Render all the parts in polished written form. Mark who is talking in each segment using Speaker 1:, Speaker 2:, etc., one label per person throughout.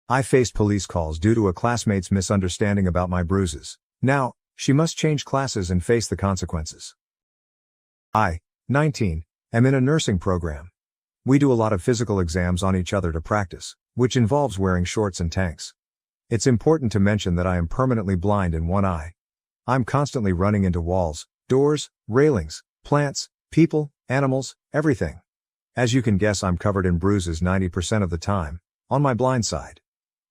Speaker 1: I faced police calls due to a classmate's misunderstanding about my bruises. Now, she must change classes and face the consequences. I, 19, am in a nursing program. We do a lot of physical exams on each other to practice, which involves wearing shorts and tanks. It's important to mention that I am permanently blind in one eye. I'm constantly running into walls, doors, railings, plants, people, animals, everything. As you can guess, I'm covered in bruises 90% of the time, on my blind side.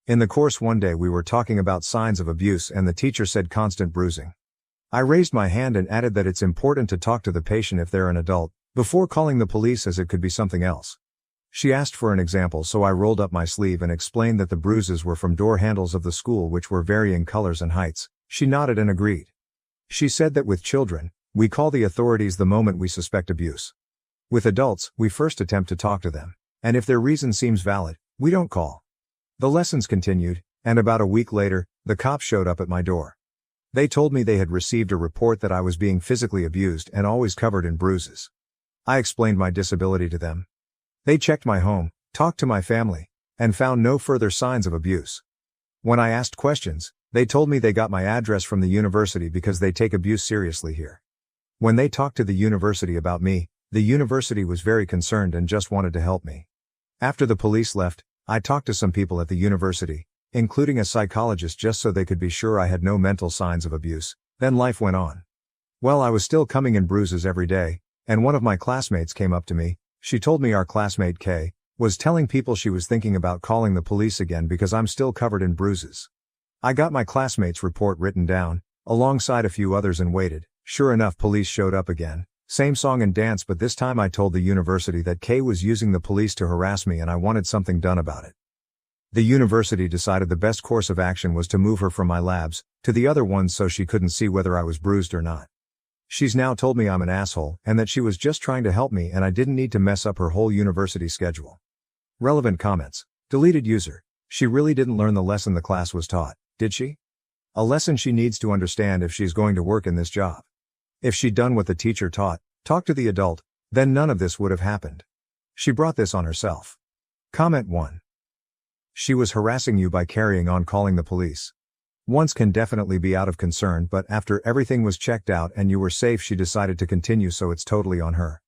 Speaker 1: In the course one day we were talking about signs of abuse and the teacher said constant bruising. I raised my hand and added that it's important to talk to the patient if they're an adult, before calling the police, as it could be something else. She asked for an example, so I rolled up my sleeve and explained that the bruises were from door handles of the school, which were varying colors and heights. She nodded and agreed. She said that with children, we call the authorities the moment we suspect abuse. With adults, we first attempt to talk to them, and if their reason seems valid, we don't call. The lessons continued, and about a week later, the cops showed up at my door. They told me they had received a report that I was being physically abused and always covered in bruises. I explained my disability to them. They checked my home, talked to my family, and found no further signs of abuse. When I asked questions, they told me they got my address from the university because they take abuse seriously here. When they talked to the university about me, the university was very concerned and just wanted to help me. After the police left, I talked to some people at the university, including a psychologist, just so they could be sure I had no mental signs of abuse. Then life went on. Well, I was still coming in bruises every day, and one of my classmates came up to me. She told me our classmate Kay was telling people she was thinking about calling the police again because I'm still covered in bruises. I got my classmate's report written down, alongside a few others, and waited. Sure enough, police showed up again. Same song and dance, but this time I told the university that Kay was using the police to harass me and I wanted something done about it. The university decided the best course of action was to move her from my labs to the other ones so she couldn't see whether I was bruised or not. She's now told me I'm an asshole and that she was just trying to help me and I didn't need to mess up her whole university schedule. Relevant comments. Deleted user. She really didn't learn the lesson the class was taught, did she? A lesson she needs to understand if she's going to work in this job. If she'd done what the teacher taught, talked to the adult, then none of this would have happened. She brought this on herself. Comment 1. She was harassing you by carrying on calling the police. Once can definitely be out of concern, but after everything was checked out and you were safe, she decided to continue, so it's totally on her.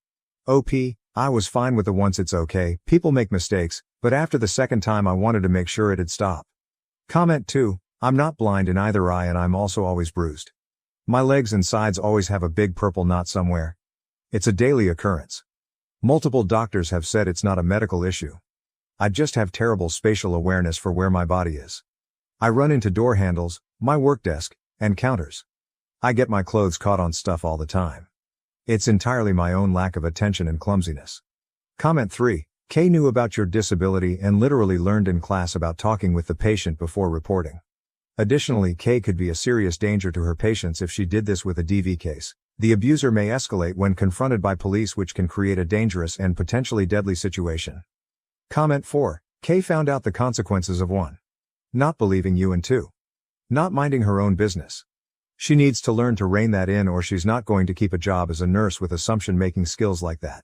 Speaker 1: OP, I was fine with the once, it's okay, people make mistakes, but after the second time I wanted to make sure it'd stop. Comment 2, I'm not blind in either eye and I'm also always bruised. My legs and sides always have a big purple knot somewhere. It's a daily occurrence. Multiple doctors have said it's not a medical issue. I just have terrible spatial awareness for where my body is. I run into door handles, my work desk, and counters. I get my clothes caught on stuff all the time. It's entirely my own lack of attention and clumsiness. Comment 3, Kay knew about your disability and literally learned in class about talking with the patient before reporting. Additionally, Kay could be a serious danger to her patients if she did this with a DV case. The abuser may escalate when confronted by police, which can create a dangerous and potentially deadly situation. Comment 4, Kay found out the consequences of 1. Not believing you, and 2. Not minding her own business. She needs to learn to rein that in, or she's not going to keep a job as a nurse with assumption-making skills like that.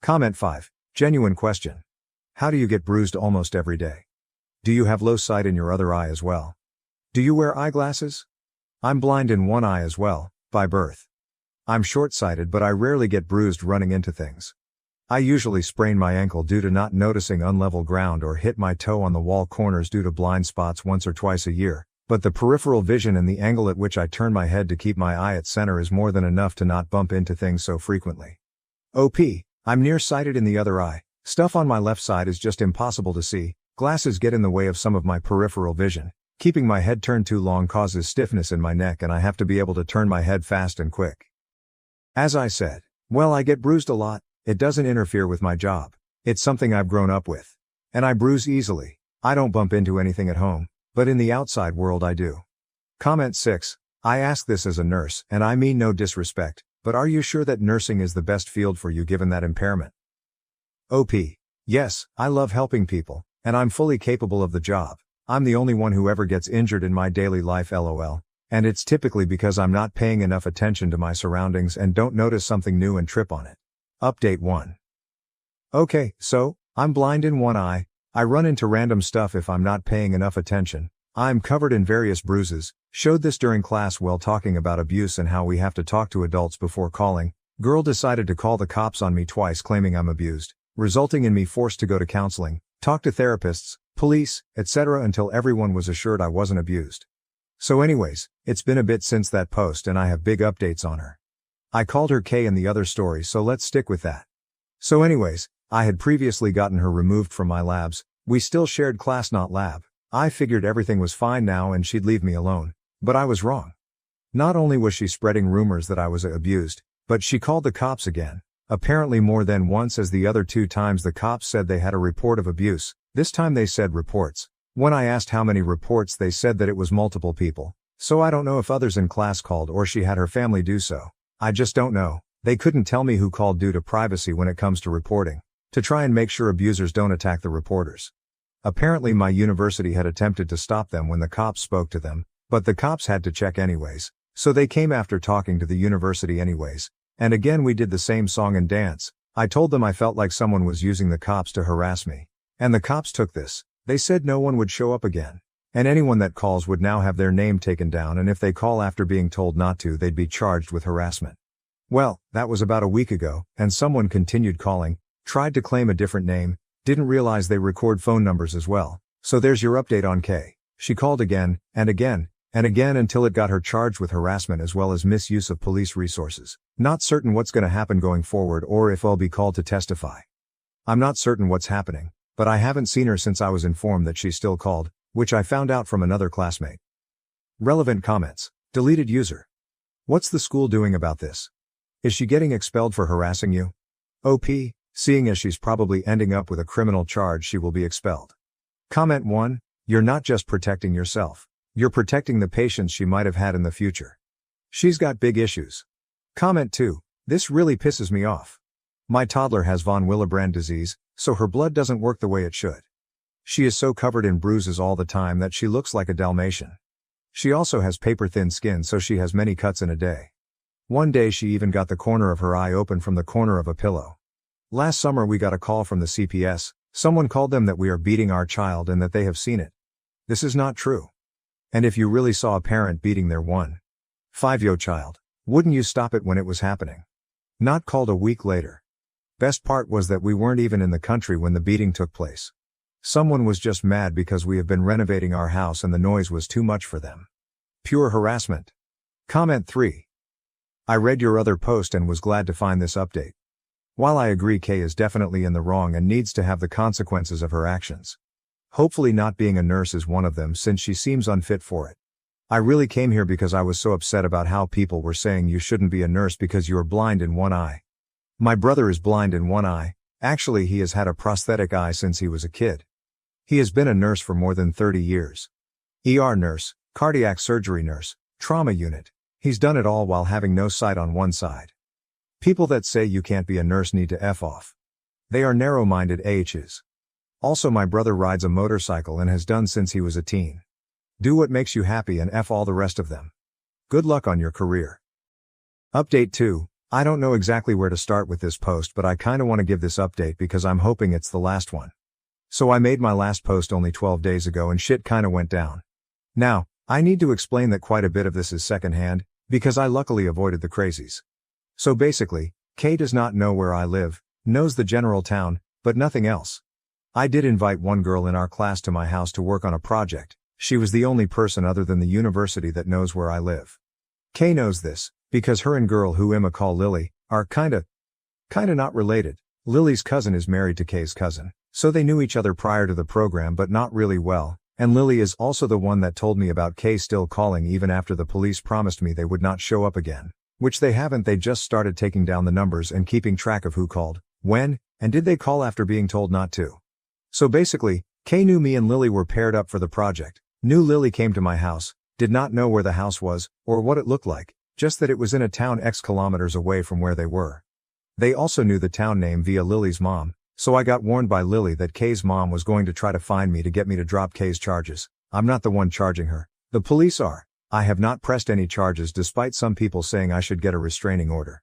Speaker 1: Comment 5, genuine question. How do you get bruised almost every day? Do you have low sight in your other eye as well? Do you wear eyeglasses? I'm blind in one eye as well, by birth. I'm short-sighted, but I rarely get bruised running into things. I usually sprain my ankle due to not noticing unlevel ground or hit my toe on the wall corners due to blind spots once or twice a year, but the peripheral vision and the angle at which I turn my head to keep my eye at center is more than enough to not bump into things so frequently. OP, I'm nearsighted in the other eye. Stuff on my left side is just impossible to see. Glasses get in the way of some of my peripheral vision. Keeping my head turned too long causes stiffness in my neck and I have to be able to turn my head fast and quick. As I said, well, I get bruised a lot. It doesn't interfere with my job. It's something I've grown up with. And I bruise easily. I don't bump into anything at home, but in the outside world I do. Comment 6, I ask this as a nurse, and I mean no disrespect, but are you sure that nursing is the best field for you given that impairment? OP, yes, I love helping people, and I'm fully capable of the job. I'm the only one who ever gets injured in my daily life, lol. And it's typically because I'm not paying enough attention to my surroundings and don't notice something new and trip on it. Update 1. Okay, so, I'm blind in one eye, I run into random stuff if I'm not paying enough attention. I'm covered in various bruises. Showed this during class while talking about abuse and how we have to talk to adults before calling. Girl decided to call the cops on me twice claiming I'm abused, resulting in me forced to go to counseling, talk to therapists, police, etc. until everyone was assured I wasn't abused. So anyways, it's been a bit since that post and I have big updates on her. I called her K in the other story, so let's stick with that. So anyways, I had previously gotten her removed from my labs. We still shared class, not lab. I figured everything was fine now and she'd leave me alone. But I was wrong. Not only was she spreading rumors that I was abused, but she called the cops again. Apparently more than once, as the other 2 times the cops said they had a report of abuse. This time they said reports. When I asked how many reports, they said that it was multiple people. So I don't know if others in class called or she had her family do so. I just don't know. They couldn't tell me who called due to privacy when it comes to reporting, to try and make sure abusers don't attack the reporters. Apparently my university had attempted to stop them when the cops spoke to them, but the cops had to check anyways, so they came after talking to the university anyways. And again we did the same song and dance. I told them I felt like someone was using the cops to harass me. And the cops took this. They said no one would show up again. And anyone that calls would now have their name taken down, and if they call after being told not to, they'd be charged with harassment. Well, that was about a week ago, and someone continued calling, tried to claim a different name, didn't realize they record phone numbers as well. So there's your update on K. She called again, and again, and again until it got her charged with harassment as well as misuse of police resources. Not certain what's gonna happen going forward or if I'll be called to testify. I'm not certain what's happening, but I haven't seen her since I was informed that she's still called, which I found out from another classmate. Relevant comments. Deleted user. What's the school doing about this? Is she getting expelled for harassing you? OP, seeing as she's probably ending up with a criminal charge, she will be expelled. Comment 1, you're not just protecting yourself. You're protecting the patients she might have had in the future. She's got big issues. Comment 2, this really pisses me off. My toddler has von Willebrand disease, so her blood doesn't work the way it should. She is so covered in bruises all the time that she looks like a Dalmatian. She also has paper-thin skin, so she has many cuts in a day. One day she even got the corner of her eye open from the corner of a pillow. Last summer we got a call from the CPS, someone called them that we are beating our child and that they have seen it. This is not true. And if you really saw a parent beating their 1-5-year-old child, wouldn't you stop it when it was happening? Not called a week later. Best part was that we weren't even in the country when the beating took place. Someone was just mad because we have been renovating our house and the noise was too much for them. Pure harassment. Comment 3. I read your other post and was glad to find this update. While I agree Kay is definitely in the wrong and needs to have the consequences of her actions. Hopefully not being a nurse is one of them, since she seems unfit for it. I really came here because I was so upset about how people were saying you shouldn't be a nurse because you are blind in one eye. My brother is blind in one eye. Actually, he has had a prosthetic eye since he was a kid. He has been a nurse for more than 30 years. ER nurse, cardiac surgery nurse, trauma unit. He's done it all while having no sight on one side. People that say you can't be a nurse need to F off. They are narrow-minded AHs. Also, my brother rides a motorcycle and has done since he was a teen. Do what makes you happy and F all the rest of them. Good luck on your career. Update 2. I don't know exactly where to start with this post, but I kinda want to give this update because I'm hoping it's the last one. So I made my last post only 12 days ago and shit kinda went down. Now, I need to explain that quite a bit of this is secondhand, because I luckily avoided the crazies. So basically, Kay does not know where I live, knows the general town, but nothing else. I did invite one girl in our class to my house to work on a project. She was the only person other than the university that knows where I live. Kay knows this, because her and girl who Emma call Lily, are kinda not related. Lily's cousin is married to Kay's cousin, so they knew each other prior to the program but not really well, and Lily is also the one that told me about Kay still calling even after the police promised me they would not show up again. Which they haven't, they just started taking down the numbers and keeping track of who called, when, and did they call after being told not to. So basically, Kay knew me and Lily were paired up for the project, knew Lily came to my house, did not know where the house was, or what it looked like, just that it was in a town X kilometers away from where they were. They also knew the town name via Lily's mom, so I got warned by Lily that Kay's mom was going to try to find me to get me to drop Kay's charges. I'm not the one charging her. The police are. I have not pressed any charges despite some people saying I should get a restraining order.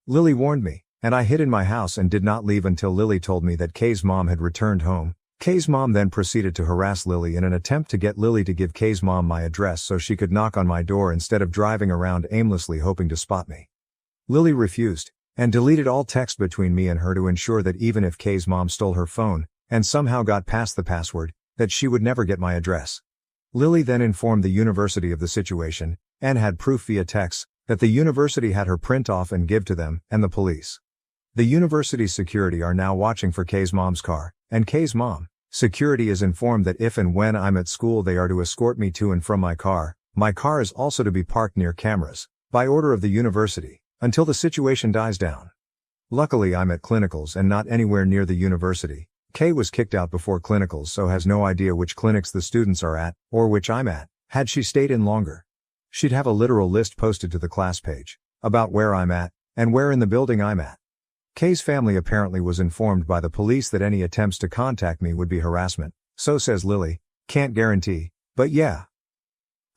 Speaker 1: Lily warned me, and I hid in my house and did not leave until Lily told me that Kay's mom had returned home, Kay's mom then proceeded to harass Lily in an attempt to get Lily to give Kay's mom my address so she could knock on my door instead of driving around aimlessly hoping to spot me. Lily refused, and deleted all text between me and her to ensure that even if Kay's mom stole her phone, and somehow got past the password, that she would never get my address. Lily then informed the university of the situation, and had proof via text, that the university had her print off and give to them, and the police. The university's security are now watching for Kay's mom's car, and Kay's mom, security is informed that if and when I'm at school they are to escort me to and from my car is also to be parked near cameras, by order of the university, until the situation dies down. Luckily I'm at clinicals and not anywhere near the university. Kay was kicked out before clinicals so has no idea which clinics the students are at, or which I'm at. Had she stayed in longer, she'd have a literal list posted to the class page, about where I'm at, and where in the building I'm at. Kay's family apparently was informed by the police that any attempts to contact me would be harassment, so says Lily. Can't guarantee, but yeah.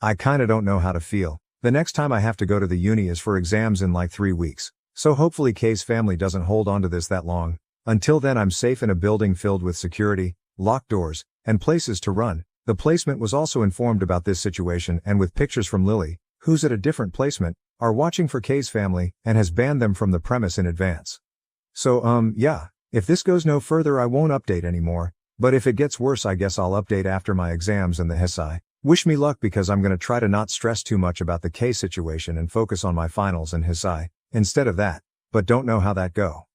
Speaker 1: I kinda don't know how to feel. The next time I have to go to the uni is for exams in like 3 weeks, so hopefully Kay's family doesn't hold on to this that long. Until then I'm safe in a building filled with security, locked doors, and places to run. The placement was also informed about this situation and with pictures from Lily, who's at a different placement, are watching for Kay's family, and has banned them from the premise in advance. So yeah, if this goes no further I won't update anymore, but if it gets worse I guess I'll update after my exams and the HSI. Wish me luck because I'm gonna try to not stress too much about the K situation and focus on my finals and HSI, instead of that, but don't know how that go.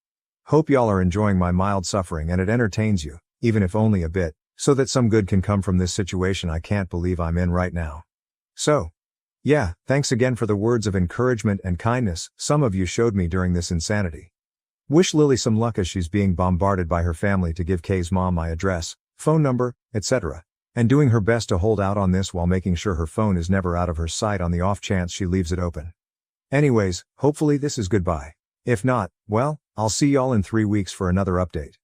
Speaker 1: Hope y'all are enjoying my mild suffering and it entertains you, even if only a bit, so that some good can come from this situation I can't believe I'm in right now. So, yeah, thanks again for the words of encouragement and kindness some of you showed me during this insanity. Wish Lily some luck as she's being bombarded by her family to give Kay's mom my address, phone number, etc., and doing her best to hold out on this while making sure her phone is never out of her sight on the off chance she leaves it open. Anyways, hopefully this is goodbye. If not, well, I'll see y'all in 3 weeks for another update.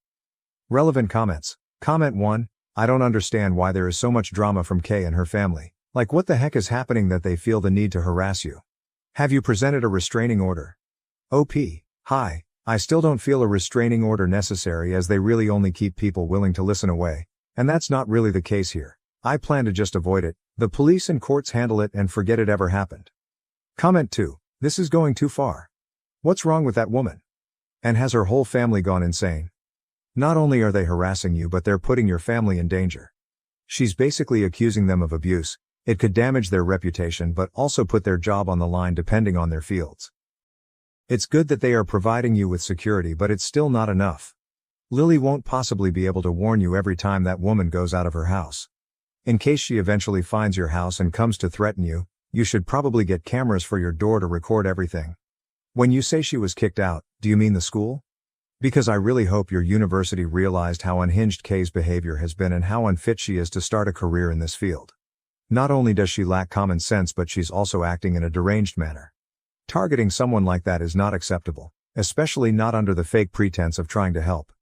Speaker 1: Relevant comments. Comment 1, I don't understand why there is so much drama from Kay and her family. Like what the heck is happening that they feel the need to harass you? Have you presented a restraining order? OP, hi. I still don't feel a restraining order necessary as they really only keep people willing to listen away. And that's not really the case here. I plan to just avoid it, the police and courts handle it and forget it ever happened. Comment 2, this is going too far. What's wrong with that woman? And has her whole family gone insane? Not only are they harassing you but they're putting your family in danger. She's basically accusing them of abuse. It could damage their reputation but also put their job on the line depending on their fields. It's good that they are providing you with security but it's still not enough. Lily won't possibly be able to warn you every time that woman goes out of her house. In case she eventually finds your house and comes to threaten you, you should probably get cameras for your door to record everything. When you say she was kicked out, do you mean the school? Because I really hope your university realized how unhinged Kay's behavior has been and how unfit she is to start a career in this field. Not only does she lack common sense but she's also acting in a deranged manner. Targeting someone like that is not acceptable, especially not under the fake pretense of trying to help.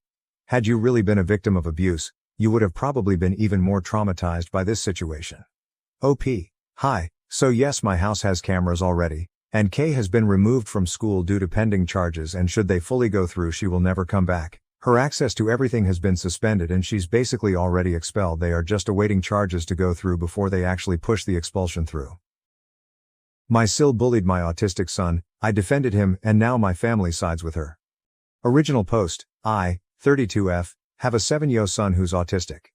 Speaker 1: Had you really been a victim of abuse, you would have probably been even more traumatized by this situation. OP, hi, so yes my house has cameras already, and Kay has been removed from school due to pending charges and should they fully go through she will never come back. Her access to everything has been suspended and she's basically already expelled. They are just awaiting charges to go through before they actually push the expulsion through. My Sil bullied my autistic son, I defended him and now my family sides with her. Original post, I, 32F, have a 7-year-old son who's autistic.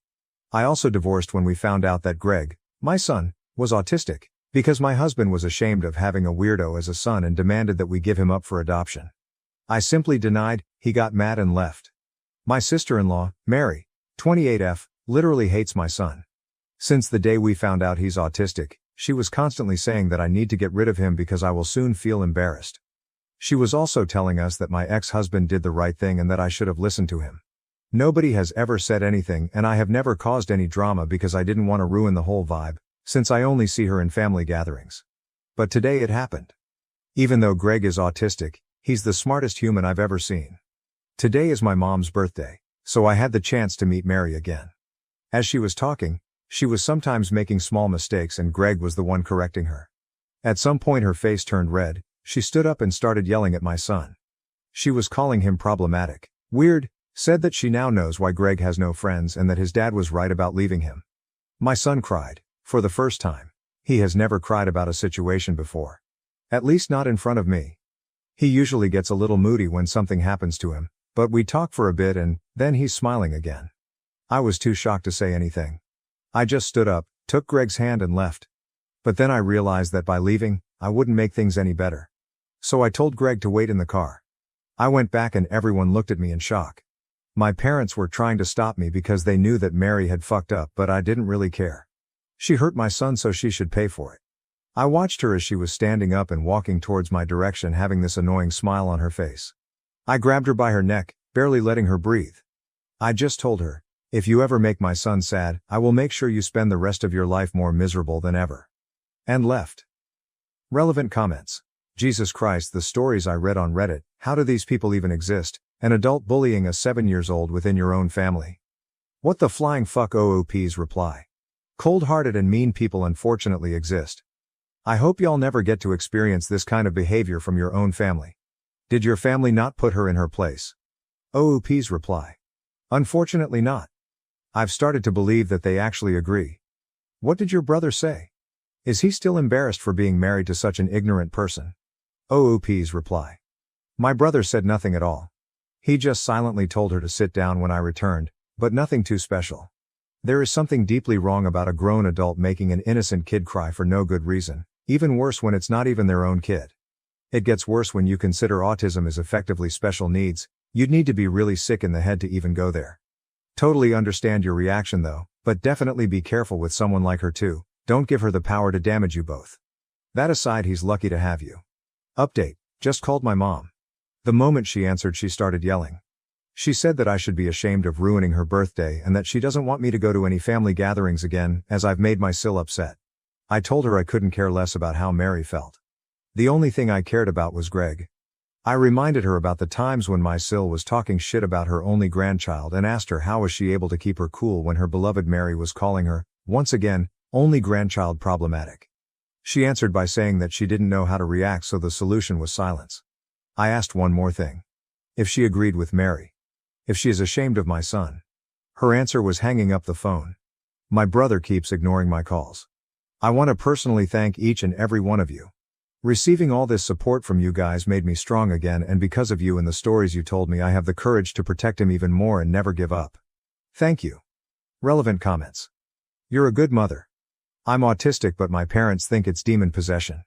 Speaker 1: I also divorced when we found out that Greg, my son, was autistic, because my husband was ashamed of having a weirdo as a son and demanded that we give him up for adoption. I simply denied, he got mad and left. My sister-in-law, Mary, 28F, literally hates my son. Since the day we found out he's autistic, she was constantly saying that I need to get rid of him because I will soon feel embarrassed. She was also telling us that my ex-husband did the right thing and that I should have listened to him. Nobody has ever said anything and I have never caused any drama because I didn't want to ruin the whole vibe, since I only see her in family gatherings. But today it happened. Even though Greg is autistic, he's the smartest human I've ever seen. Today is my mom's birthday, so I had the chance to meet Mary again. As she was talking, she was sometimes making small mistakes and Greg was the one correcting her. At some point her face turned red, she stood up and started yelling at my son. She was calling him problematic, weird, Said that she now knows why Greg has no friends and that his dad was right about leaving him. My son cried. For the first time. He has never cried about a situation before. At least not in front of me. He usually gets a little moody when something happens to him, but we talk for a bit and then he's smiling again. I was too shocked to say anything. I just stood up, took Greg's hand and left. But then I realized that by leaving, I wouldn't make things any better. So I told Greg to wait in the car. I went back and everyone looked at me in shock. My parents were trying to stop me because they knew that Mary had fucked up, but I didn't really care. She hurt my son, so she should pay for it. I watched her as she was standing up and walking towards my direction, having this annoying smile on her face. I grabbed her by her neck, barely letting her breathe. I just told her, if you ever make my son sad, I will make sure you spend the rest of your life more miserable than ever. And left. Relevant comments. Jesus Christ, the stories I read on Reddit, how do these people even exist? An adult bullying a 7-year-old within your own family. What the flying fuck? OOP's reply. Cold-hearted and mean people unfortunately exist. I hope y'all never get to experience this kind of behavior from your own family. Did your family not put her in her place? OOP's reply. Unfortunately not. I've started to believe that they actually agree. What did your brother say? Is he still embarrassed for being married to such an ignorant person? OOP's reply. My brother said nothing at all. He just silently told her to sit down when I returned, but nothing too special. There is something deeply wrong about a grown adult making an innocent kid cry for no good reason, even worse when it's not even their own kid. It gets worse when you consider autism is effectively special needs. You'd need to be really sick in the head to even go there. Totally understand your reaction though, but definitely be careful with someone like her too. Don't give her the power to damage you both. That aside, he's lucky to have you. Update. Just called my mom. The moment she answered, she started yelling. She said that I should be ashamed of ruining her birthday and that she doesn't want me to go to any family gatherings again, as I've made my Sil upset. I told her I couldn't care less about how Mary felt. The only thing I cared about was Greg. I reminded her about the times when my Sil was talking shit about her only grandchild and asked her how was she able to keep her cool when her beloved Mary was calling her, once again, only grandchild problematic. She answered by saying that she didn't know how to react, so the solution was silence. I asked one more thing. If she agreed with Mary. If she is ashamed of my son. Her answer was hanging up the phone. My brother keeps ignoring my calls. I want to personally thank each and every one of you. Receiving all this support from you guys made me strong again, and because of you and the stories you told me, I have the courage to protect him even more and never give up. Thank you. Relevant comments. You're a good mother. I'm autistic, but my parents think it's demon possession.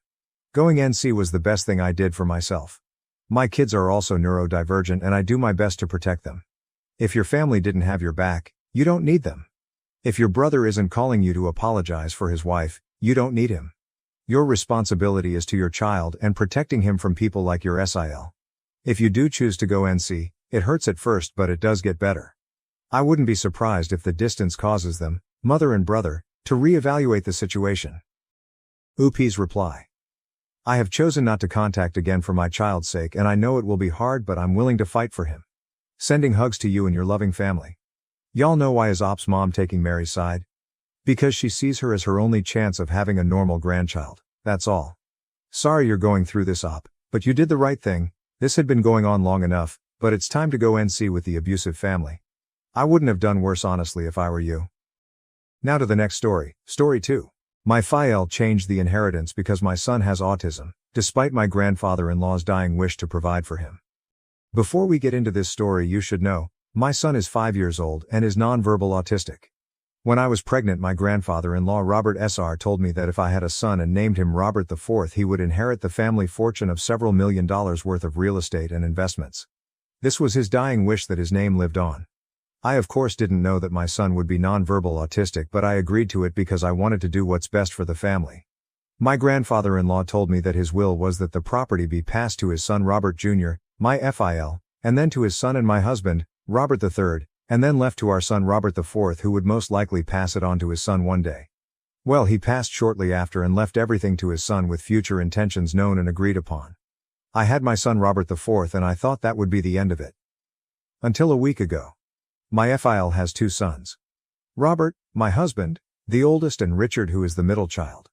Speaker 1: Going NC was the best thing I did for myself. My kids are also neurodivergent and I do my best to protect them. If your family didn't have your back, you don't need them. If your brother isn't calling you to apologize for his wife, you don't need him. Your responsibility is to your child and protecting him from people like your SIL. If you do choose to go NC, it hurts at first, but it does get better. I wouldn't be surprised if the distance causes them, mother and brother, to reevaluate the situation. OOP's reply. I have chosen not to contact again for my child's sake, and I know it will be hard, but I'm willing to fight for him. Sending hugs to you and your loving family. Y'all know why is Op's mom taking Mary's side? Because she sees her as her only chance of having a normal grandchild, that's all. Sorry you're going through this, Op, but you did the right thing. This had been going on long enough, but it's time to go NC with the abusive family. I wouldn't have done worse honestly if I were you. Now to the next story, story 2. My FIL changed the inheritance because my son has autism, despite my grandfather-in-law's dying wish to provide for him. Before we get into this story, you should know, my son is 5 years old and is nonverbal autistic. When I was pregnant, my grandfather-in-law Robert SR told me that if I had a son and named him Robert IV, he would inherit the family fortune of several $1 million worth of real estate and investments. This was his dying wish that his name lived on. I of course didn't know that my son would be nonverbal autistic, but I agreed to it because I wanted to do what's best for the family. My grandfather-in-law told me that his will was that the property be passed to his son Robert Jr., my FIL, and then to his son and my husband, Robert III, and then left to our son Robert IV, who would most likely pass it on to his son one day. Well, he passed shortly after and left everything to his son with future intentions known and agreed upon. I had my son Robert IV and I thought that would be the end of it. Until a week ago. My FIL has 2 sons. Robert, my husband, the oldest, and Richard, who is the middle child.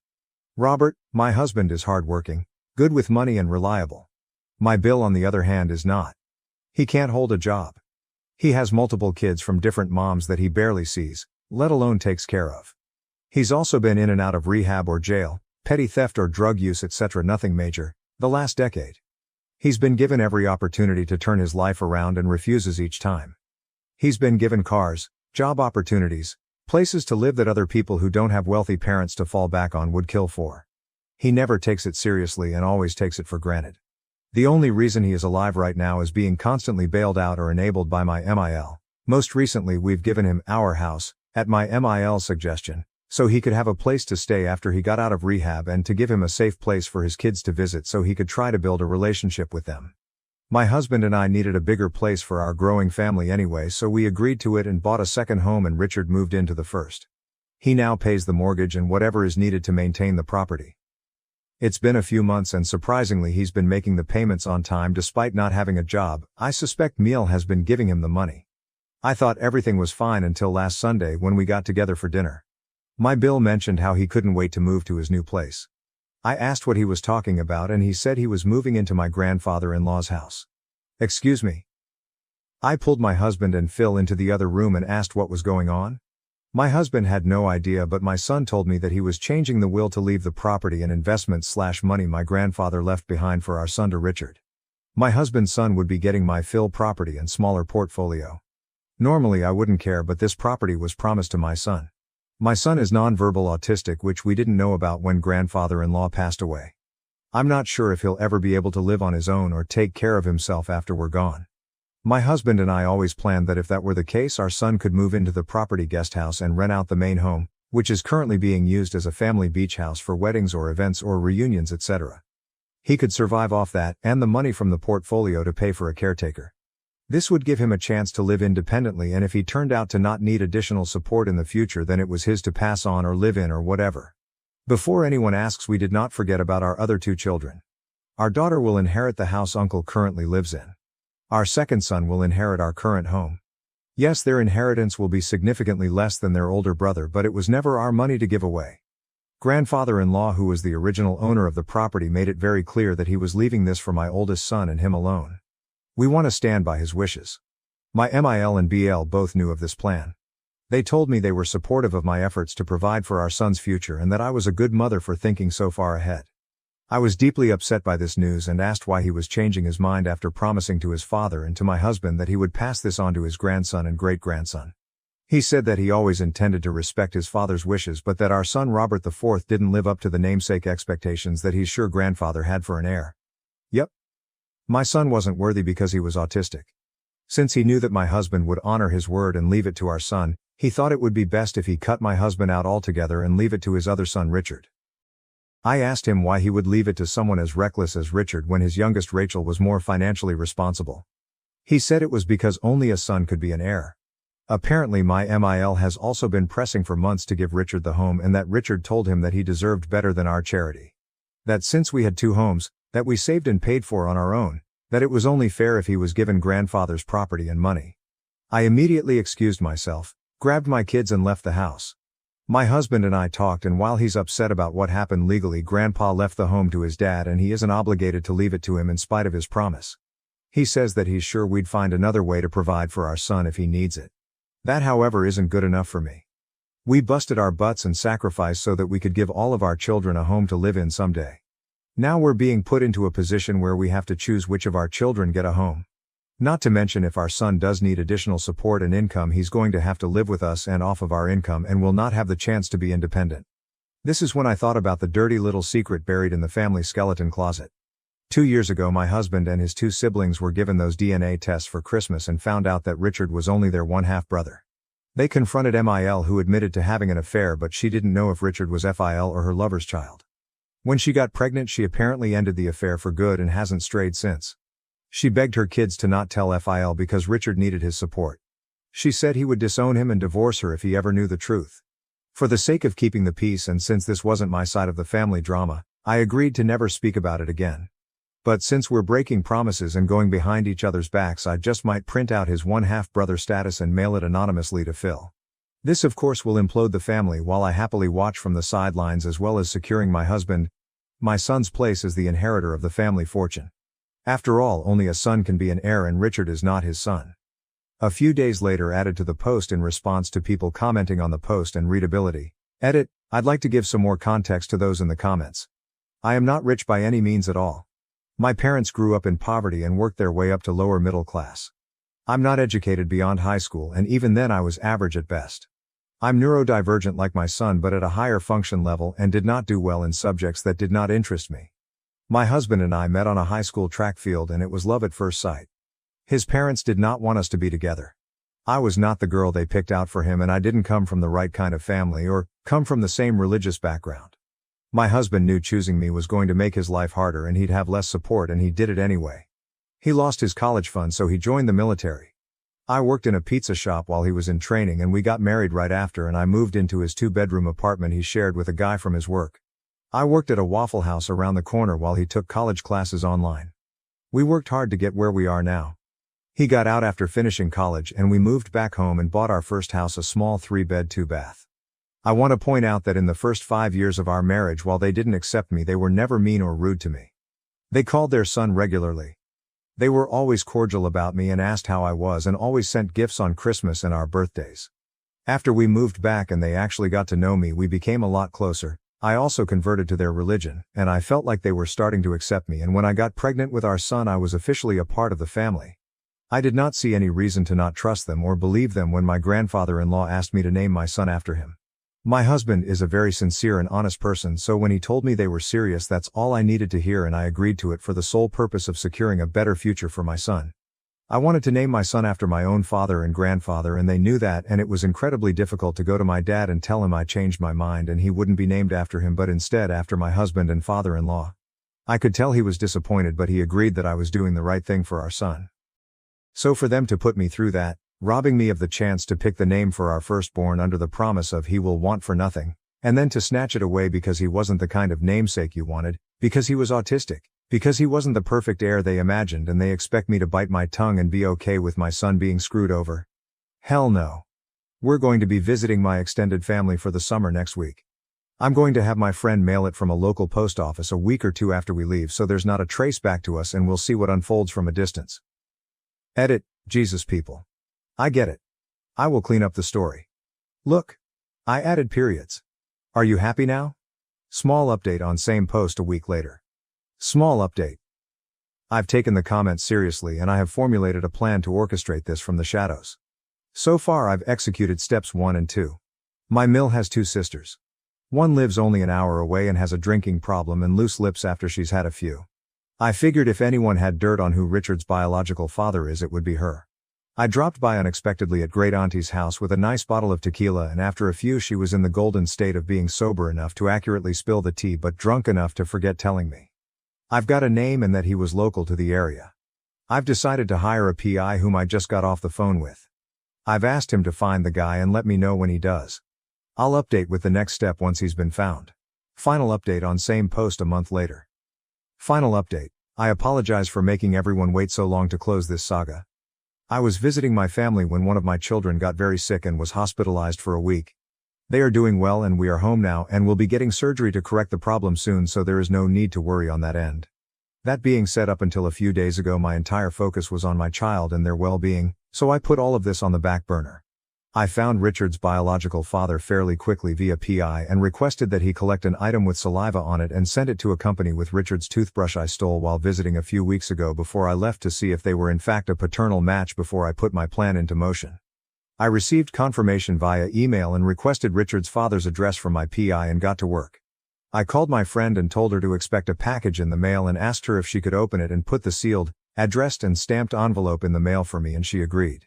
Speaker 1: Robert, my husband, is hardworking, good with money and reliable. My Bill, on the other hand, is not. He can't hold a job. He has multiple kids from different moms that he barely sees, let alone takes care of. He's also been in and out of rehab or jail, petty theft or drug use etc. Nothing major, the last decade. He's been given every opportunity to turn his life around and refuses each time. He's been given cars, job opportunities, places to live that other people who don't have wealthy parents to fall back on would kill for. He never takes it seriously and always takes it for granted. The only reason he is alive right now is being constantly bailed out or enabled by my MIL. Most recently we've given him our house, at my MIL's suggestion, so he could have a place to stay after he got out of rehab and to give him a safe place for his kids to visit so he could try to build a relationship with them. My husband and I needed a bigger place for our growing family anyway, so we agreed to it and bought a second home, and Richard moved into the first. He now pays the mortgage and whatever is needed to maintain the property. It's been a few months and surprisingly he's been making the payments on time despite not having a job. I suspect Neil has been giving him the money. I thought everything was fine until last Sunday when we got together for dinner. My Bill mentioned how he couldn't wait to move to his new place. I asked what he was talking about and he said he was moving into my grandfather-in-law's house. Excuse me. I pulled my husband and Phil into the other room and asked what was going on. My husband had no idea, but my son told me that he was changing the will to leave the property and investments/money my grandfather left behind for our son to Richard. My husband's son would be getting my Phil property and smaller portfolio. Normally I wouldn't care, but this property was promised to my son. My son is nonverbal autistic, which we didn't know about when grandfather-in-law passed away. I'm not sure if he'll ever be able to live on his own or take care of himself after we're gone. My husband and I always planned that if that were the case, our son could move into the property guest house and rent out the main home, which is currently being used as a family beach house for weddings or events or reunions etc. He could survive off that and the money from the portfolio to pay for a caretaker. This would give him a chance to live independently, and if he turned out to not need additional support in the future, then it was his to pass on or live in or whatever. Before anyone asks, we did not forget about our other two children. Our daughter will inherit the house uncle currently lives in. Our second son will inherit our current home. Yes, their inheritance will be significantly less than their older brother, but it was never our money to give away. Grandfather-in-law, who was the original owner of the property, made it very clear that he was leaving this for my oldest son and him alone. We want to stand by his wishes. My MIL and BL both knew of this plan. They told me they were supportive of my efforts to provide for our son's future and that I was a good mother for thinking so far ahead. I was deeply upset by this news and asked why he was changing his mind after promising to his father and to my husband that he would pass this on to his grandson and great-grandson. He said that he always intended to respect his father's wishes, but that our son Robert IV didn't live up to the namesake expectations that he's sure grandfather had for an heir. Yep. My son wasn't worthy because he was autistic. Since he knew that my husband would honor his word and leave it to our son, he thought it would be best if he cut my husband out altogether and leave it to his other son Richard. I asked him why he would leave it to someone as reckless as Richard when his youngest Rachel was more financially responsible. He said it was because only a son could be an heir. Apparently my MIL has also been pressing for months to give Richard the home, and that Richard told him that he deserved better than our charity. That since we had two homes, that we saved and paid for on our own, that it was only fair if he was given grandfather's property and money. I immediately excused myself, grabbed my kids and left the house. My husband and I talked, and while he's upset about what happened legally, Grandpa left the home to his dad and he isn't obligated to leave it to him in spite of his promise. He says that he's sure we'd find another way to provide for our son if he needs it. That, however, isn't good enough for me. We busted our butts and sacrificed so that we could give all of our children a home to live in someday. Now we're being put into a position where we have to choose which of our children get a home. Not to mention, if our son does need additional support and income, he's going to have to live with us and off of our income and will not have the chance to be independent. This is when I thought about the dirty little secret buried in the family skeleton closet. 2 years ago my husband and his two siblings were given those DNA tests for Christmas and found out that Richard was only their one-half brother. They confronted MIL, who admitted to having an affair, but she didn't know if Richard was FIL or her lover's child. When she got pregnant, she apparently ended the affair for good and hasn't strayed since. She begged her kids to not tell FIL because Richard needed his support. She said he would disown him and divorce her if he ever knew the truth. For the sake of keeping the peace, and since this wasn't my side of the family drama, I agreed to never speak about it again. But since we're breaking promises and going behind each other's backs, I just might print out his one-half brother status and mail it anonymously to Phil. This of course will implode the family, while I happily watch from the sidelines, as well as securing my son's place as the inheritor of the family fortune. After all, only a son can be an heir and Richard is not his son. A few days later added to the post in response to people commenting on the post and readability. Edit, I'd like to give some more context to those in the comments. I am not rich by any means at all. My parents grew up in poverty and worked their way up to lower middle class. I'm not educated beyond high school, and even then I was average at best. I'm neurodivergent like my son, but at a higher function level, and did not do well in subjects that did not interest me. My husband and I met on a high school track field, and it was love at first sight. His parents did not want us to be together. I was not the girl they picked out for him, and I didn't come from the right kind of family or come from the same religious background. My husband knew choosing me was going to make his life harder and he'd have less support, and he did it anyway. He lost his college fund, so he joined the military. I worked in a pizza shop while he was in training, and we got married right after, and I moved into his 2-bedroom apartment he shared with a guy from his work. I worked at a Waffle House around the corner while he took college classes online. We worked hard to get where we are now. He got out after finishing college, and we moved back home and bought our first house, a small 3-bed 2-bath. I want to point out that in the first 5 years of our marriage, while they didn't accept me, they were never mean or rude to me. They called their son regularly. They were always cordial about me and asked how I was, and always sent gifts on Christmas and our birthdays. After we moved back and they actually got to know me, we became a lot closer. I also converted to their religion, and I felt like they were starting to accept me, and when I got pregnant with our son, I was officially a part of the family. I did not see any reason to not trust them or believe them when my grandfather-in-law asked me to name my son after him. My husband is a very sincere and honest person, so when he told me they were serious, that's all I needed to hear, and I agreed to it for the sole purpose of securing a better future for my son. I wanted to name my son after my own father and grandfather, and they knew that, and it was incredibly difficult to go to my dad and tell him I changed my mind and he wouldn't be named after him but instead after my husband and father-in-law. I could tell he was disappointed, but he agreed that I was doing the right thing for our son. So for them to put me through that, robbing me of the chance to pick the name for our firstborn under the promise of he will want for nothing, and then to snatch it away because he wasn't the kind of namesake you wanted, because he was autistic, because he wasn't the perfect heir they imagined, and they expect me to bite my tongue and be okay with my son being screwed over. Hell no. We're going to be visiting my extended family for the summer next week. I'm going to have my friend mail it from a local post office a week or two after we leave, so there's not a trace back to us, and we'll see what unfolds from a distance. Edit, Jesus people. I get it. I will clean up the story. Look. I added periods. Are you happy now? Small update on same post a week later. Small update. I've taken the comments seriously, and I have formulated a plan to orchestrate this from the shadows. So far I've executed steps 1 and 2. My mill has 2 sisters. One lives only an hour away and has a drinking problem and loose lips after she's had a few. I figured if anyone had dirt on who Richard's biological father is, it would be her. I dropped by unexpectedly at Great Auntie's house with a nice bottle of tequila, and after a few she was in the golden state of being sober enough to accurately spill the tea but drunk enough to forget telling me. I've got a name and that he was local to the area. I've decided to hire a PI whom I just got off the phone with. I've asked him to find the guy and let me know when he does. I'll update with the next step once he's been found. Final update on same post a month later. Final update. I apologize for making everyone wait so long to close this saga. I was visiting my family when one of my children got very sick and was hospitalized for a week. They are doing well and we are home now and will be getting surgery to correct the problem soon, so there is no need to worry on that end. That being said, up until a few days ago my entire focus was on my child and their well-being, so I put all of this on the back burner. I found Richard's biological father fairly quickly via PI and requested that he collect an item with saliva on it and send it to a company with Richard's toothbrush I stole while visiting a few weeks ago before I left to see if they were in fact a paternal match before I put my plan into motion. I received confirmation via email and requested Richard's father's address from my PI and got to work. I called my friend and told her to expect a package in the mail and asked her if she could open it and put the sealed, addressed and stamped envelope in the mail for me, and she agreed.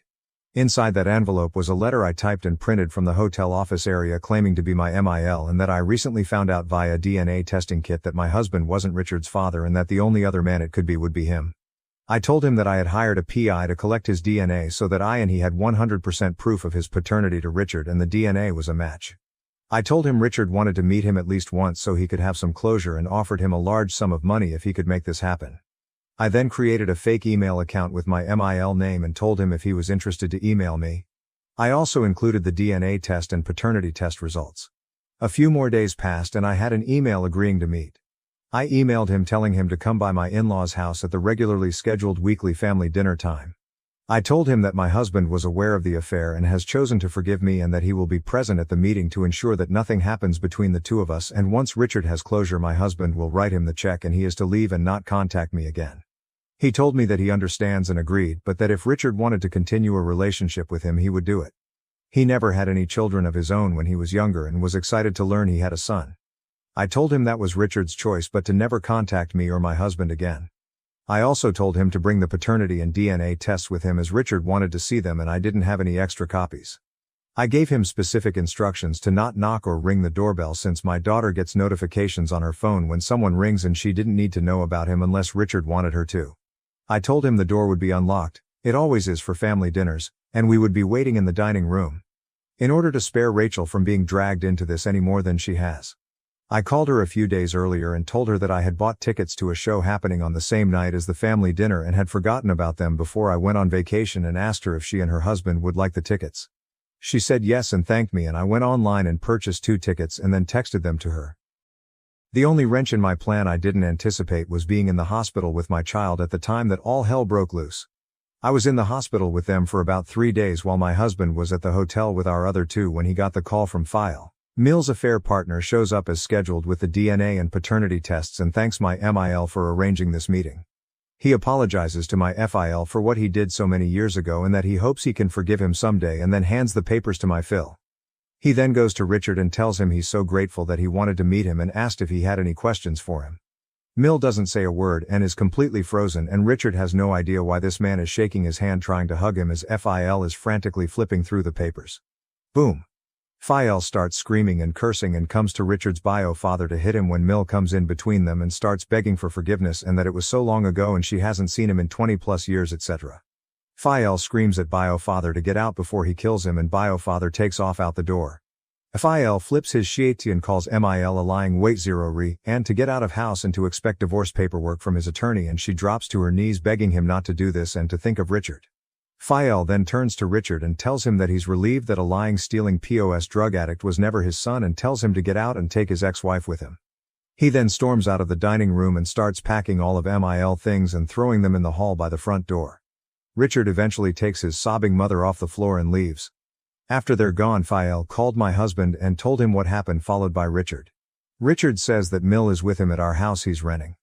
Speaker 1: Inside that envelope was a letter I typed and printed from the hotel office area claiming to be my MIL and that I recently found out via DNA testing kit that my husband wasn't Richard's father and that the only other man it could be would be him. I told him that I had hired a PI to collect his DNA so that I and he had 100% proof of his paternity to Richard, and the DNA was a match. I told him Richard wanted to meet him at least once so he could have some closure and offered him a large sum of money if he could make this happen. I then created a fake email account with my MIL name and told him if he was interested to email me. I also included the DNA test and paternity test results. A few more days passed and I had an email agreeing to meet. I emailed him telling him to come by my in-laws' house at the regularly scheduled weekly family dinner time. I told him that my husband was aware of the affair and has chosen to forgive me and that he will be present at the meeting to ensure that nothing happens between the two of us, and once Richard has closure my husband will write him the check and he is to leave and not contact me again. He told me that he understands and agreed, but that if Richard wanted to continue a relationship with him he would do it. He never had any children of his own when he was younger and was excited to learn he had a son. I told him that was Richard's choice but to never contact me or my husband again. I also told him to bring the paternity and DNA tests with him as Richard wanted to see them and I didn't have any extra copies. I gave him specific instructions to not knock or ring the doorbell since my daughter gets notifications on her phone when someone rings and she didn't need to know about him unless Richard wanted her to. I told him the door would be unlocked, it always is for family dinners, and we would be waiting in the dining room. In order to spare Rachel from being dragged into this any more than she has. I called her a few days earlier and told her that I had bought tickets to a show happening on the same night as the family dinner and had forgotten about them before I went on vacation and asked her if she and her husband would like the tickets. She said yes and thanked me and I went online and purchased 2 tickets and then texted them to her. The only wrench in my plan I didn't anticipate was being in the hospital with my child at the time that all hell broke loose. I was in the hospital with them for about 3 days while my husband was at the hotel with our other 2 when he got the call from Phil. Mill's affair partner shows up as scheduled with the DNA and paternity tests and thanks my MIL for arranging this meeting. He apologizes to my FIL for what he did so many years ago and that he hopes he can forgive him someday and then hands the papers to my Phil. He then goes to Richard and tells him he's so grateful that he wanted to meet him and asked if he had any questions for him. Mill doesn't say a word and is completely frozen and Richard has no idea why this man is shaking his hand trying to hug him as FIL is frantically flipping through the papers. Boom. Phil starts screaming and cursing and comes to Richard's bio father to hit him when Mill comes in between them and starts begging for forgiveness and that it was so long ago and she hasn't seen him in 20 plus years etc. Phil screams at bio father to get out before he kills him and bio father takes off out the door. Phil flips his shit and calls Mil a lying wait zero re and to get out of house and to expect divorce paperwork from his attorney and she drops to her knees begging him not to do this and to think of Richard. Phil then turns to Richard and tells him that he's relieved that a lying stealing POS drug addict was never his son and tells him to get out and take his ex-wife with him. He then storms out of the dining room and starts packing all of Mil things and throwing them in the hall by the front door. Richard eventually takes his sobbing mother off the floor and leaves. After they're gone Phil called my husband and told him what happened followed by Richard. Richard says that Mill is with him at our house he's renting.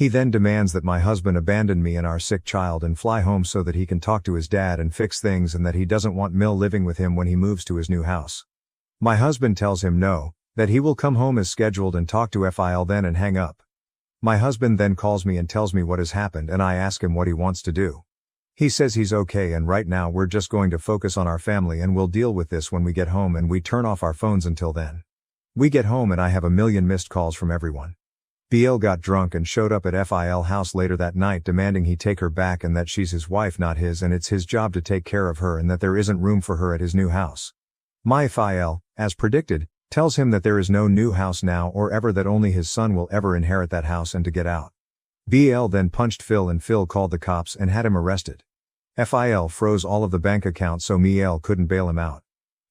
Speaker 1: He then demands that my husband abandon me and our sick child and fly home so that he can talk to his dad and fix things and that he doesn't want Mill living with him when he moves to his new house. My husband tells him no, that he will come home as scheduled and talk to Phil then and hang up. My husband then calls me and tells me what has happened and I ask him what he wants to do. He says he's okay and right now we're just going to focus on our family and we'll deal with this when we get home and we turn off our phones until then. We get home and I have a million missed calls from everyone. BL got drunk and showed up at Phil house later that night demanding he take her back and that she's his wife not his and it's his job to take care of her and that there isn't room for her at his new house. My Phil, as predicted, tells him that there is no new house now or ever that only his son will ever inherit that house and to get out. BL then punched Phil and Phil called the cops and had him arrested. Phil froze all of the bank accounts so Miel couldn't bail him out.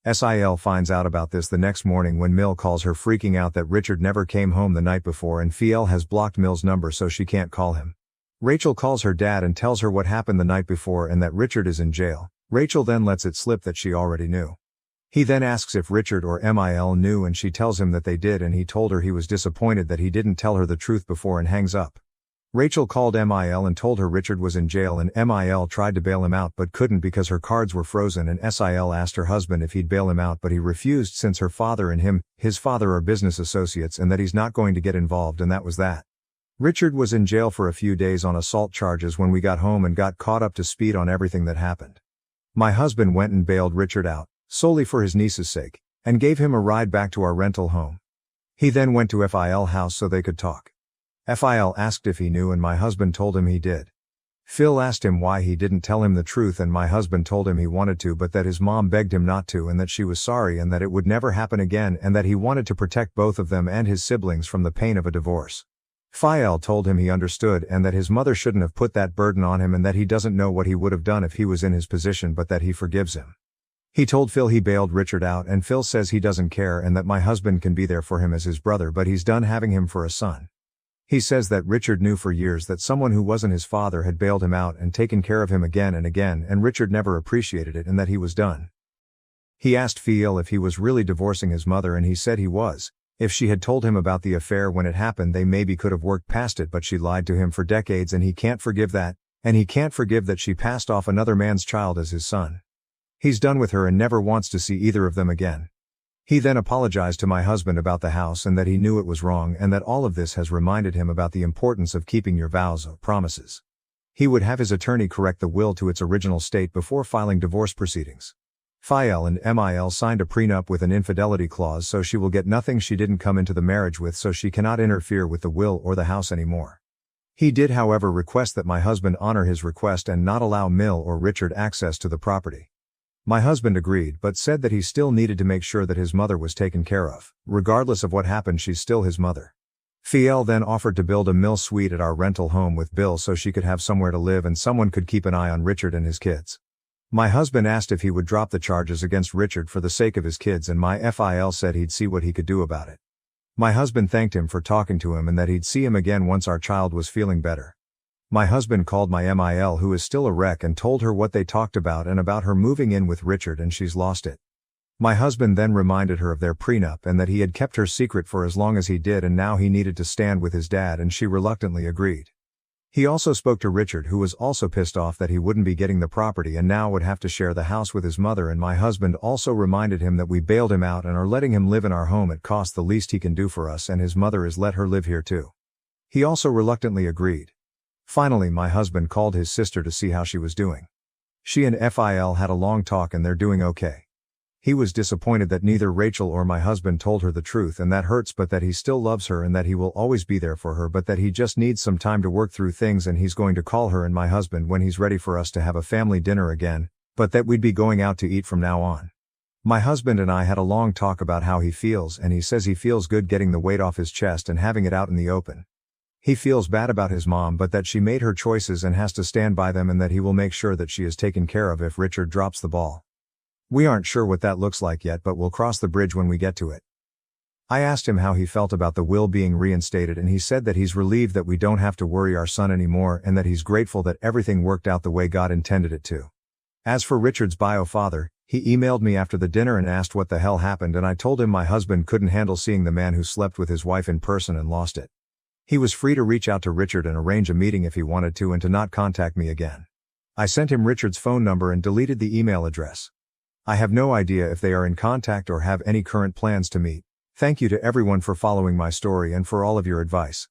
Speaker 1: Sil finds out about this the next morning when Mill calls her freaking out that Richard never came home the night before and Phil has blocked Mill's number so she can't call him. Rachel calls her dad and tells her what happened the night before and that Richard is in jail. Rachel then lets it slip that she already knew. He then asks if Richard or Mil knew and she tells him that they did and he told her he was disappointed that he didn't tell her the truth before and hangs up. Rachel called Mil and told her Richard was in jail and Mil tried to bail him out but couldn't because her cards were frozen and Sil asked her husband if he'd bail him out but he refused since her father and his father are business associates and that he's not going to get involved and that was that. Richard was in jail for a few days on assault charges when we got home and got caught up to speed on everything that happened. My husband went and bailed Richard out, solely for his niece's sake, and gave him a ride back to our rental home. He then went to Phil house so they could talk. Phil asked if he knew and my husband told him he did. Phil asked him why he didn't tell him the truth and my husband told him he wanted to but that his mom begged him not to and that she was sorry and that it would never happen again and that he wanted to protect both of them and his siblings from the pain of a divorce. Phil told him he understood and that his mother shouldn't have put that burden on him and that he doesn't know what he would have done if he was in his position but that he forgives him. He told Phil he bailed Richard out and Phil says he doesn't care and that my husband can be there for him as his brother but he's done having him for a son. He says that Richard knew for years that someone who wasn't his father had bailed him out and taken care of him again and again, and Richard never appreciated it and that he was done. He asked Phil if he was really divorcing his mother, and he said he was. If she had told him about the affair when it happened, they maybe could have worked past it, but she lied to him for decades and he can't forgive that, and he can't forgive that she passed off another man's child as his son. He's done with her and never wants to see either of them again. He then apologized to my husband about the house and that he knew it was wrong and that all of this has reminded him about the importance of keeping your vows or promises. He would have his attorney correct the will to its original state before filing divorce proceedings. Phil and Mil signed a prenup with an infidelity clause, so she will get nothing she didn't come into the marriage with, so she cannot interfere with the will or the house anymore. He did, however, request that my husband honor his request and not allow Mil or Richard access to the property. My husband agreed, but said that he still needed to make sure that his mother was taken care of. Regardless of what happened, she's still his mother. Phil then offered to build a mill suite at our rental home with Bill so she could have somewhere to live and someone could keep an eye on Richard and his kids. My husband asked if he would drop the charges against Richard for the sake of his kids, and my Phil said he'd see what he could do about it. My husband thanked him for talking to him and that he'd see him again once our child was feeling better. My husband called my Mil, who is still a wreck, and told her what they talked about and about her moving in with Richard, and she's lost it. My husband then reminded her of their prenup and that he had kept her secret for as long as he did, and now he needed to stand with his dad, and she reluctantly agreed. He also spoke to Richard, who was also pissed off that he wouldn't be getting the property and now would have to share the house with his mother, and my husband also reminded him that we bailed him out and are letting him live in our home at cost. The least he can do for us and his mother is let her live here too. He also reluctantly agreed. Finally, my husband called his sister to see how she was doing. She and Phil had a long talk and they're doing okay. He was disappointed that neither Rachel or my husband told her the truth, and that hurts, but that he still loves her and that he will always be there for her, but that he just needs some time to work through things, and he's going to call her and my husband when he's ready for us to have a family dinner again, but that we'd be going out to eat from now on. My husband and I had a long talk about how he feels, and he says he feels good getting the weight off his chest and having it out in the open. He feels bad about his mom, but that she made her choices and has to stand by them, and that he will make sure that she is taken care of if Richard drops the ball. We aren't sure what that looks like yet, but we'll cross the bridge when we get to it. I asked him how he felt about the will being reinstated, and he said that he's relieved that we don't have to worry our son anymore and that he's grateful that everything worked out the way God intended it to. As for Richard's bio father, he emailed me after the dinner and asked what the hell happened, and I told him my husband couldn't handle seeing the man who slept with his wife in person and lost it. He was free to reach out to Richard and arrange a meeting if he wanted to, and to not contact me again. I sent him Richard's phone number and deleted the email address. I have no idea if they are in contact or have any current plans to meet. Thank you to everyone for following my story and for all of your advice.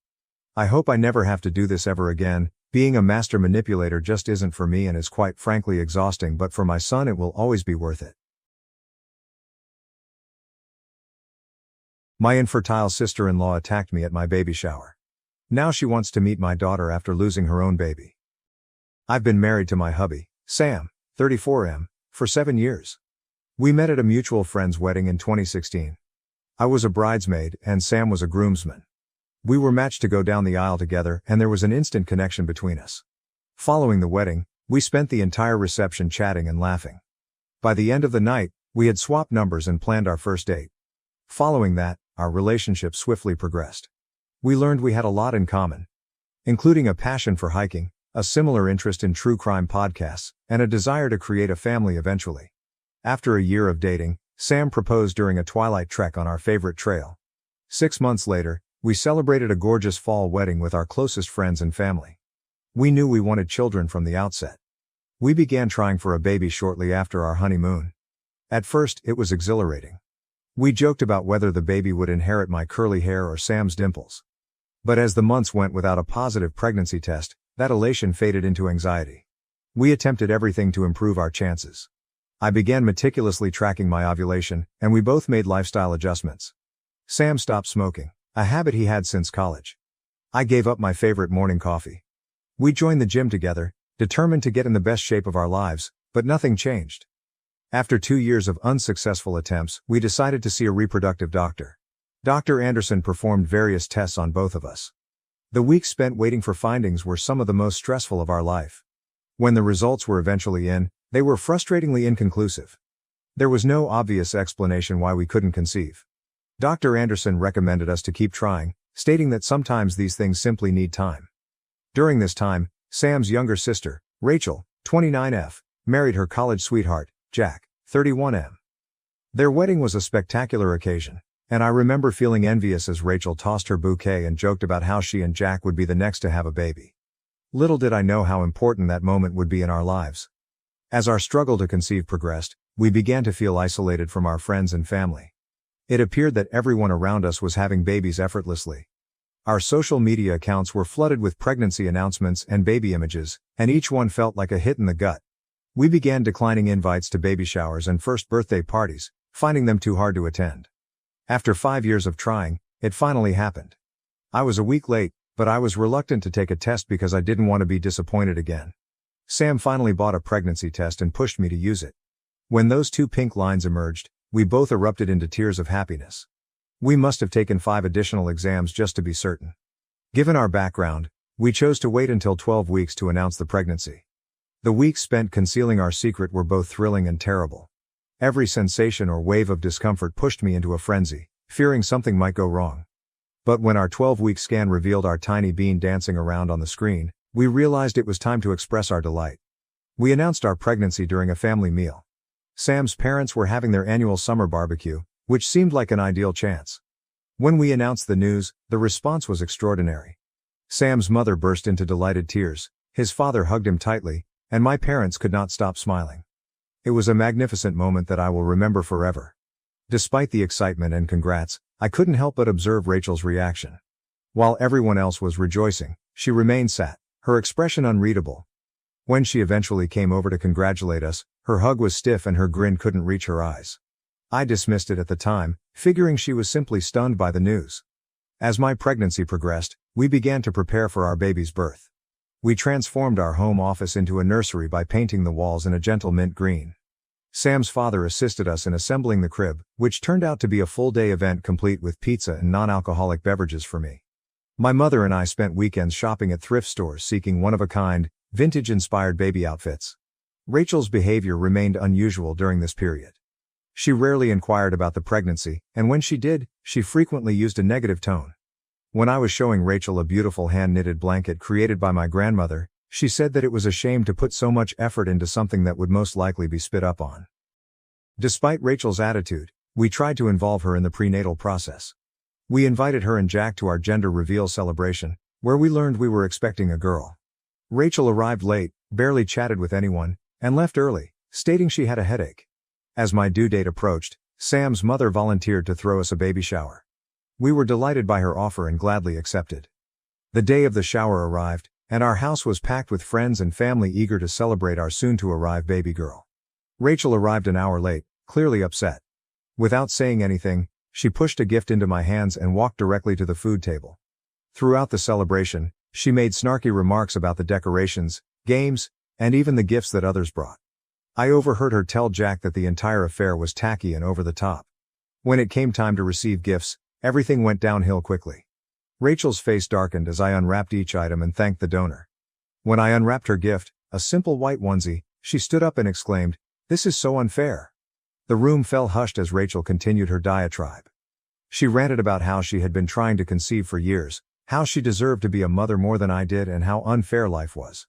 Speaker 1: I hope I never have to do this ever again. Being a master manipulator just isn't for me and is quite frankly exhausting, but for my son it will always be worth it. My infertile sister-in-law attacked me at my baby shower. Now she wants to meet my daughter after losing her own baby. I've been married to my hubby, Sam, 34M, for 7 years. We met at a mutual friend's wedding in 2016. I was a bridesmaid and Sam was a groomsman. We were matched to go down the aisle together, and there was an instant connection between us. Following the wedding, we spent the entire reception chatting and laughing. By the end of the night, we had swapped numbers and planned our first date. Following that, our relationship swiftly progressed. We learned we had a lot in common, including a passion for hiking, a similar interest in true crime podcasts, and a desire to create a family eventually. After a year of dating, Sam proposed during a twilight trek on our favorite trail. 6 months later, we celebrated a gorgeous fall wedding with our closest friends and family. We knew we wanted children from the outset. We began trying for a baby shortly after our honeymoon. At first, it was exhilarating. We joked about whether the baby would inherit my curly hair or Sam's dimples. But as the months went without a positive pregnancy test, that elation faded into anxiety. We attempted everything to improve our chances. I began meticulously tracking my ovulation, and we both made lifestyle adjustments. Sam stopped smoking, a habit he had since college. I gave up my favorite morning coffee. We joined the gym together, determined to get in the best shape of our lives, but nothing changed. After 2 years of unsuccessful attempts, we decided to see a reproductive doctor. Dr. Anderson performed various tests on both of us. The weeks spent waiting for findings were some of the most stressful of our life. When the results were eventually in, they were frustratingly inconclusive. There was no obvious explanation why we couldn't conceive. Dr. Anderson recommended us to keep trying, stating that sometimes these things simply need time. During this time, Sam's younger sister, Rachel, 29F, married her college sweetheart, Jack, 31M. Their wedding was a spectacular occasion, and I remember feeling envious as Rachel tossed her bouquet and joked about how she and Jack would be the next to have a baby. Little did I know how important that moment would be in our lives. As our struggle to conceive progressed, we began to feel isolated from our friends and family. It appeared that everyone around us was having babies effortlessly. Our social media accounts were flooded with pregnancy announcements and baby images, and each one felt like a hit in the gut. We began declining invites to baby showers and first birthday parties, finding them too hard to attend. After 5 years of trying, it finally happened. I was a week late, but I was reluctant to take a test because I didn't want to be disappointed again. Sam finally bought a pregnancy test and pushed me to use it. When those 2 pink lines emerged, we both erupted into tears of happiness. We must have taken 5 additional exams just to be certain. Given our background, we chose to wait until 12 weeks to announce the pregnancy. The weeks spent concealing our secret were both thrilling and terrible. Every sensation or wave of discomfort pushed me into a frenzy, fearing something might go wrong. But when our 12-week scan revealed our tiny bean dancing around on the screen, we realized it was time to express our delight. We announced our pregnancy during a family meal. Sam's parents were having their annual summer barbecue, which seemed like an ideal chance. When we announced the news, the response was extraordinary. Sam's mother burst into delighted tears, his father hugged him tightly, and my parents could not stop smiling. It was a magnificent moment that I will remember forever. Despite the excitement and congrats, I couldn't help but observe Rachel's reaction. While everyone else was rejoicing, she remained sat, her expression unreadable. When she eventually came over to congratulate us, her hug was stiff and her grin couldn't reach her eyes. I dismissed it at the time, figuring she was simply stunned by the news. As my pregnancy progressed, we began to prepare for our baby's birth. We transformed our home office into a nursery by painting the walls in a gentle mint green. Sam's father assisted us in assembling the crib, which turned out to be a full-day event complete with pizza and non-alcoholic beverages for me. My mother and I spent weekends shopping at thrift stores seeking one-of-a-kind, vintage-inspired baby outfits. Rachel's behavior remained unusual during this period. She rarely inquired about the pregnancy, and when she did, she frequently used a negative tone. When I was showing Rachel a beautiful hand-knitted blanket created by my grandmother, she said that it was a shame to put so much effort into something that would most likely be spit up on. Despite Rachel's attitude, we tried to involve her in the prenatal process. We invited her and Jack to our gender reveal celebration, where we learned we were expecting a girl. Rachel arrived late, barely chatted with anyone, and left early, stating she had a headache. As my due date approached, Sam's mother volunteered to throw us a baby shower. We were delighted by her offer and gladly accepted. The day of the shower arrived, and our house was packed with friends and family eager to celebrate our soon-to-arrive baby girl. Rachel arrived an hour late, clearly upset. Without saying anything, she pushed a gift into my hands and walked directly to the food table. Throughout the celebration, she made snarky remarks about the decorations, games, and even the gifts that others brought. I overheard her tell Jack that the entire affair was tacky and over the top. When it came time to receive gifts, everything went downhill quickly. Rachel's face darkened as I unwrapped each item and thanked the donor. When I unwrapped her gift, a simple white onesie, she stood up and exclaimed, "This is so unfair." The room fell hushed as Rachel continued her diatribe. She ranted about how she had been trying to conceive for years, how she deserved to be a mother more than I did and how unfair life was.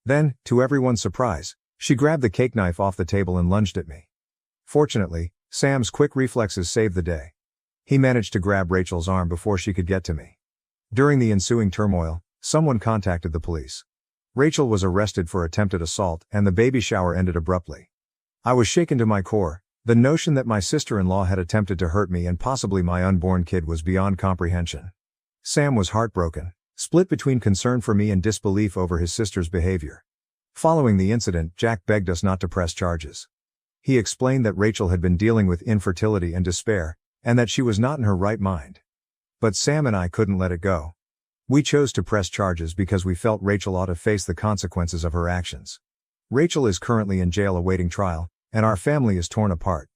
Speaker 1: Then, to everyone's surprise, she grabbed the cake knife off the table and lunged at me. Fortunately, Sam's quick reflexes saved the day. He managed to grab Rachel's arm before she could get to me. During the ensuing turmoil, someone contacted the police. Rachel was arrested for attempted assault and the baby shower ended abruptly. I was shaken to my core. The notion that my sister-in-law had attempted to hurt me and possibly my unborn kid was beyond comprehension. Sam was heartbroken, split between concern for me and disbelief over his sister's behavior. Following the incident, Jack begged us not to press charges. He explained that Rachel had been dealing with infertility and despair, and that she was not in her right mind. But Sam and I couldn't let it go. We chose to press charges because we felt Rachel ought to face the consequences of her actions. Rachel is currently in jail awaiting trial, and our family is torn apart.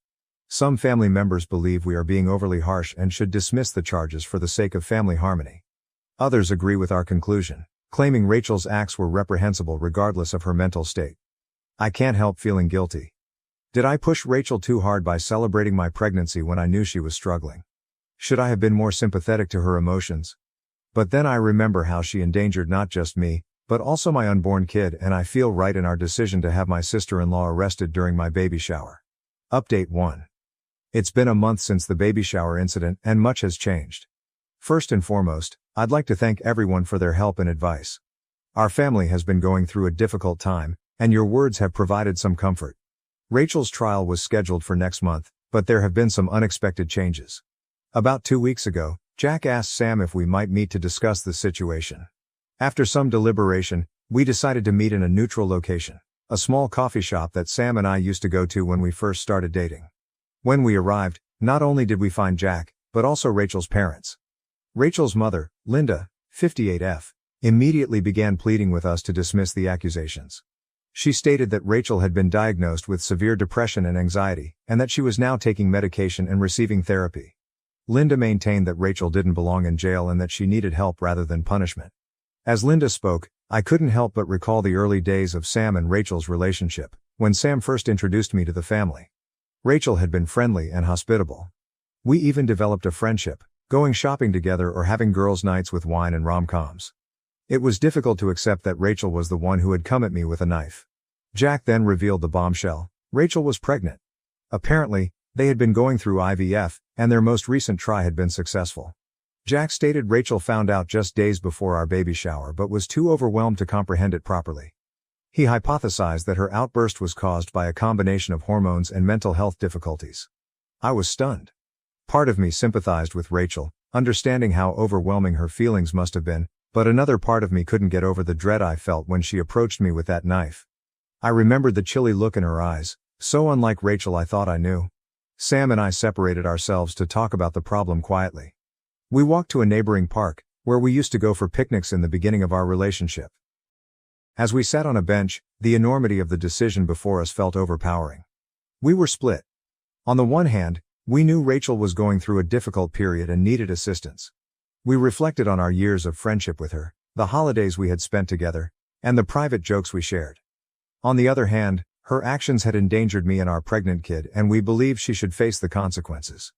Speaker 1: Some family members believe we are being overly harsh and should dismiss the charges for the sake of family harmony. Others agree with our conclusion, claiming Rachel's acts were reprehensible regardless of her mental state. I can't help feeling guilty. Did I push Rachel too hard by celebrating my pregnancy when I knew she was struggling? Should I have been more sympathetic to her emotions? But then I remember how she endangered not just me, but also my unborn kid, and I feel right in our decision to have my sister-in-law arrested during my baby shower. Update 1. It's been a month since the baby shower incident, and much has changed. First and foremost, I'd like to thank everyone for their help and advice. Our family has been going through a difficult time, and your words have provided some comfort. Rachel's trial was scheduled for next month, but there have been some unexpected changes. About 2 weeks ago, Jack asked Sam if we might meet to discuss the situation. After some deliberation, we decided to meet in a neutral location, a small coffee shop that Sam and I used to go to when we first started dating. When we arrived, not only did we find Jack, but also Rachel's parents. Rachel's mother, Linda, 58F, immediately began pleading with us to dismiss the accusations. She stated that Rachel had been diagnosed with severe depression and anxiety, and that she was now taking medication and receiving therapy. Linda maintained that Rachel didn't belong in jail and that she needed help rather than punishment. As Linda spoke, I couldn't help but recall the early days of Sam and Rachel's relationship, when Sam first introduced me to the family. Rachel had been friendly and hospitable. We even developed a friendship, going shopping together or having girls' nights with wine and rom-coms. It was difficult to accept that Rachel was the one who had come at me with a knife. Jack then revealed the bombshell: Rachel was pregnant. Apparently, they had been going through IVF, and their most recent try had been successful. Jack stated Rachel found out just days before our baby shower but was too overwhelmed to comprehend it properly. He hypothesized that her outburst was caused by a combination of hormones and mental health difficulties. I was stunned. Part of me sympathized with Rachel, understanding how overwhelming her feelings must have been, but another part of me couldn't get over the dread I felt when she approached me with that knife. I remembered the chilly look in her eyes, so unlike Rachel I thought I knew. Sam and I separated ourselves to talk about the problem quietly. We walked to a neighboring park, where we used to go for picnics in the beginning of our relationship. As we sat on a bench, the enormity of the decision before us felt overpowering. We were split. On the one hand, we knew Rachel was going through a difficult period and needed assistance. We reflected on our years of friendship with her, the holidays we had spent together, and the private jokes we shared. On the other hand, her actions had endangered me and our pregnant kid, and we believed she should face the consequences.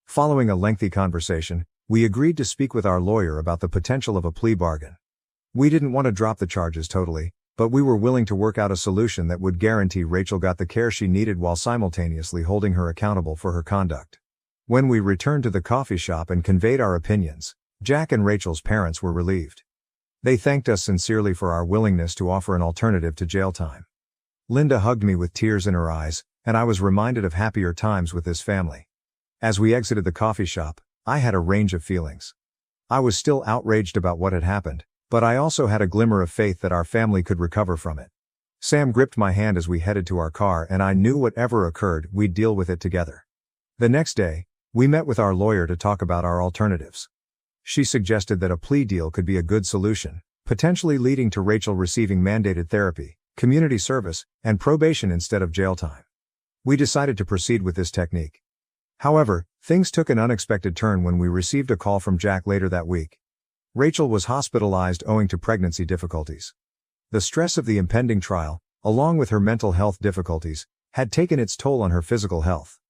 Speaker 1: Following a lengthy conversation, we agreed to speak with our lawyer about the potential of a plea bargain. We didn't want to drop the charges totally, but we were willing to work out a solution that would guarantee Rachel got the care she needed while simultaneously holding her accountable for her conduct. When we returned to the coffee shop and conveyed our opinions, Jack and Rachel's parents were relieved. They thanked us sincerely for our willingness to offer an alternative to jail time. Linda hugged me with tears in her eyes, and I was reminded of happier times with this family. As we exited the coffee shop, I had a range of feelings. I was still outraged about what had happened, but I also had a glimmer of faith that our family could recover from it. Sam gripped my hand as we headed to our car, and I knew whatever occurred, we'd deal with it together. The next day, we met with our lawyer to talk about our alternatives. She suggested that a plea deal could be a good solution, potentially leading to Rachel receiving mandated therapy, community service, and probation instead of jail time. We decided to proceed with this technique. However, things took an unexpected turn when we received a call from Jack later that week. Rachel was hospitalized owing to pregnancy difficulties. The stress of the impending trial, along with her mental health difficulties, had taken its toll on her physical health.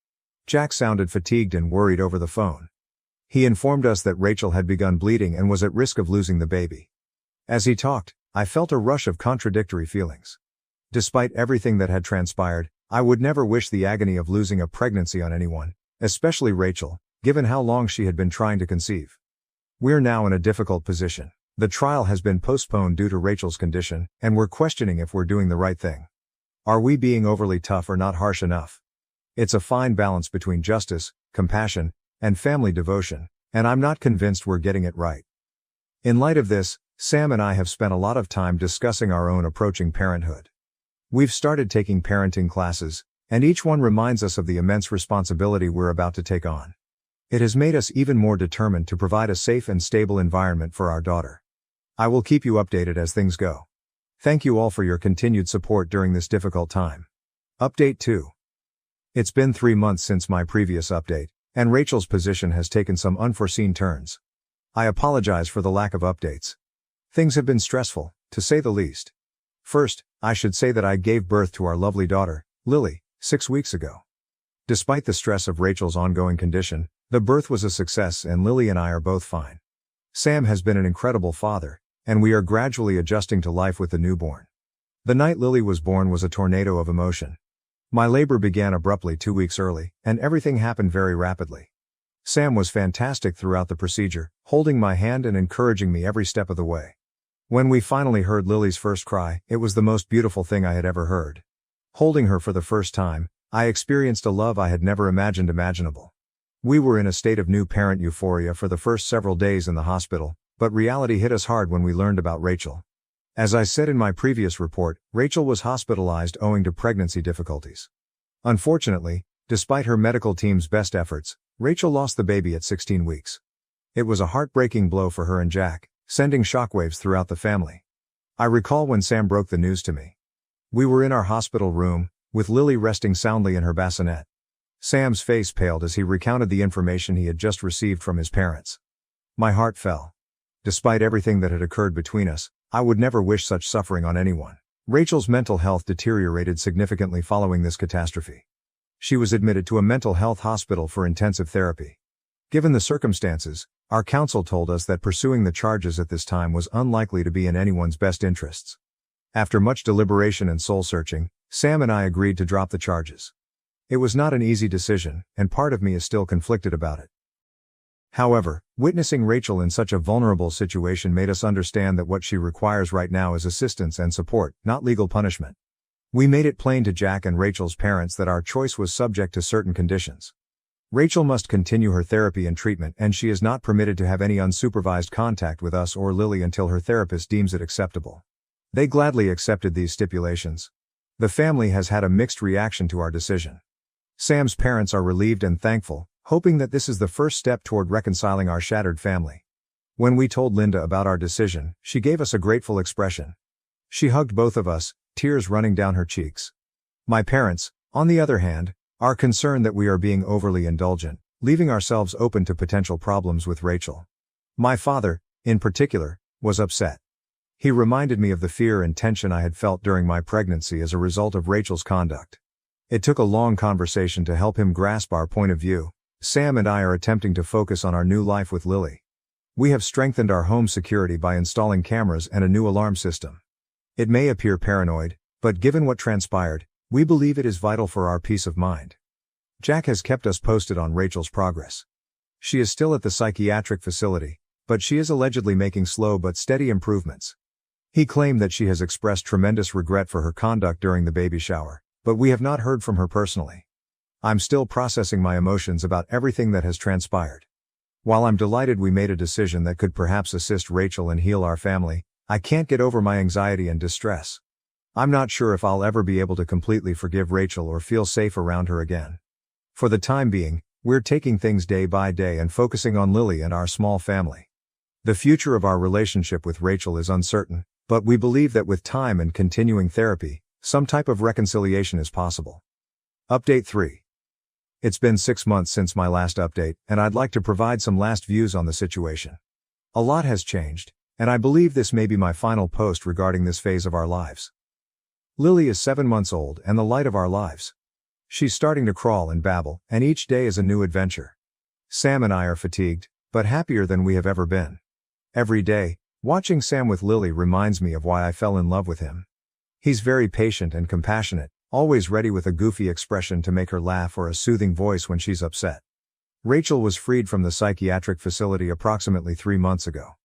Speaker 1: Jack sounded fatigued and worried over the phone. He informed us that Rachel had begun bleeding and was at risk of losing the baby. As he talked, I felt a rush of contradictory feelings. Despite everything that had transpired, I would never wish the agony of losing a pregnancy on anyone, especially Rachel, given how long she had been trying to conceive. We're now in a difficult position. The trial has been postponed due to Rachel's condition, and we're questioning if we're doing the right thing. Are we being overly tough or not harsh enough? It's a fine balance between justice, compassion, and family devotion, and I'm not convinced we're getting it right. In light of this, Sam and I have spent a lot of time discussing our own approaching parenthood. We've started taking parenting classes, and each one reminds us of the immense responsibility we're about to take on. It has made us even more determined to provide a safe and stable environment for our daughter. I will keep you updated as things go. Thank you all for your continued support during this difficult time. Update 2. It's been 3 months since my previous update, and Rachel's position has taken some unforeseen turns. I apologize for the lack of updates. Things have been stressful, to say the least. First, I should say that I gave birth to our lovely daughter, Lily, 6 weeks ago. Despite the stress of Rachel's ongoing condition, the birth was a success and Lily and I are both fine. Sam has been an incredible father, and we are gradually adjusting to life with the newborn. The night Lily was born was a tornado of emotion. My labor began abruptly 2 weeks early, and everything happened very rapidly. Sam was fantastic throughout the procedure, holding my hand and encouraging me every step of the way. When we finally heard Lily's first cry, it was the most beautiful thing I had ever heard. Holding her for the first time, I experienced a love I had never imagined imaginable. We were in a state of new parent euphoria for the first several days in the hospital, but reality hit us hard when we learned about Rachel. As I said in my previous report, Rachel was hospitalized owing to pregnancy difficulties. Unfortunately, despite her medical team's best efforts, Rachel lost the baby at 16 weeks. It was a heartbreaking blow for her and Jack, sending shockwaves throughout the family. I recall when Sam broke the news to me. We were in our hospital room, with Lily resting soundly in her bassinet. Sam's face paled as he recounted the information he had just received from his parents. My heart fell. Despite everything that had occurred between us, I would never wish such suffering on anyone. Rachel's mental health deteriorated significantly following this catastrophe. She was admitted to a mental health hospital for intensive therapy. Given the circumstances, our counsel told us that pursuing the charges at this time was unlikely to be in anyone's best interests. After much deliberation and soul-searching, Sam and I agreed to drop the charges. It was not an easy decision, and part of me is still conflicted about it. However, witnessing Rachel in such a vulnerable situation made us understand that what she requires right now is assistance and support, not legal punishment. We made it plain to Jack and Rachel's parents that our choice was subject to certain conditions. Rachel must continue her therapy and treatment, and she is not permitted to have any unsupervised contact with us or Lily until her therapist deems it acceptable. They gladly accepted these stipulations. The family has had a mixed reaction to our decision. Sam's parents are relieved and thankful, hoping that this is the first step toward reconciling our shattered family. When we told Linda about our decision, she gave us a grateful expression. She hugged both of us, tears running down her cheeks. My parents, on the other hand, are concerned that we are being overly indulgent, leaving ourselves open to potential problems with Rachel. My father, in particular, was upset. He reminded me of the fear and tension I had felt during my pregnancy as a result of Rachel's conduct. It took a long conversation to help him grasp our point of view. Sam and I are attempting to focus on our new life with Lily. We have strengthened our home security by installing cameras and a new alarm system. It may appear paranoid, but given what transpired, we believe it is vital for our peace of mind. Jack has kept us posted on Rachel's progress. She is still at the psychiatric facility, but she is allegedly making slow but steady improvements. He claimed that she has expressed tremendous regret for her conduct during the baby shower, but we have not heard from her personally. I'm still processing my emotions about everything that has transpired. While I'm delighted we made a decision that could perhaps assist Rachel and heal our family, I can't get over my anxiety and distress. I'm not sure if I'll ever be able to completely forgive Rachel or feel safe around her again. For the time being, we're taking things day by day and focusing on Lily and our small family. The future of our relationship with Rachel is uncertain, but we believe that with time and continuing therapy, some type of reconciliation is possible. Update 3. It's been 6 months since my last update, and I'd like to provide some last views on the situation. A lot has changed, and I believe this may be my final post regarding this phase of our lives. Lily is 7 months old and the light of our lives. She's starting to crawl and babble, and each day is a new adventure. Sam and I are fatigued, but happier than we have ever been. Every day, watching Sam with Lily reminds me of why I fell in love with him. He's very patient and compassionate, always ready with a goofy expression to make her laugh or a soothing voice when she's upset. Rachel was freed from the psychiatric facility approximately 3 months ago.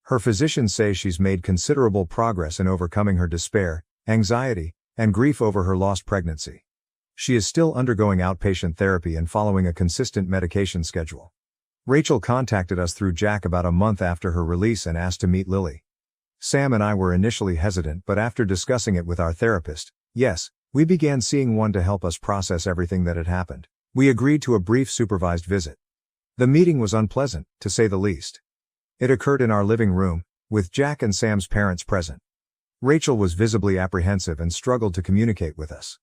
Speaker 1: Her physicians say she's made considerable progress in overcoming her despair, anxiety, and grief over her lost pregnancy. She is still undergoing outpatient therapy and following a consistent medication schedule. Rachel contacted us through Jack about a month after her release and asked to meet Lily. Sam and I were initially hesitant, but after discussing it with our therapist, yes, we began seeing one to help us process everything that had happened. We agreed to a brief supervised visit. The meeting was unpleasant, to say the least. It occurred in our living room, with Jack and Sam's parents present. Rachel was visibly apprehensive and struggled to communicate with us.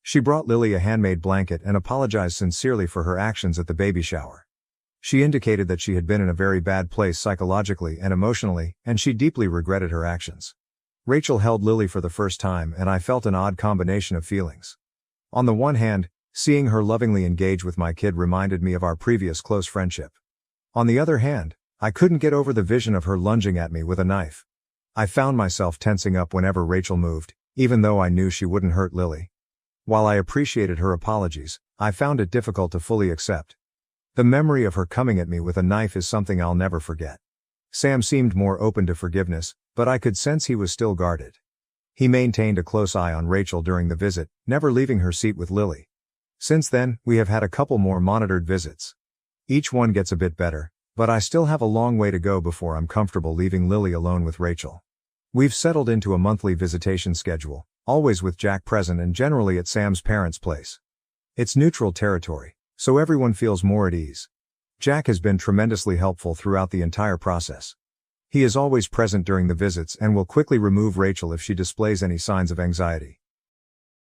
Speaker 1: She brought Lily a handmade blanket and apologized sincerely for her actions at the baby shower. She indicated that she had been in a very bad place psychologically and emotionally, and she deeply regretted her actions. Rachel held Lily for the first time, and I felt an odd combination of feelings. On the one hand, seeing her lovingly engage with my kid reminded me of our previous close friendship. On the other hand, I couldn't get over the vision of her lunging at me with a knife. I found myself tensing up whenever Rachel moved, even though I knew she wouldn't hurt Lily. While I appreciated her apologies, I found it difficult to fully accept. The memory of her coming at me with a knife is something I'll never forget. Sam seemed more open to forgiveness, but I could sense he was still guarded. He maintained a close eye on Rachel during the visit, never leaving her seat with Lily. Since then, we have had a couple more monitored visits. Each one gets a bit better, but I still have a long way to go before I'm comfortable leaving Lily alone with Rachel. We've settled into a monthly visitation schedule, always with Jack present and generally at Sam's parents' place. It's neutral territory, so everyone feels more at ease. Jack has been tremendously helpful throughout the entire process. He is always present during the visits and will quickly remove Rachel if she displays any signs of anxiety.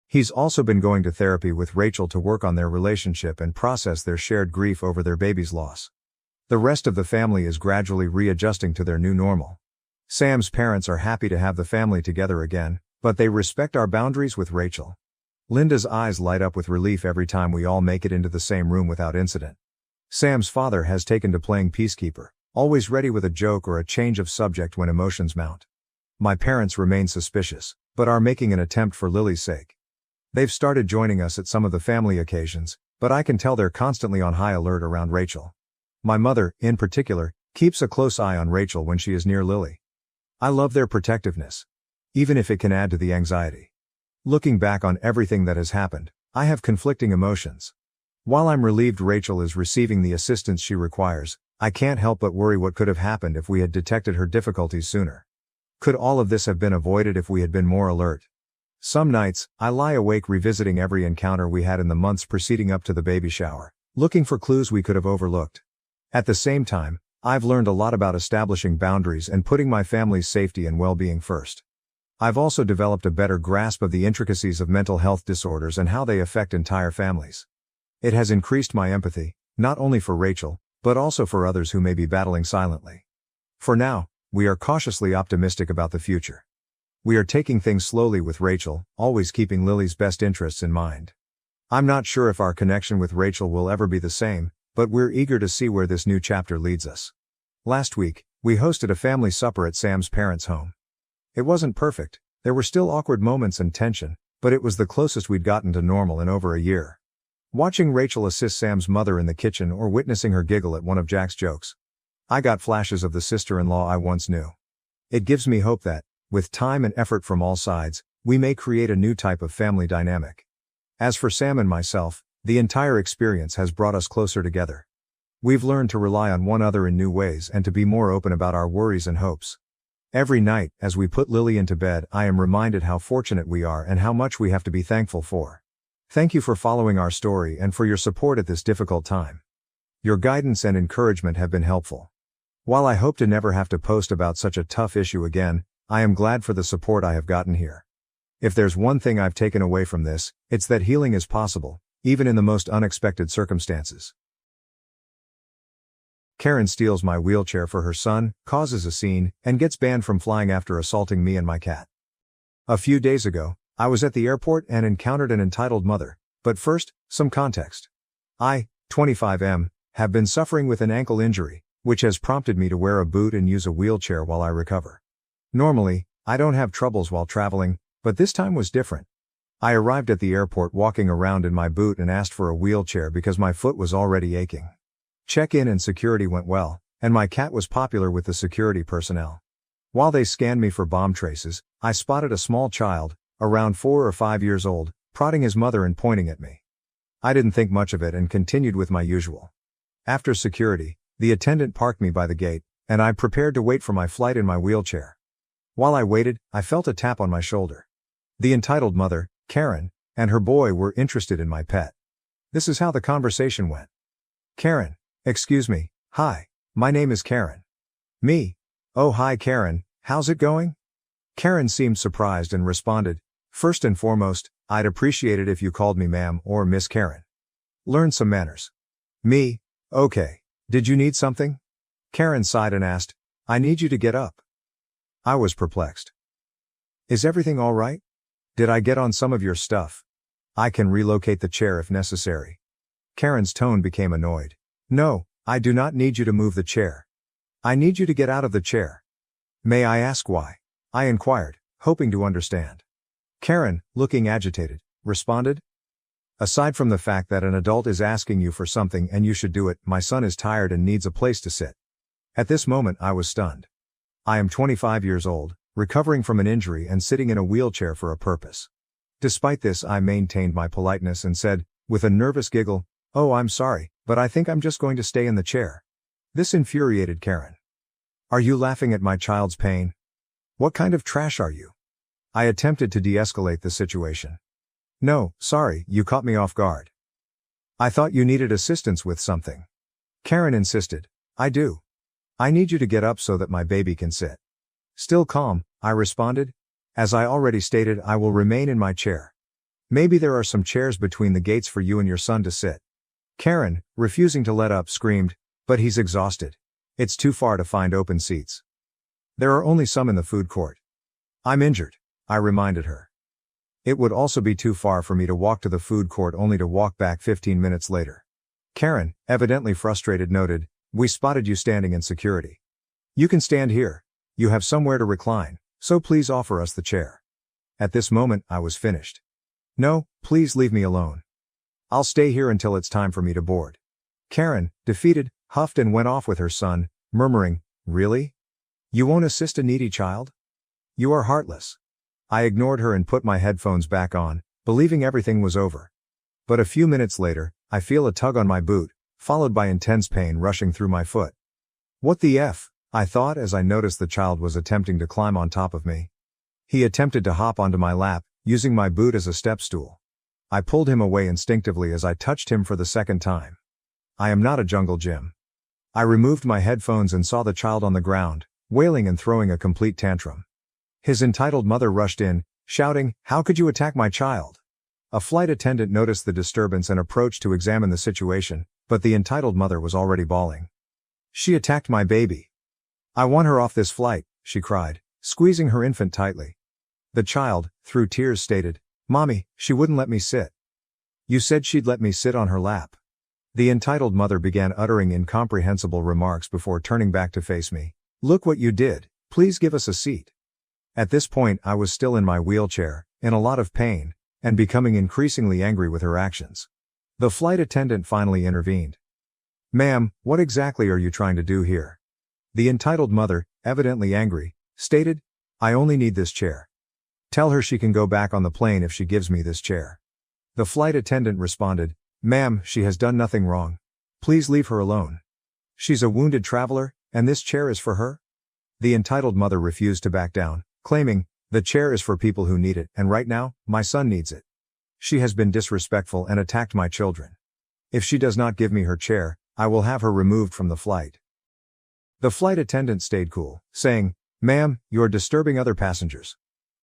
Speaker 1: He's also been going to therapy with Rachel to work on their relationship and process their shared grief over their baby's loss. The rest of the family is gradually readjusting to their new normal. Sam's parents are happy to have the family together again, but they respect our boundaries with Rachel. Linda's eyes light up with relief every time we all make it into the same room without incident. Sam's father has taken to playing peacekeeper, always ready with a joke or a change of subject when emotions mount. My parents remain suspicious, but are making an attempt for Lily's sake. They've started joining us at some of the family occasions, but I can tell they're constantly on high alert around Rachel. My mother, in particular, keeps a close eye on Rachel when she is near Lily. I love their protectiveness, even if it can add to the anxiety. Looking back on everything that has happened, I have conflicting emotions. While I'm relieved Rachel is receiving the assistance she requires, I can't help but worry what could have happened if we had detected her difficulties sooner. Could all of this have been avoided if we had been more alert? Some nights, I lie awake revisiting every encounter we had in the months preceding up to the baby shower, looking for clues we could have overlooked. At the same time, I've learned a lot about establishing boundaries and putting my family's safety and well-being first. I've also developed a better grasp of the intricacies of mental health disorders and how they affect entire families. It has increased my empathy, not only for Rachel, but also for others who may be battling silently. For now, we are cautiously optimistic about the future. We are taking things slowly with Rachel, always keeping Lily's best interests in mind. I'm not sure if our connection with Rachel will ever be the same, but we're eager to see where this new chapter leads us. Last week, we hosted a family supper at Sam's parents' home. It wasn't perfect, there were still awkward moments and tension, but it was the closest we'd gotten to normal in over a year. Watching Rachel assist Sam's mother in the kitchen or witnessing her giggle at one of Jack's jokes. I got flashes of the sister-in-law I once knew. It gives me hope that, with time and effort from all sides, we may create a new type of family dynamic. As for Sam and myself, the entire experience has brought us closer together. We've learned to rely on one another in new ways and to be more open about our worries and hopes. Every night, as we put Lily into bed, I am reminded how fortunate we are and how much we have to be thankful for. Thank you for following our story and for your support at this difficult time. Your guidance and encouragement have been helpful. While I hope to never have to post about such a tough issue again, I am glad for the support I have gotten here. If there's one thing I've taken away from this, it's that healing is possible, even in the most unexpected circumstances. Karen steals my wheelchair for her son, causes a scene, and gets banned from flying after assaulting me and my cat. A few days ago, I was at the airport and encountered an entitled mother, but first, some context. I, 25M, have been suffering with an ankle injury, which has prompted me to wear a boot and use a wheelchair while I recover. Normally, I don't have troubles while traveling, but this time was different. I arrived at the airport walking around in my boot and asked for a wheelchair because my foot was already aching. Check-in and security went well, and my cat was popular with the security personnel. While they scanned me for bomb traces, I spotted a small child, around 4 or 5 years old, prodding his mother and pointing at me. I didn't think much of it and continued with my usual. After security, the attendant parked me by the gate, and I prepared to wait for my flight in my wheelchair. While I waited, I felt a tap on my shoulder. The entitled mother, Karen, and her boy were interested in my pet. This is how the conversation went. Karen, excuse me, hi, my name is Karen. Me. Oh hi Karen, how's it going? Karen seemed surprised and responded, first and foremost, I'd appreciate it if you called me ma'am or Miss Karen. Learn some manners. Me, okay, did you need something? Karen sighed and asked, I need you to get up. I was perplexed. Is everything all right? Did I get on some of your stuff? I can relocate the chair if necessary. Karen's tone became annoyed. No, I do not need you to move the chair. I need you to get out of the chair. May I ask why? I inquired, hoping to understand. Karen, looking agitated, responded. Aside from the fact that an adult is asking you for something and you should do it, my son is tired and needs a place to sit. At this moment I was stunned. I am 25 years old, recovering from an injury and sitting in a wheelchair for a purpose. Despite this, I maintained my politeness and said, with a nervous giggle, "Oh, I'm sorry, but I think I'm just going to stay in the chair." This infuriated Karen. "Are you laughing at my child's pain? What kind of trash are you?" I attempted to de-escalate the situation. "No, sorry, you caught me off guard. I thought you needed assistance with something." Karen insisted. "I do. I need you to get up so that my baby can sit." Still calm, I responded. "As I already stated, I will remain in my chair. Maybe there are some chairs between the gates for you and your son to sit." Karen, refusing to let up, screamed, "But he's exhausted. It's too far to find open seats. There are only some in the food court." "I'm injured," I reminded her. It would also be too far for me to walk to the food court only to walk back 15 minutes later. Karen, evidently frustrated, noted, "We spotted you standing in security. You can stand here. You have somewhere to recline, so please offer us the chair." At this moment, I was finished. "No, please leave me alone. I'll stay here until it's time for me to board." Karen, defeated, huffed and went off with her son, murmuring, "Really? You won't assist a needy child? You are heartless." I ignored her and put my headphones back on, believing everything was over. But a few minutes later, I feel a tug on my boot, followed by intense pain rushing through my foot. "What the F?" I thought as I noticed the child was attempting to climb on top of me. He attempted to hop onto my lap, using my boot as a step stool. I pulled him away instinctively as I touched him for the second time. I am not a jungle gym. I removed my headphones and saw the child on the ground, wailing and throwing a complete tantrum. His entitled mother rushed in, shouting, "How could you attack my child?" A flight attendant noticed the disturbance and approached to examine the situation, but the entitled mother was already bawling. "She attacked my baby. I want her off this flight," she cried, squeezing her infant tightly. The child, through tears, stated, "Mommy, she wouldn't let me sit. You said she'd let me sit on her lap." The entitled mother began uttering incomprehensible remarks before turning back to face me. "Look what you did, please give us a seat." At this point I was still in my wheelchair, in a lot of pain, and becoming increasingly angry with her actions. The flight attendant finally intervened. "Ma'am, what exactly are you trying to do here?" The entitled mother, evidently angry, stated, "I only need this chair. Tell her she can go back on the plane if she gives me this chair." The flight attendant responded, "Ma'am, she has done nothing wrong. Please leave her alone. She's a wounded traveler, and this chair is for her." The entitled mother refused to back down, claiming, "The chair is for people who need it, and right now, my son needs it. She has been disrespectful and attacked my children. If she does not give me her chair, I will have her removed from the flight." The flight attendant stayed cool, saying, "Ma'am, you're disturbing other passengers.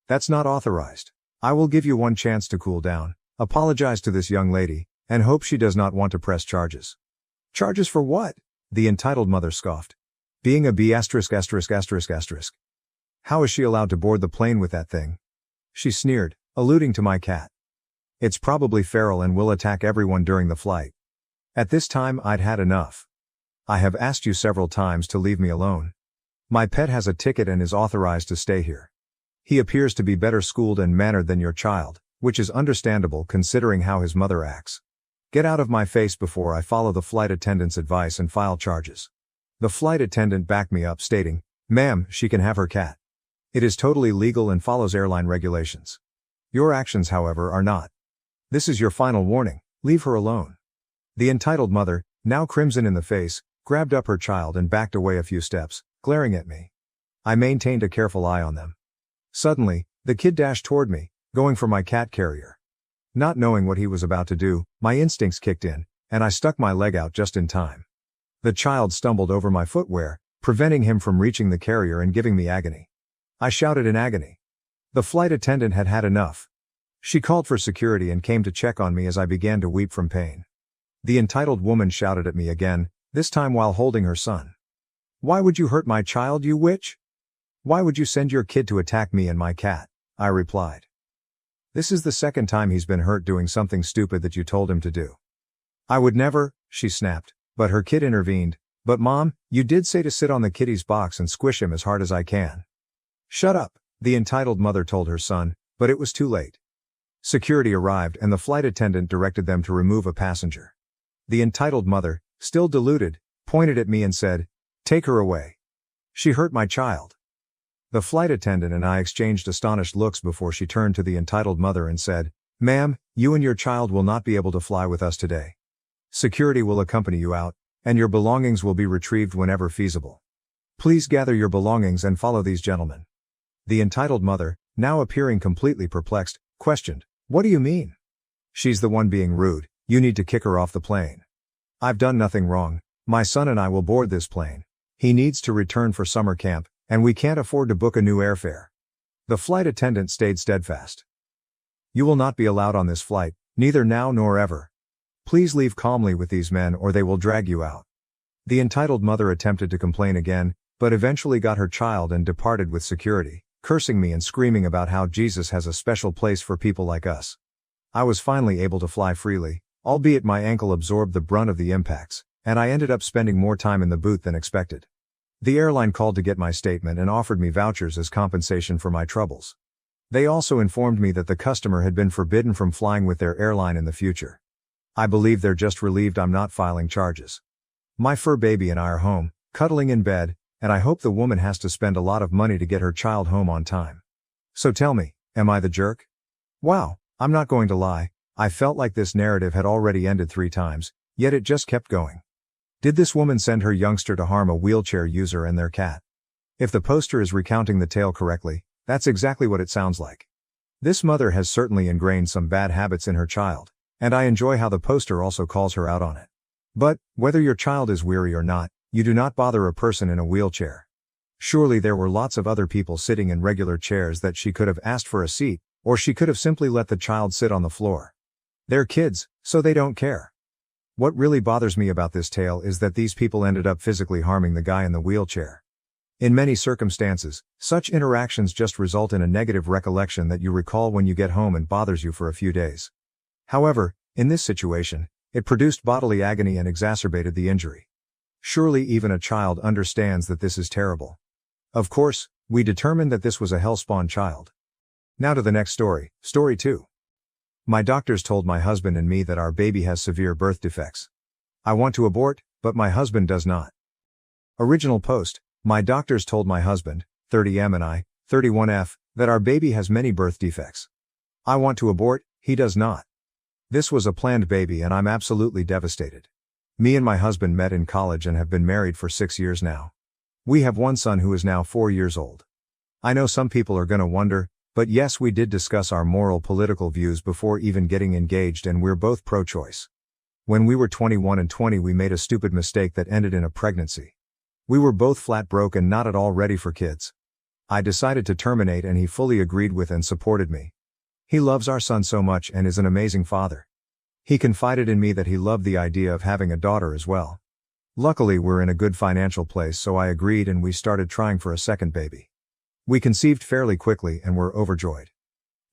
Speaker 1: That's not authorized. I will give you one chance to cool down, apologize to this young lady, and hope she does not want to press charges." "Charges for what?" the entitled mother scoffed. "Being a B********. How is she allowed to board the plane with that thing?" she sneered, alluding to my cat. "It's probably feral and will attack everyone during the flight." At this time I'd had enough. "I have asked you several times to leave me alone. My pet has a ticket and is authorized to stay here. He appears to be better schooled and mannered than your child, which is understandable considering how his mother acts. Get out of my face before I follow the flight attendant's advice and file charges." The flight attendant backed me up, stating, "Ma'am, she can have her cat. It is totally legal and follows airline regulations. Your actions, however, are not. This is your final warning, leave her alone." The entitled mother, now crimson in the face, grabbed up her child and backed away a few steps, glaring at me. I maintained a careful eye on them. Suddenly, the kid dashed toward me, going for my cat carrier. Not knowing what he was about to do, my instincts kicked in, and I stuck my leg out just in time. The child stumbled over my footwear, preventing him from reaching the carrier and giving me agony. I shouted in agony. The flight attendant had had enough. She called for security and came to check on me as I began to weep from pain. The entitled woman shouted at me again, this time while holding her son. "Why would you hurt my child, you witch? Why would you send your kid to attack me and my cat?" I replied. "This is the second time he's been hurt doing something stupid that you told him to do." "I would never," she snapped, but her kid intervened, But Mom, you did say to sit on the kitty's box and squish him as hard as I can. Shut up, the entitled mother told her son, but it was too late. Security arrived and the flight attendant directed them to remove a passenger. The entitled mother, still deluded, pointed at me and said, "Take her away. She hurt my child." The flight attendant and I exchanged astonished looks before she turned to the entitled mother and said, "Ma'am, you and your child will not be able to fly with us today. Security will accompany you out, and your belongings will be retrieved whenever feasible. Please gather your belongings and follow these gentlemen." The entitled mother, now appearing completely perplexed, questioned, "What do you mean?" "She's the one being rude, you need to kick her off the plane." "I've done nothing wrong, my son and I will board this plane. He needs to return for summer camp, and we can't afford to book a new airfare." The flight attendant stayed steadfast. "You will not be allowed on this flight, neither now nor ever. Please leave calmly with these men or they will drag you out." The entitled mother attempted to complain again, but eventually got her child and departed with security, cursing me and screaming about how Jesus has a special place for people like us. I was finally able to fly freely, albeit my ankle absorbed the brunt of the impacts, and I ended up spending more time in the booth than expected. The airline called to get my statement and offered me vouchers as compensation for my troubles. They also informed me that the customer had been forbidden from flying with their airline in the future. I believe they're just relieved I'm not filing charges. My fur baby and I are home, cuddling in bed, and I hope the woman has to spend a lot of money to get her child home on time. So tell me, am I the jerk? Wow, I'm not going to lie, I felt like this narrative had already ended 3 times, yet it just kept going. Did this woman send her youngster to harm a wheelchair user and their cat? If the poster is recounting the tale correctly, that's exactly what it sounds like. This mother has certainly ingrained some bad habits in her child, and I enjoy how the poster also calls her out on it. But, whether your child is weary or not, you do not bother a person in a wheelchair. Surely there were lots of other people sitting in regular chairs that she could have asked for a seat, or she could have simply let the child sit on the floor. They're kids, so they don't care. What really bothers me about this tale is that these people ended up physically harming the guy in the wheelchair. In many circumstances, such interactions just result in a negative recollection that you recall when you get home and bothers you for a few days. However, in this situation, it produced bodily agony and exacerbated the injury. Surely even a child understands that this is terrible. Of course, we determined that this was a hellspawn child. Now to the next story, story 2. My doctors told my husband and me that our baby has severe birth defects. I want to abort, but my husband does not. Original post, my doctors told my husband, 30M and I, 31F, that our baby has many birth defects. I want to abort, he does not. This was a planned baby and I'm absolutely devastated. Me and my husband met in college and have been married for 6 years now. We have one son who is now 4 years old. I know some people are gonna wonder, but yes, we did discuss our moral political views before even getting engaged and we're both pro-choice. When we were 21 and 20 we made a stupid mistake that ended in a pregnancy. We were both flat broke and not at all ready for kids. I decided to terminate and he fully agreed with and supported me. He loves our son so much and is an amazing father. He confided in me that he loved the idea of having a daughter as well. Luckily we're in a good financial place so I agreed and we started trying for a second baby. We conceived fairly quickly and were overjoyed.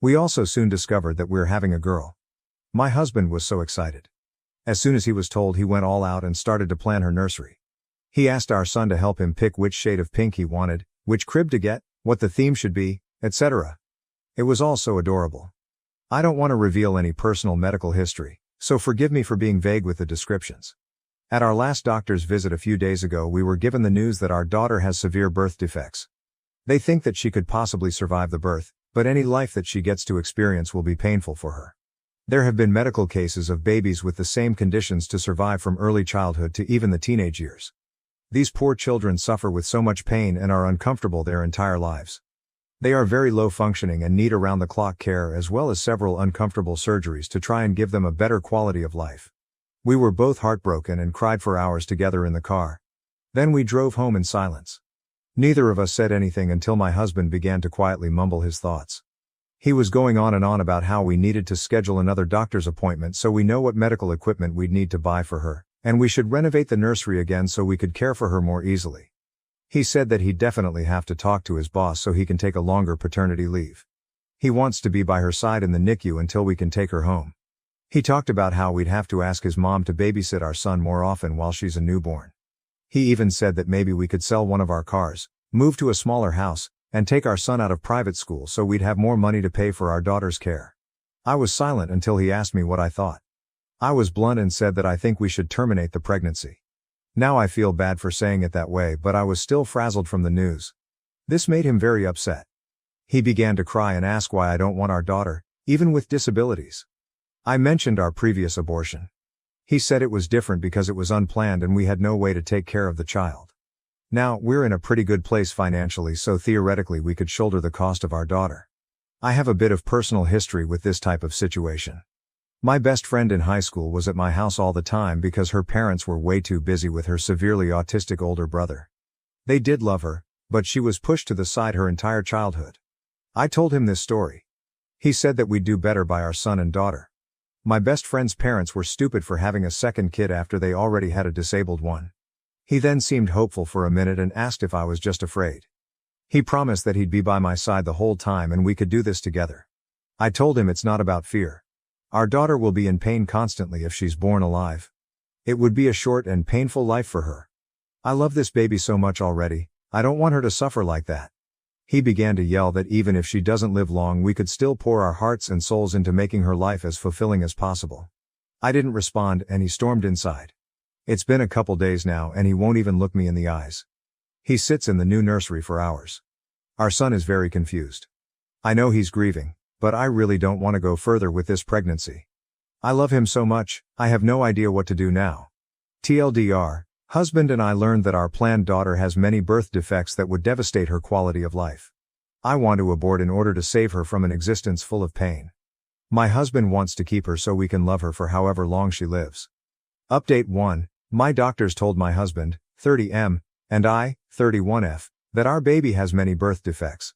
Speaker 1: We also soon discovered that we're having a girl. My husband was so excited. As soon as he was told, he went all out and started to plan her nursery. He asked our son to help him pick which shade of pink he wanted, which crib to get, what the theme should be, etc. It was all so adorable. I don't want to reveal any personal medical history, so forgive me for being vague with the descriptions. At our last doctor's visit a few days ago we were given the news that our daughter has severe birth defects. They think that she could possibly survive the birth, but any life that she gets to experience will be painful for her. There have been medical cases of babies with the same conditions to survive from early childhood to even the teenage years. These poor children suffer with so much pain and are uncomfortable their entire lives. They are very low functioning and need around-the-clock care as well as several uncomfortable surgeries to try and give them a better quality of life. We were both heartbroken and cried for hours together in the car. Then we drove home in silence. Neither of us said anything until my husband began to quietly mumble his thoughts. He was going on and on about how we needed to schedule another doctor's appointment so we know what medical equipment we'd need to buy for her, and we should renovate the nursery again so we could care for her more easily. He said that he'd definitely have to talk to his boss so he can take a longer paternity leave. He wants to be by her side in the NICU until we can take her home. He talked about how we'd have to ask his mom to babysit our son more often while she's a newborn. He even said that maybe we could sell one of our cars, move to a smaller house, and take our son out of private school so we'd have more money to pay for our daughter's care. I was silent until he asked me what I thought. I was blunt and said that I think we should terminate the pregnancy. Now I feel bad for saying it that way, but I was still frazzled from the news. This made him very upset. He began to cry and ask why I don't want our daughter, even with disabilities. I mentioned our previous abortion. He said it was different because it was unplanned and we had no way to take care of the child. Now, we're in a pretty good place financially, so theoretically we could shoulder the cost of our daughter. I have a bit of personal history with this type of situation. My best friend in high school was at my house all the time because her parents were way too busy with her severely autistic older brother. They did love her, but she was pushed to the side her entire childhood. I told him this story. He said that we'd do better by our son and daughter. My best friend's parents were stupid for having a second kid after they already had a disabled one. He then seemed hopeful for a minute and asked if I was just afraid. He promised that he'd be by my side the whole time and we could do this together. I told him it's not about fear. Our daughter will be in pain constantly if she's born alive. It would be a short and painful life for her. I love this baby so much already, I don't want her to suffer like that. He began to yell that even if she doesn't live long we could still pour our hearts and souls into making her life as fulfilling as possible. I didn't respond and he stormed inside. It's been a couple days now and he won't even look me in the eyes. He sits in the new nursery for hours. Our son is very confused. I know he's grieving, but I really don't want to go further with this pregnancy. I love him so much, I have no idea what to do now. TLDR, husband and I learned that our planned daughter has many birth defects that would devastate her quality of life. I want to abort in order to save her from an existence full of pain. My husband wants to keep her so we can love her for however long she lives. Update 1. My doctors told my husband, 30M, and I, 31F, that our baby has many birth defects.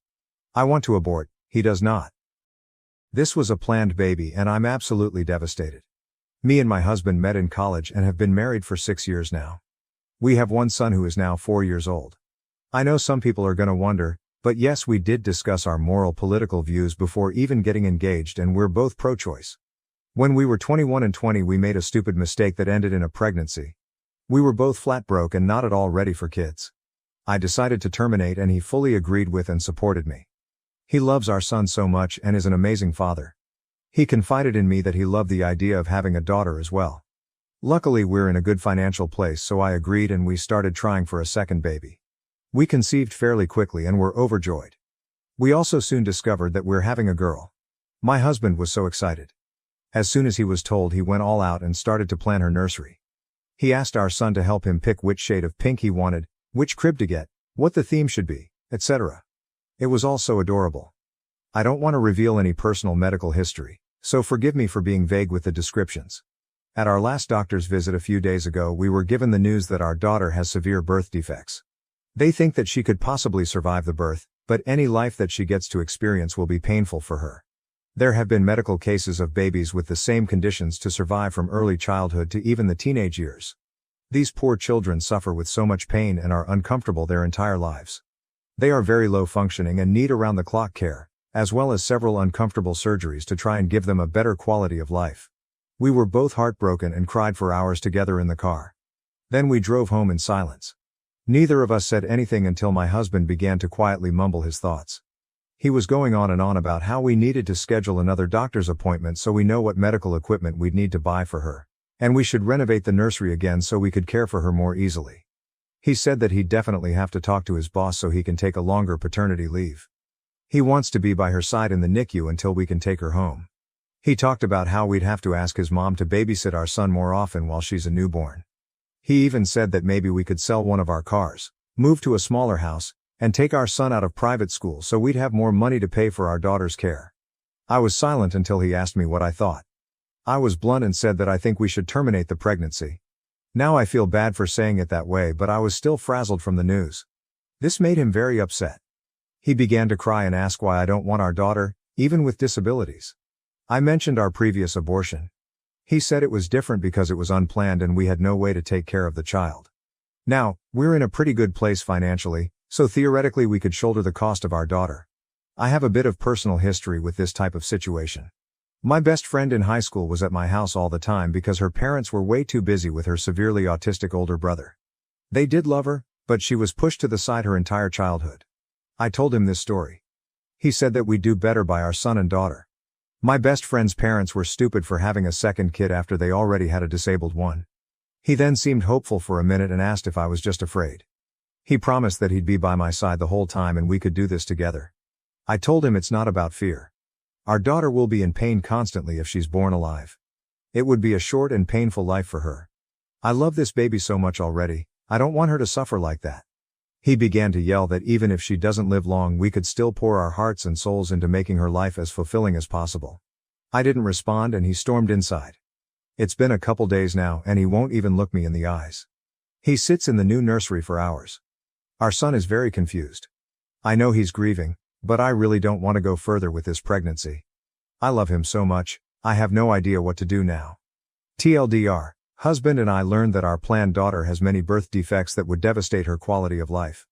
Speaker 1: I want to abort, he does not. This was a planned baby and I'm absolutely devastated. Me and my husband met in college and have been married for 6 years now. We have one son who is now 4 years old. I know some people are gonna wonder, but yes, we did discuss our moral political views before even getting engaged and we're both pro-choice. When we were 21 and 20 we made a stupid mistake that ended in a pregnancy. We were both flat broke and not at all ready for kids. I decided to terminate and he fully agreed with and supported me. He loves our son so much and is an amazing father. He confided in me that he loved the idea of having a daughter as well. Luckily we're in a good financial place so I agreed and we started trying for a second baby. We conceived fairly quickly and were overjoyed. We also soon discovered that we're having a girl. My husband was so excited. As soon as he was told he went all out and started to plan her nursery. He asked our son to help him pick which shade of pink he wanted, which crib to get, what the theme should be, etc. It was all so adorable. I don't want to reveal any personal medical history, so forgive me for being vague with the descriptions. At our last doctor's visit a few days ago we were given the news that our daughter has severe birth defects. They think that she could possibly survive the birth, but any life that she gets to experience will be painful for her. There have been medical cases of babies with the same conditions to survive from early childhood to even the teenage years. These poor children suffer with so much pain and are uncomfortable their entire lives. They are very low functioning and need around-the-clock care, as well as several uncomfortable surgeries to try and give them a better quality of life. We were both heartbroken and cried for hours together in the car. Then we drove home in silence. Neither of us said anything until my husband began to quietly mumble his thoughts. He was going on and on about how we needed to schedule another doctor's appointment so we know what medical equipment we'd need to buy for her, and we should renovate the nursery again so we could care for her more easily. He said that he'd definitely have to talk to his boss so he can take a longer paternity leave. He wants to be by her side in the NICU until we can take her home. He talked about how we'd have to ask his mom to babysit our son more often while she's a newborn. He even said that maybe we could sell one of our cars, move to a smaller house, and take our son out of private school so we'd have more money to pay for our daughter's care. I was silent until he asked me what I thought. I was blunt and said that I think we should terminate the pregnancy. Now I feel bad for saying it that way, but I was still frazzled from the news. This made him very upset. He began to cry and ask why I don't want our daughter, even with disabilities. I mentioned our previous abortion. He said it was different because it was unplanned and we had no way to take care of the child. Now, we're in a pretty good place financially, so theoretically we could shoulder the cost of our daughter. I have a bit of personal history with this type of situation. My best friend in high school was at my house all the time because her parents were way too busy with her severely autistic older brother. They did love her, but she was pushed to the side her entire childhood. I told him this story. He said that we'd do better by our son and daughter. My best friend's parents were stupid for having a second kid after they already had a disabled one. He then seemed hopeful for a minute and asked if I was just afraid. He promised that he'd be by my side the whole time and we could do this together. I told him it's not about fear. Our daughter will be in pain constantly if she's born alive. It would be a short and painful life for her. I love this baby so much already, I don't want her to suffer like that. He began to yell that even if she doesn't live long we could still pour our hearts and souls into making her life as fulfilling as possible. I didn't respond and he stormed inside. It's been a couple days now and he won't even look me in the eyes. He sits in the new nursery for hours. Our son is very confused. I know he's grieving, but I really don't want to go further with this pregnancy. I love him so much, I have no idea what to do now. TLDR, husband and I learned that our planned daughter has many birth defects that would devastate her quality of life.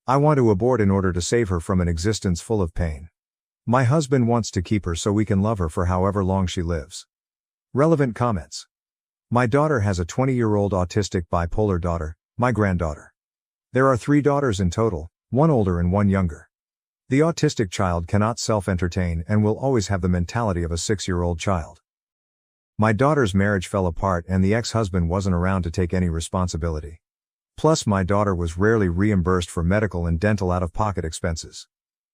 Speaker 1: I want to abort in order to save her from an existence full of pain. My husband wants to keep her so we can love her for however long she lives. Relevant comments. My daughter has a 20-year-old autistic bipolar daughter, my granddaughter. There are 3 daughters in total, one older and one younger. The autistic child cannot self-entertain and will always have the mentality of a 6-year-old child. My daughter's marriage fell apart and the ex-husband wasn't around to take any responsibility. Plus my daughter was rarely reimbursed for medical and dental out-of-pocket expenses.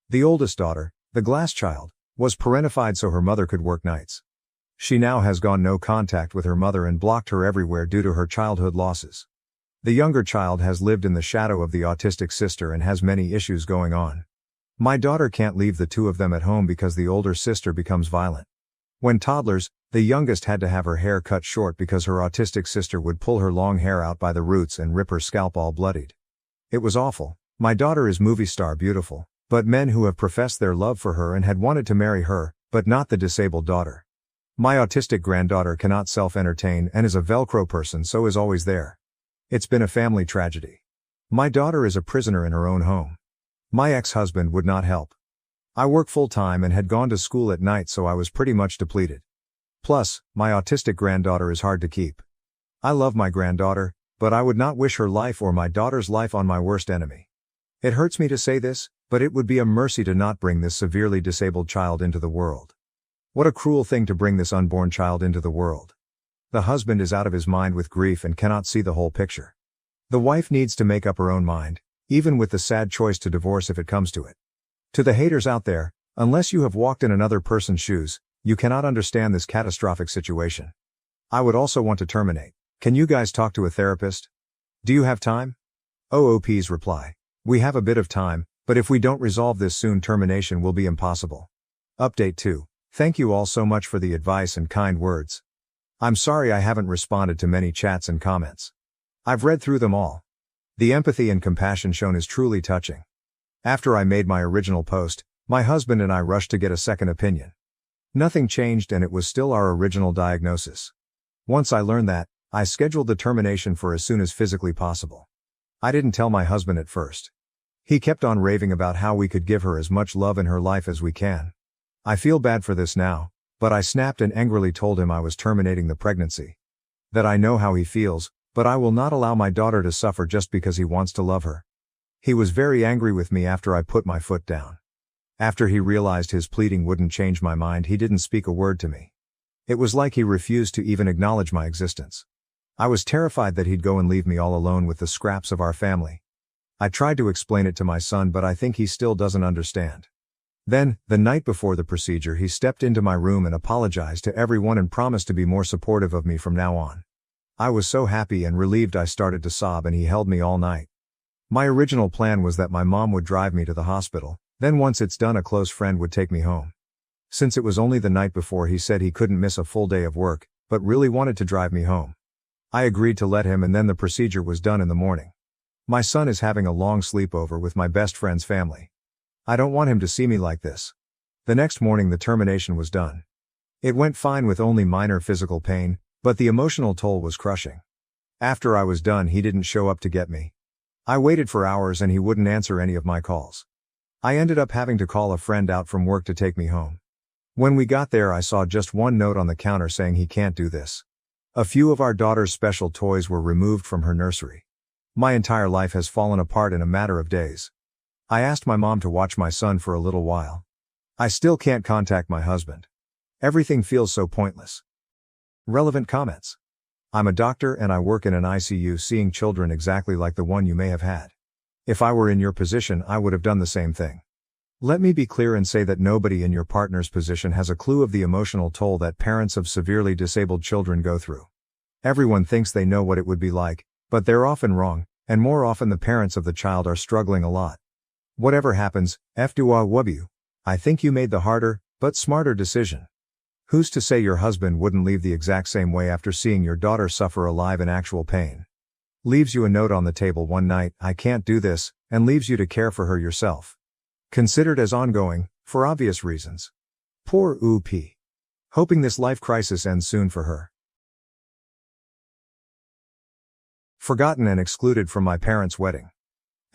Speaker 1: The oldest daughter, the glass child, was parentified so her mother could work nights. She now has gone no contact with her mother and blocked her everywhere due to her childhood losses. The younger child has lived in the shadow of the autistic sister and has many issues going on. My daughter can't leave the 2 of them at home because the older sister becomes violent. When toddlers, the youngest had to have her hair cut short because her autistic sister would pull her long hair out by the roots and rip her scalp all bloodied. It was awful. My daughter is movie star beautiful, but men who have professed their love for her and had wanted to marry her, but not the disabled daughter. My autistic granddaughter cannot self-entertain and is a Velcro person so is always there. It's been a family tragedy. My daughter is a prisoner in her own home. My ex-husband would not help. I work full-time and had gone to school at night so I was pretty much depleted. Plus, my autistic granddaughter is hard to keep. I love my granddaughter, but I would not wish her life or my daughter's life on my worst enemy. It hurts me to say this, but it would be a mercy to not bring this severely disabled child into the world. What a cruel thing to bring this unborn child into the world. The husband is out of his mind with grief and cannot see the whole picture. The wife needs to make up her own mind, even with the sad choice to divorce if it comes to it. To the haters out there, unless you have walked in another person's shoes, you cannot understand this catastrophic situation. I would also want to terminate. Can you guys talk to a therapist? Do you have time? OOP's reply. We have a bit of time, but if we don't resolve this soon termination will be impossible. Update 2. Thank you all so much for the advice and kind words. I'm sorry I haven't responded to many chats and comments. I've read through them all. The empathy and compassion shown is truly touching. After I made my original post, my husband and I rushed to get a second opinion. Nothing changed and it was still our original diagnosis. Once I learned that, I scheduled the termination for as soon as physically possible. I didn't tell my husband at first. He kept on raving about how we could give her as much love in her life as we can. I feel bad for this now, but I snapped and angrily told him I was terminating the pregnancy. That I know how he feels, but I will not allow my daughter to suffer just because he wants to love her. He was very angry with me after I put my foot down. After he realized his pleading wouldn't change my mind, he didn't speak a word to me. It was like he refused to even acknowledge my existence. I was terrified that he'd go and leave me all alone with the scraps of our family. I tried to explain it to my son, but I think he still doesn't understand. Then, the night before the procedure, he stepped into my room and apologized to everyone and promised to be more supportive of me from now on. I was so happy and relieved I started to sob and he held me all night. My original plan was that my mom would drive me to the hospital, then once it's done a close friend would take me home. Since it was only the night before, he said he couldn't miss a full day of work, but really wanted to drive me home. I agreed to let him and then the procedure was done in the morning. My son is having a long sleepover with my best friend's family. I don't want him to see me like this. The next morning the termination was done. It went fine with only minor physical pain, but the emotional toll was crushing. After I was done, he didn't show up to get me. I waited for hours and he wouldn't answer any of my calls. I ended up having to call a friend out from work to take me home. When we got there, I saw just one note on the counter saying he can't do this. A few of our daughter's special toys were removed from her nursery. My entire life has fallen apart in a matter of days. I asked my mom to watch my son for a little while. I still can't contact my husband. Everything feels so pointless. Relevant comments. I'm a doctor and I work in an ICU seeing children exactly like the one you may have had. If I were in your position, I would have done the same thing. Let me be clear and say that nobody in your partner's position has a clue of the emotional toll that parents of severely disabled children go through. Everyone thinks they know what it would be like, but they're often wrong, and more often the parents of the child are struggling a lot. Whatever happens, I think you made the harder, but smarter decision. Who's to say your husband wouldn't leave the exact same way after seeing your daughter suffer alive in actual pain? Leaves you a note on the table one night, I can't do this, and leaves you to care for her yourself. Considered as ongoing, for obvious reasons. Poor OP. Hoping this life crisis ends soon for her. Forgotten and excluded from my parents' wedding.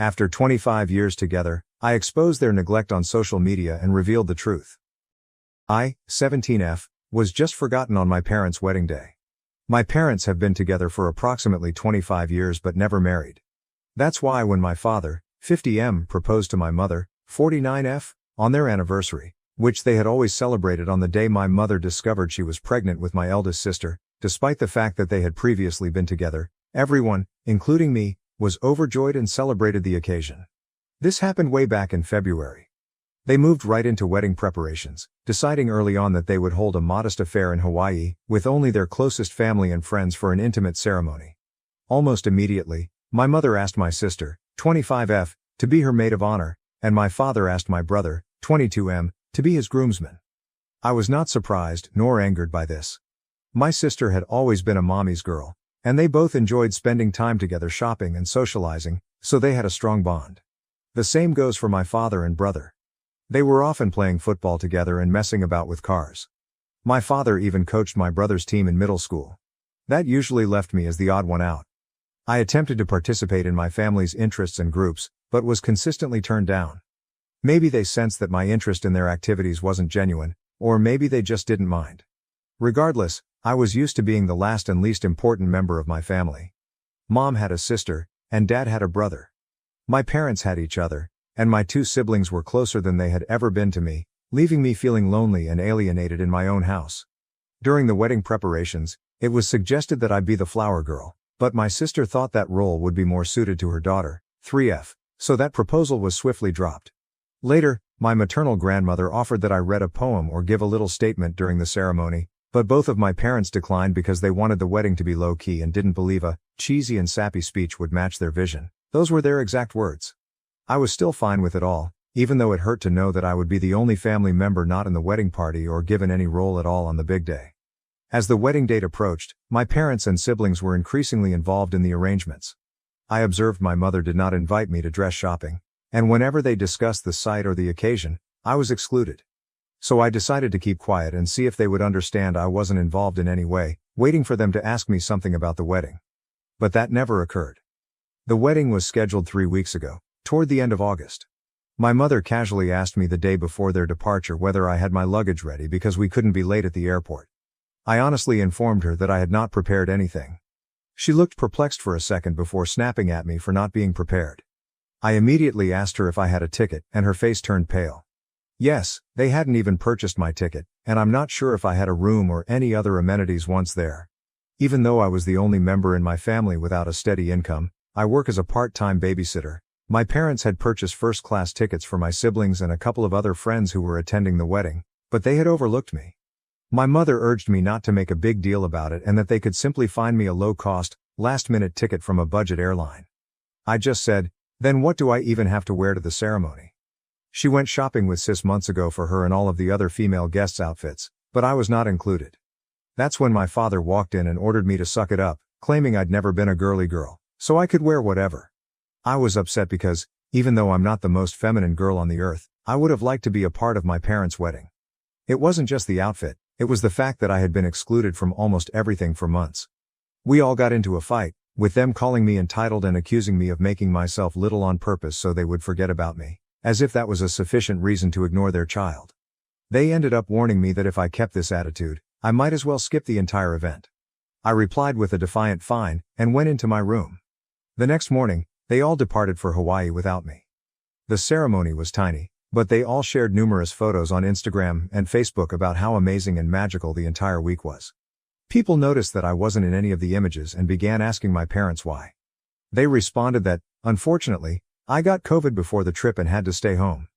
Speaker 1: After 25 years together, I exposed their neglect on social media and revealed the truth. I, 17F, was just forgotten on my parents' wedding day. My parents have been together for approximately 25 years but never married. That's why when my father, 50M, proposed to my mother, 49F, on their anniversary, which they had always celebrated on the day my mother discovered she was pregnant with my eldest sister, despite the fact that they had previously been together, everyone, including me, was overjoyed and celebrated the occasion. This happened way back in February. They moved right into wedding preparations, deciding early on that they would hold a modest affair in Hawaii, with only their closest family and friends for an intimate ceremony. Almost immediately, my mother asked my sister, 25F, to be her maid of honor, and my father asked my brother, 22M, to be his groomsman. I was not surprised nor angered by this. My sister had always been a mommy's girl, and they both enjoyed spending time together shopping and socializing, so they had a strong bond. The same goes for my father and brother. They were often playing football together and messing about with cars. My father even coached my brother's team in middle school. That usually left me as the odd one out. I attempted to participate in my family's interests and groups, but was consistently turned down. Maybe they sensed that my interest in their activities wasn't genuine, or maybe they just didn't mind. Regardless, I was used to being the last and least important member of my family. Mom had a sister, and Dad had a brother. My parents had each other, and my two siblings were closer than they had ever been to me, leaving me feeling lonely and alienated in my own house. During the wedding preparations, it was suggested that I be the flower girl, but my sister thought that role would be more suited to her daughter, 3F, so that proposal was swiftly dropped. Later, my maternal grandmother offered that I read a poem or give a little statement during the ceremony, but both of my parents declined because they wanted the wedding to be low-key and didn't believe a cheesy and sappy speech would match their vision. Those were their exact words. I was still fine with it all, even though it hurt to know that I would be the only family member not in the wedding party or given any role at all on the big day. As the wedding date approached, my parents and siblings were increasingly involved in the arrangements. I observed my mother did not invite me to dress shopping, and whenever they discussed the site or the occasion, I was excluded. So I decided to keep quiet and see if they would understand I wasn't involved in any way, waiting for them to ask me something about the wedding. But that never occurred. The wedding was scheduled 3 weeks ago, toward the end of August. My mother casually asked me the day before their departure whether I had my luggage ready because we couldn't be late at the airport. I honestly informed her that I had not prepared anything. She looked perplexed for a second before snapping at me for not being prepared. I immediately asked her if I had a ticket, and her face turned pale. Yes, they hadn't even purchased my ticket, and I'm not sure if I had a room or any other amenities once there. Even though I was the only member in my family without a steady income, I work as a part-time babysitter. My parents had purchased first-class tickets for my siblings and a couple of other friends who were attending the wedding, but they had overlooked me. My mother urged me not to make a big deal about it and that they could simply find me a low-cost, last-minute ticket from a budget airline. I just said, then what do I even have to wear to the ceremony? She went shopping with Sis months ago for her and all of the other female guests' outfits, but I was not included. That's when my father walked in and ordered me to suck it up, claiming I'd never been a girly girl, so I could wear whatever. I was upset because, even though I'm not the most feminine girl on the earth, I would have liked to be a part of my parents' wedding. It wasn't just the outfit, it was the fact that I had been excluded from almost everything for months. We all got into a fight, with them calling me entitled and accusing me of making myself little on purpose so they would forget about me, as if that was a sufficient reason to ignore their child. They ended up warning me that if I kept this attitude, I might as well skip the entire event. I replied with a defiant fine, and went into my room. The next morning, they all departed for Hawaii without me. The ceremony was tiny, but they all shared numerous photos on Instagram and Facebook about how amazing and magical the entire week was. People noticed that I wasn't in any of the images and began asking my parents why. They responded that, unfortunately, I got COVID before the trip and had to stay home.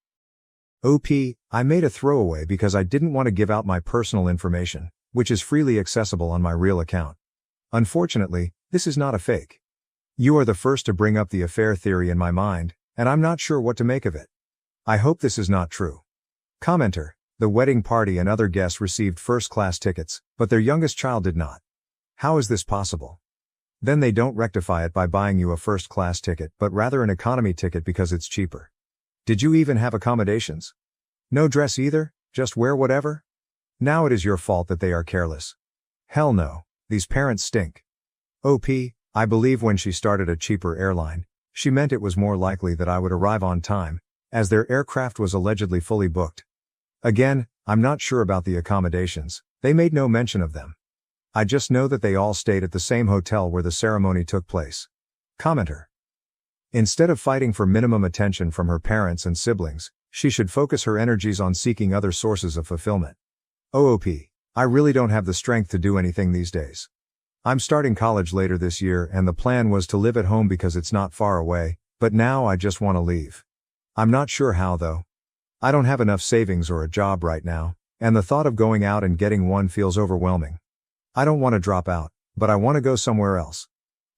Speaker 1: I made a throwaway because I didn't want to give out my personal information, which is freely accessible on my real account. Unfortunately, this is not a fake. You are the first to bring up the affair theory in my mind, and I'm not sure what to make of it. I hope this is not true. Commenter: the wedding party and other guests received first-class tickets, but their youngest child did not. How is this possible? Then they don't rectify it by buying you a first-class ticket but rather an economy ticket because it's cheaper. Did you even have accommodations? No dress either, just wear whatever? Now it is your fault that they are careless. Hell no, these parents stink. I believe when she started a cheaper airline, she meant it was more likely that I would arrive on time, as their aircraft was allegedly fully booked. Again, I'm not sure about the accommodations, they made no mention of them. I just know that they all stayed at the same hotel where the ceremony took place. Commenter: instead of fighting for minimum attention from her parents and siblings, she should focus her energies on seeking other sources of fulfillment. I really don't have the strength to do anything these days. I'm starting college later this year and the plan was to live at home because it's not far away, but now I just want to leave. I'm not sure how though. I don't have enough savings or a job right now, and the thought of going out and getting one feels overwhelming. I don't want to drop out, but I want to go somewhere else.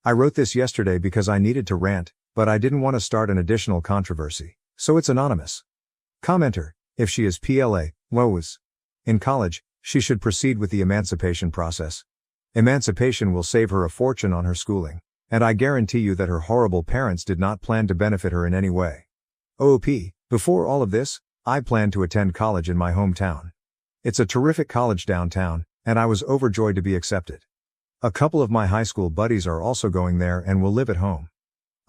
Speaker 1: I wrote this yesterday because I needed to rant, but I didn't want to start an additional controversy, so it's anonymous. Commenter: if she is PLA, in college, she should proceed with the emancipation process. Emancipation will save her a fortune on her schooling, and I guarantee you that her horrible parents did not plan to benefit her in any way. Before all of this, I planned to attend college in my hometown. It's a terrific college downtown, and I was overjoyed to be accepted. A couple of my high school buddies are also going there and will live at home.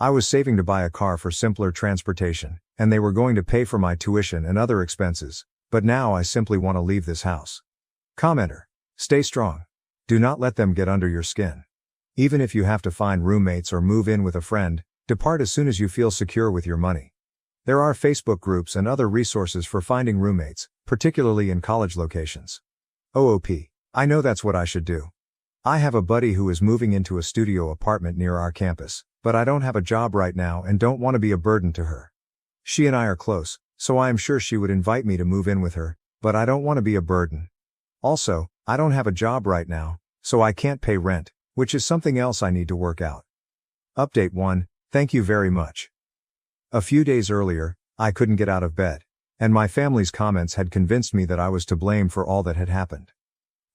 Speaker 1: I was saving to buy a car for simpler transportation, and they were going to pay for my tuition and other expenses, but now I simply want to leave this house. Commenter: stay strong. Do not let them get under your skin. Even if you have to find roommates or move in with a friend, depart as soon as you feel secure with your money. There are Facebook groups and other resources for finding roommates, particularly in college locations. I know that's what I should do. I have a buddy who is moving into a studio apartment near our campus, but I don't have a job right now and don't want to be a burden to her. She and I are close, so I am sure she would invite me to move in with her, but I don't want to be a burden. Also, I don't have a job right now, so I can't pay rent, which is something else I need to work out. Update 1, thank you very much. A few days earlier, I couldn't get out of bed, and my family's comments had convinced me that I was to blame for all that had happened.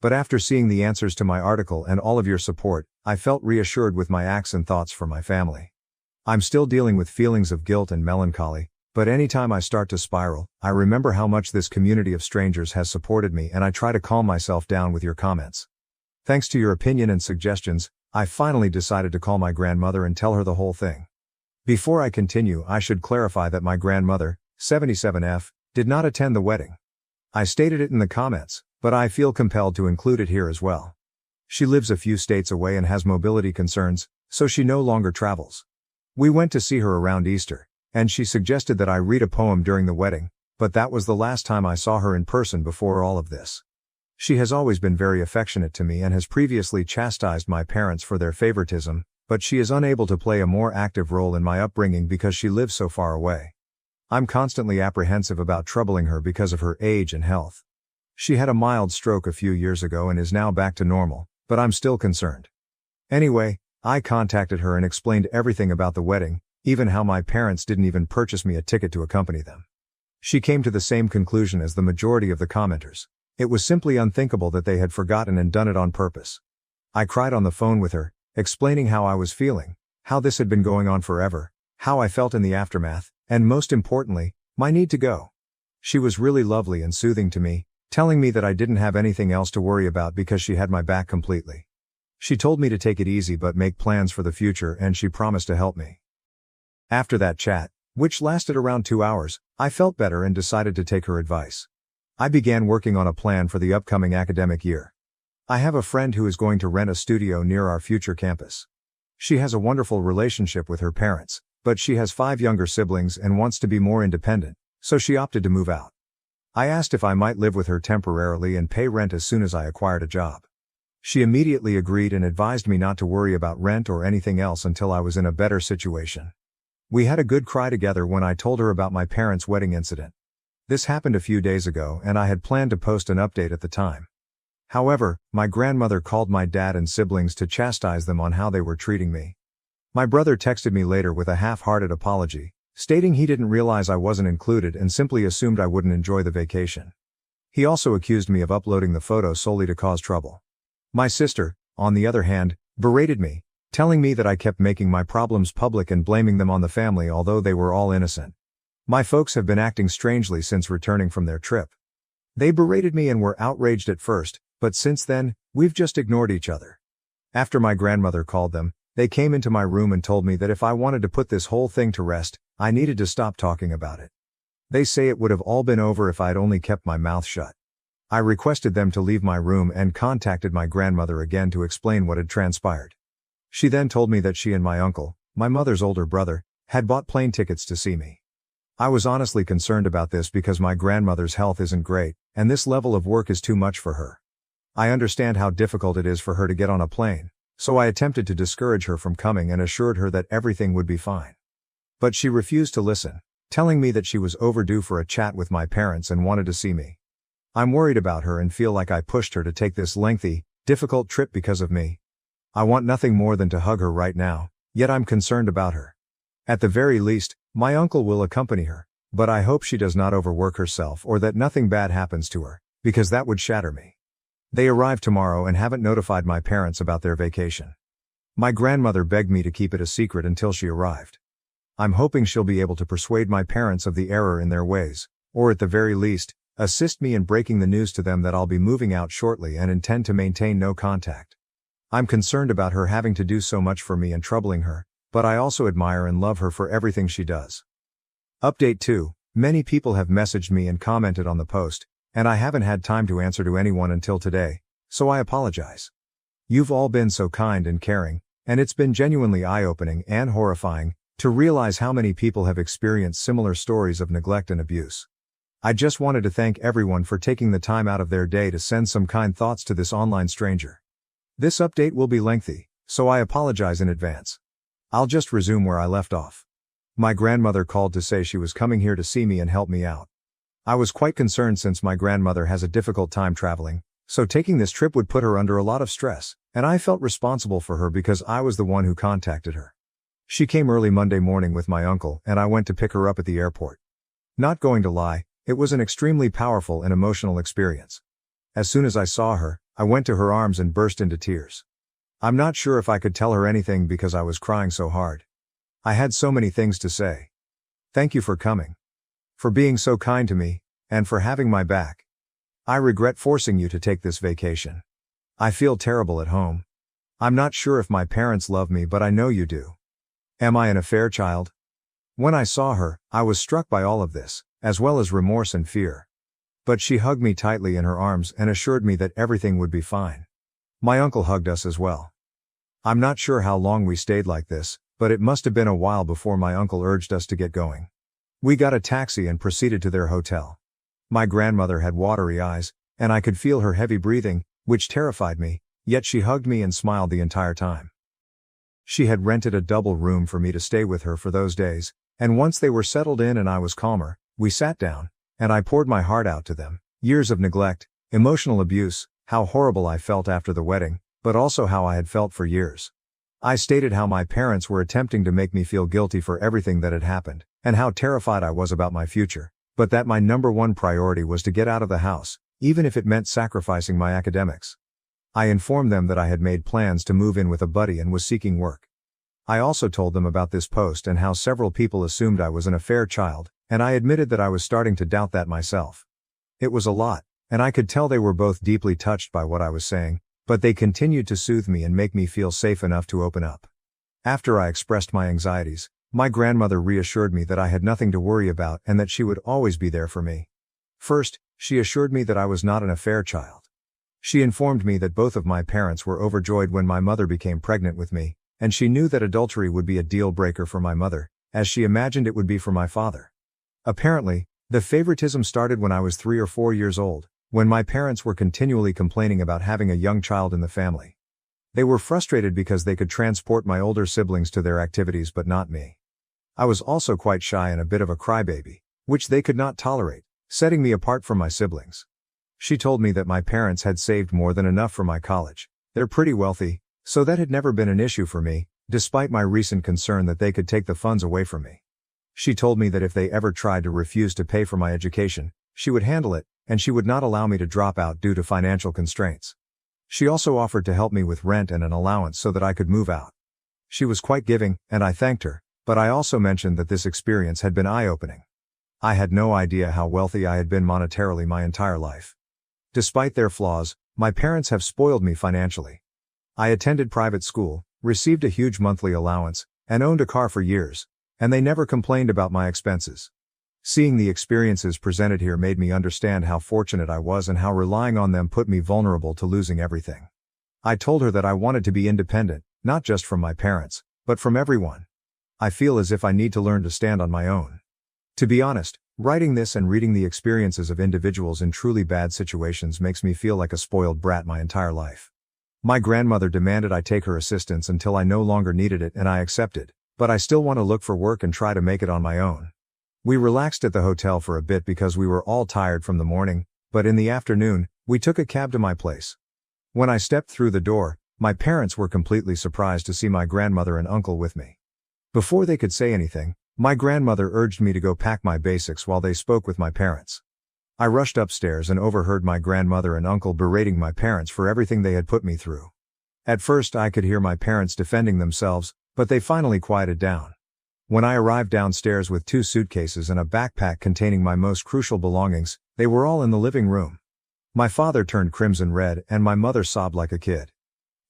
Speaker 1: But after seeing the answers to my article and all of your support, I felt reassured with my acts and thoughts for my family. I'm still dealing with feelings of guilt and melancholy, but anytime I start to spiral, I remember how much this community of strangers has supported me and I try to calm myself down with your comments. Thanks to your opinion and suggestions, I finally decided to call my grandmother and tell her the whole thing. Before I continue, I should clarify that my grandmother, 77F, did not attend the wedding. I stated it in the comments, but I feel compelled to include it here as well. She lives a few states away and has mobility concerns, so she no longer travels. We went to see her around Easter, and she suggested that I read a poem during the wedding, but that was the last time I saw her in person before all of this. She has always been very affectionate to me and has previously chastised my parents for their favoritism, but she is unable to play a more active role in my upbringing because she lives so far away. I'm constantly apprehensive about troubling her because of her age and health. She had a mild stroke a few years ago and is now back to normal, but I'm still concerned. Anyway, I contacted her and explained everything about the wedding, even how my parents didn't even purchase me a ticket to accompany them. She came to the same conclusion as the majority of the commenters. It was simply unthinkable that they had forgotten and done it on purpose. I cried on the phone with her, explaining how I was feeling, how this had been going on forever, how I felt in the aftermath, and most importantly, my need to go. She was really lovely and soothing to me, telling me that I didn't have anything else to worry about because she had my back completely. She told me to take it easy but make plans for the future, and she promised to help me. After that chat, which lasted around 2 hours, I felt better and decided to take her advice. I began working on a plan for the upcoming academic year. I have a friend who is going to rent a studio near our future campus. She has a wonderful relationship with her parents, but she has 5 younger siblings and wants to be more independent, so she opted to move out. I asked if I might live with her temporarily and pay rent as soon as I acquired a job. She immediately agreed and advised me not to worry about rent or anything else until I was in a better situation. We had a good cry together when I told her about my parents' wedding incident. This happened a few days ago and I had planned to post an update at the time. However, my grandmother called my dad and siblings to chastise them on how they were treating me. My brother texted me later with a half-hearted apology, stating he didn't realize I wasn't included and simply assumed I wouldn't enjoy the vacation. He also accused me of uploading the photo solely to cause trouble. My sister, on the other hand, berated me, telling me that I kept making my problems public and blaming them on the family although they were all innocent. My folks have been acting strangely since returning from their trip. They berated me and were outraged at first, but since then, we've just ignored each other. After my grandmother called them, they came into my room and told me that if I wanted to put this whole thing to rest, I needed to stop talking about it. They say it would have all been over if I'd only kept my mouth shut. I requested them to leave my room and contacted my grandmother again to explain what had transpired. She then told me that she and my uncle, my mother's older brother, had bought plane tickets to see me. I was honestly concerned about this because my grandmother's health isn't great, and this level of work is too much for her. I understand how difficult it is for her to get on a plane, so I attempted to discourage her from coming and assured her that everything would be fine. But she refused to listen, telling me that she was overdue for a chat with my parents and wanted to see me. I'm worried about her and feel like I pushed her to take this lengthy, difficult trip because of me. I want nothing more than to hug her right now, yet I'm concerned about her. At the very least, my uncle will accompany her, but I hope she does not overwork herself or that nothing bad happens to her, because that would shatter me. They arrive tomorrow and haven't notified my parents about their vacation. My grandmother begged me to keep it a secret until she arrived. I'm hoping she'll be able to persuade my parents of the error in their ways, or at the very least, assist me in breaking the news to them that I'll be moving out shortly and intend to maintain no contact. I'm concerned about her having to do so much for me and troubling her, but I also admire and love her for everything she does. Update 2. Many people have messaged me and commented on the post, and I haven't had time to answer to anyone until today, so I apologize. You've all been so kind and caring, and it's been genuinely eye-opening and horrifying to realize how many people have experienced similar stories of neglect and abuse. I just wanted to thank everyone for taking the time out of their day to send some kind thoughts to this online stranger. This update will be lengthy, so I apologize in advance. I'll just resume where I left off. My grandmother called to say she was coming here to see me and help me out. I was quite concerned since my grandmother has a difficult time traveling, so taking this trip would put her under a lot of stress, and I felt responsible for her because I was the one who contacted her. She came early Monday morning with my uncle and I went to pick her up at the airport. Not going to lie, it was an extremely powerful and emotional experience. As soon as I saw her, I went to her arms and burst into tears. I'm not sure if I could tell her anything because I was crying so hard. I had so many things to say. Thank you for coming. For being so kind to me, and for having my back. I regret forcing you to take this vacation. I feel terrible at home. I'm not sure if my parents love me, but I know you do. Am I an affair child? When I saw her, I was struck by all of this, as well as remorse and fear. But she hugged me tightly in her arms and assured me that everything would be fine. My uncle hugged us as well. I'm not sure how long we stayed like this, but it must have been a while before my uncle urged us to get going. We got a taxi and proceeded to their hotel. My grandmother had watery eyes, and I could feel her heavy breathing, which terrified me, yet she hugged me and smiled the entire time. She had rented a double room for me to stay with her for those days, and once they were settled in and I was calmer, we sat down, and I poured my heart out to them. Years of neglect, emotional abuse, how horrible I felt after the wedding, but also how I had felt for years. I stated how my parents were attempting to make me feel guilty for everything that had happened, and how terrified I was about my future, but that my number one priority was to get out of the house, even if it meant sacrificing my academics. I informed them that I had made plans to move in with a buddy and was seeking work. I also told them about this post and how several people assumed I was an affair child, and I admitted that I was starting to doubt that myself. It was a lot, and I could tell they were both deeply touched by what I was saying, but they continued to soothe me and make me feel safe enough to open up. After I expressed my anxieties, my grandmother reassured me that I had nothing to worry about and that she would always be there for me. First, she assured me that I was not an affair child. She informed me that both of my parents were overjoyed when my mother became pregnant with me, and she knew that adultery would be a deal breaker for my mother, as she imagined it would be for my father. Apparently, the favoritism started when I was 3 or 4 years old, when my parents were continually complaining about having a young child in the family. They were frustrated because they could transport my older siblings to their activities but not me. I was also quite shy and a bit of a crybaby, which they could not tolerate, setting me apart from my siblings. She told me that my parents had saved more than enough for my college. They're pretty wealthy, so that had never been an issue for me, despite my recent concern that they could take the funds away from me. She told me that if they ever tried to refuse to pay for my education, she would handle it, and she would not allow me to drop out due to financial constraints. She also offered to help me with rent and an allowance so that I could move out. She was quite giving, and I thanked her, but I also mentioned that this experience had been eye-opening. I had no idea how wealthy I had been monetarily my entire life. Despite their flaws, my parents have spoiled me financially. I attended private school, received a huge monthly allowance, and owned a car for years, and they never complained about my expenses. Seeing the experiences presented here made me understand how fortunate I was and how relying on them put me vulnerable to losing everything. I told her that I wanted to be independent, not just from my parents, but from everyone. I feel as if I need to learn to stand on my own. To be honest, writing this and reading the experiences of individuals in truly bad situations makes me feel like a spoiled brat my entire life. My grandmother demanded I take her assistance until I no longer needed it, and I accepted, but I still want to look for work and try to make it on my own. We relaxed at the hotel for a bit because we were all tired from the morning, but in the afternoon, we took a cab to my place. When I stepped through the door, my parents were completely surprised to see my grandmother and uncle with me. Before they could say anything, my grandmother urged me to go pack my basics while they spoke with my parents. I rushed upstairs and overheard my grandmother and uncle berating my parents for everything they had put me through. At first I could hear my parents defending themselves, but they finally quieted down. When I arrived downstairs with 2 suitcases and a backpack containing my most crucial belongings, they were all in the living room. My father turned crimson red and my mother sobbed like a kid.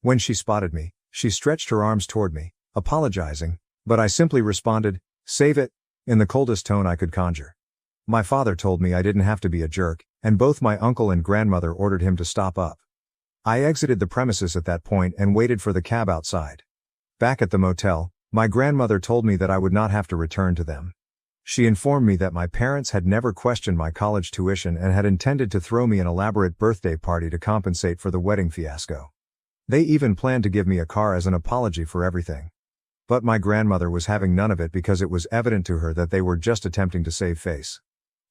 Speaker 1: When she spotted me, she stretched her arms toward me, apologizing, but I simply responded, "Save it," in the coldest tone I could conjure. My father told me I didn't have to be a jerk, and both my uncle and grandmother ordered him to stop up. I exited the premises at that point and waited for the cab outside. Back at the motel, my grandmother told me that I would not have to return to them. She informed me that my parents had never questioned my college tuition and had intended to throw me an elaborate birthday party to compensate for the wedding fiasco. They even planned to give me a car as an apology for everything. But my grandmother was having none of it because it was evident to her that they were just attempting to save face.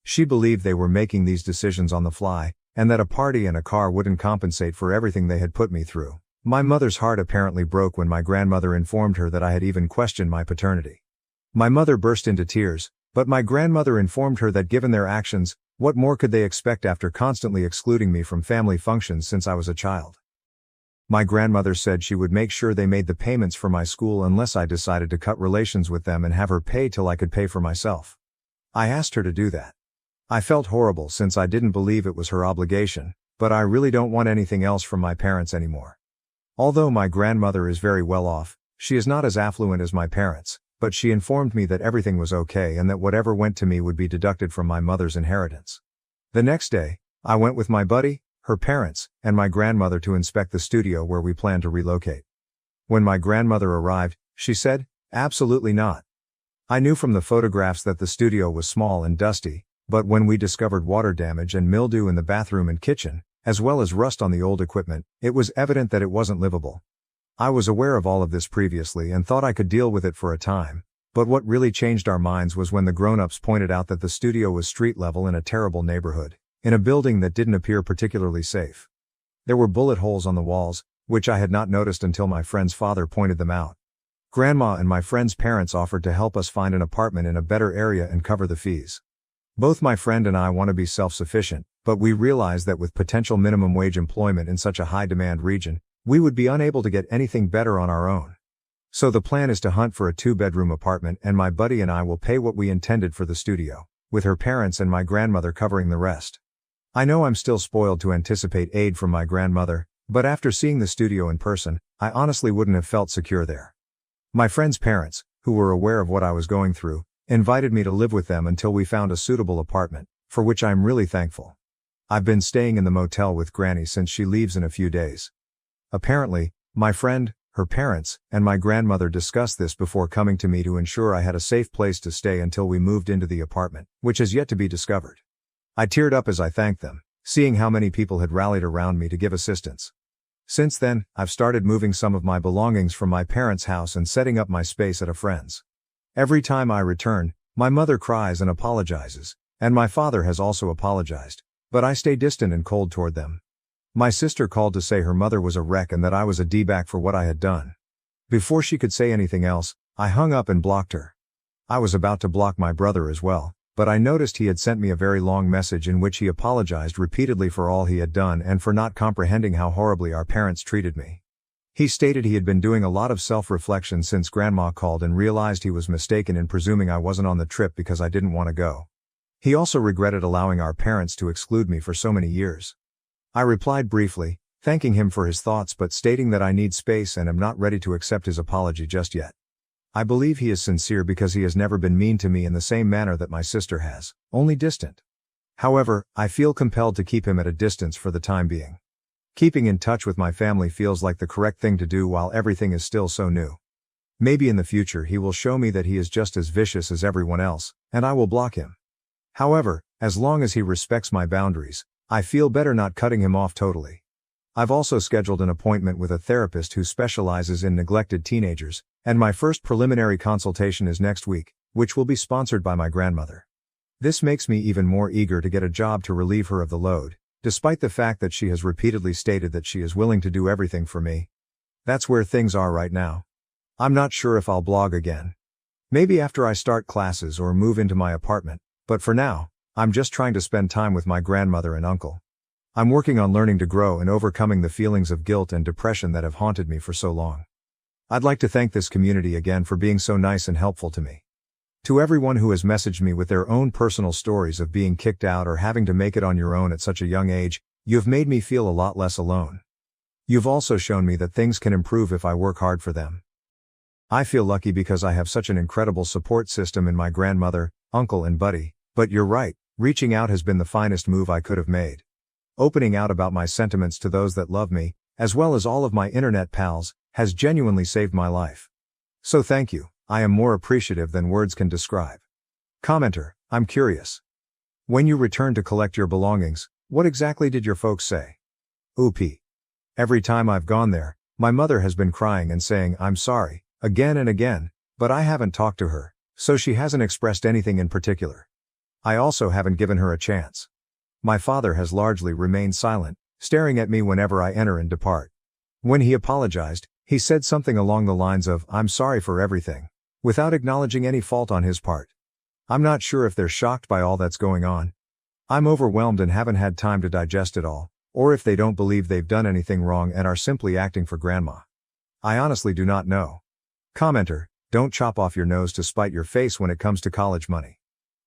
Speaker 1: She believed they were making these decisions on the fly, and that a party and a car wouldn't compensate for everything they had put me through. My mother's heart apparently broke when my grandmother informed her that I had even questioned my paternity. My mother burst into tears, but my grandmother informed her that given their actions, what more could they expect after constantly excluding me from family functions since I was a child? My grandmother said she would make sure they made the payments for my school unless I decided to cut relations with them and have her pay till I could pay for myself. I asked her to do that. I felt horrible since I didn't believe it was her obligation, but I really don't want anything else from my parents anymore. Although my grandmother is very well off, she is not as affluent as my parents, but she informed me that everything was okay and that whatever went to me would be deducted from my mother's inheritance. The next day, I went with my buddy, her parents, and my grandmother to inspect the studio where we planned to relocate. When my grandmother arrived, she said, "Absolutely not." I knew from the photographs that the studio was small and dusty, but when we discovered water damage and mildew in the bathroom and kitchen, as well as rust on the old equipment, it was evident that it wasn't livable. I was aware of all of this previously and thought I could deal with it for a time, but what really changed our minds was when the grown-ups pointed out that the studio was street level in a terrible neighborhood, in a building that didn't appear particularly safe. There were bullet holes on the walls, which I had not noticed until my friend's father pointed them out. Grandma and my friend's parents offered to help us find an apartment in a better area and cover the fees. Both my friend and I want to be self-sufficient, but we realize that with potential minimum wage employment in such a high-demand region, we would be unable to get anything better on our own. So the plan is to hunt for a 2-bedroom apartment, and my buddy and I will pay what we intended for the studio, with her parents and my grandmother covering the rest. I know I'm still spoiled to anticipate aid from my grandmother, but after seeing the studio in person, I honestly wouldn't have felt secure there. My friend's parents, who were aware of what I was going through, invited me to live with them until we found a suitable apartment, for which I'm really thankful. I've been staying in the motel with Granny since she leaves in a few days. Apparently, my friend, her parents, and my grandmother discussed this before coming to me to ensure I had a safe place to stay until we moved into the apartment, which has yet to be discovered. I teared up as I thanked them, seeing how many people had rallied around me to give assistance. Since then, I've started moving some of my belongings from my parents' house and setting up my space at a friend's. Every time I return, my mother cries and apologizes, and my father has also apologized, but I stay distant and cold toward them. My sister called to say her mother was a wreck and that I was a D-bag for what I had done. Before she could say anything else, I hung up and blocked her. I was about to block my brother as well, but I noticed he had sent me a very long message in which he apologized repeatedly for all he had done and for not comprehending how horribly our parents treated me. He stated he had been doing a lot of self-reflection since Grandma called and realized he was mistaken in presuming I wasn't on the trip because I didn't want to go. He also regretted allowing our parents to exclude me for so many years. I replied briefly, thanking him for his thoughts but stating that I need space and am not ready to accept his apology just yet. I believe he is sincere because he has never been mean to me in the same manner that my sister has, only distant. However, I feel compelled to keep him at a distance for the time being. Keeping in touch with my family feels like the correct thing to do while everything is still so new. Maybe in the future he will show me that he is just as vicious as everyone else, and I will block him. However, as long as he respects my boundaries, I feel better not cutting him off totally. I've also scheduled an appointment with a therapist who specializes in neglected teenagers, and my first preliminary consultation is next week, which will be sponsored by my grandmother. This makes me even more eager to get a job to relieve her of the load, despite the fact that she has repeatedly stated that she is willing to do everything for me. That's where things are right now. I'm not sure if I'll blog again. Maybe after I start classes or move into my apartment, but for now, I'm just trying to spend time with my grandmother and uncle. I'm working on learning to grow and overcoming the feelings of guilt and depression that have haunted me for so long. I'd like to thank this community again for being so nice and helpful to me. To everyone who has messaged me with their own personal stories of being kicked out or having to make it on your own at such a young age, you've made me feel a lot less alone. You've also shown me that things can improve if I work hard for them. I feel lucky because I have such an incredible support system in my grandmother, uncle and buddy, but you're right, reaching out has been the finest move I could have made. Opening out about my sentiments to those that love me, as well as all of my internet pals, has genuinely saved my life. So thank you, I am more appreciative than words can describe. Commenter, I'm curious. When you returned to collect your belongings, what exactly did your folks say? Oopie. Every time I've gone there, my mother has been crying and saying I'm sorry, again and again, but I haven't talked to her, so she hasn't expressed anything in particular. I also haven't given her a chance. My father has largely remained silent, staring at me whenever I enter and depart. When he apologized, he said something along the lines of, "I'm sorry for everything," without acknowledging any fault on his part. I'm not sure if they're shocked by all that's going on. I'm overwhelmed and haven't had time to digest it all, or if they don't believe they've done anything wrong and are simply acting for grandma. I honestly do not know. Commenter, don't chop off your nose to spite your face when it comes to college money.